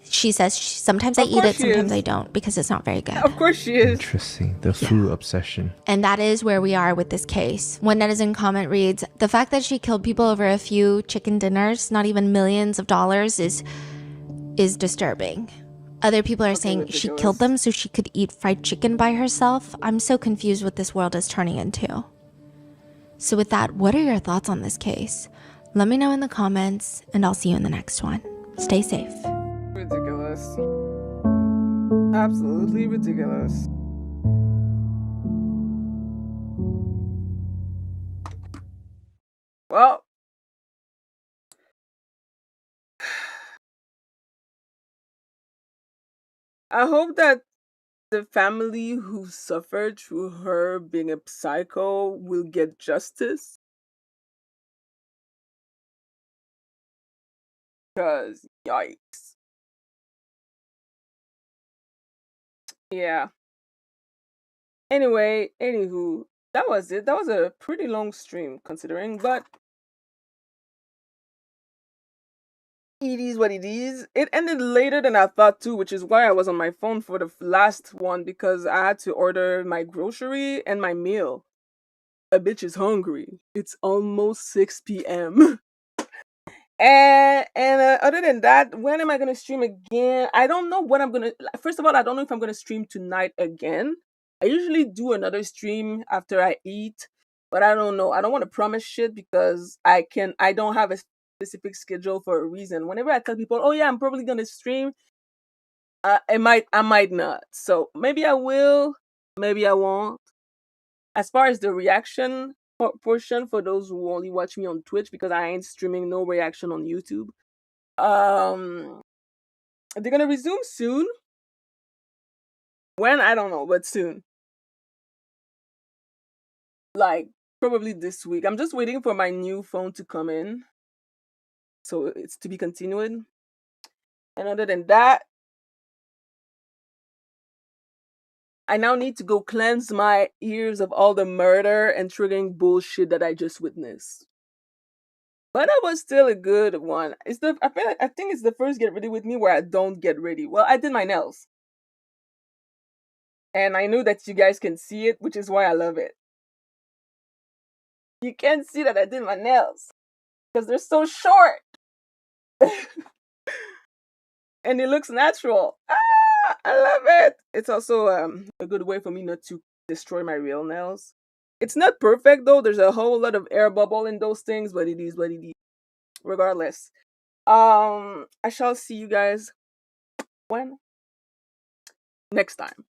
She says sometimes I eat it, sometimes I don't, because it's not very good. Of course she is. Interesting. The food obsession. And that is where we are with this case. One netizen comment reads, the fact that she killed people over a few chicken dinners, not even millions of dollars, is disturbing. Other people are saying she killed them so she could eat fried chicken by herself. I'm so confused what this world is turning into. So with that, what are your thoughts on this case? Let me know in the comments, and I'll see you in the next one. Stay safe. Ridiculous. Absolutely ridiculous. Well, I hope that the family who suffered through her being a psycho will get justice. Because, yikes. Yeah. Anyway, anywho, that was it. That was a pretty long stream considering, but it is what it is. It ended later than I thought too, which is why I was on my phone for the last one, because I had to order my grocery and my meal. A bitch is hungry. It's almost 6 p.m. And other than that, when am I gonna stream again? I don't know what I'm gonna. First of all, I don't know if I'm gonna stream tonight again. I usually do another stream after I eat, but I don't know. I don't want to promise shit because I don't have a specific schedule for a reason. Whenever I tell people, "Oh yeah, I'm probably gonna stream," I might not. So maybe I will, maybe I won't. As far as the reaction portion for those who only watch me on Twitch, because I ain't streaming no reaction on YouTube. They're gonna resume soon. When, I don't know, but soon. Like probably this week. I'm just waiting for my new phone to come in, so it's to be continued. And other than that, I now need to go cleanse my ears of all the murder and triggering bullshit that I just witnessed. But that was still a good one. I think it's the first get ready with me where I don't get ready. Well, I did my nails. And I know that you guys can see it, which is why I love it. You can't see that I did my nails because they're so short. And it looks natural. I love it. It's also a good way for me not to destroy my real nails. It's not perfect though. There's a whole lot of air bubble in those things, but it is what it is. Regardless. I shall see you guys when? Next time.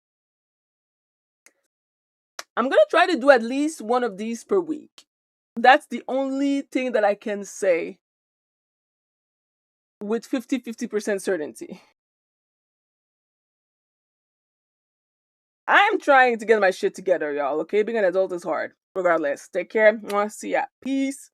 I'm going to try to do at least one of these per week. That's the only thing that I can say with 50% certainty. I'm trying to get my shit together, y'all, okay? Being an adult is hard. Regardless. Take care. See ya. Peace.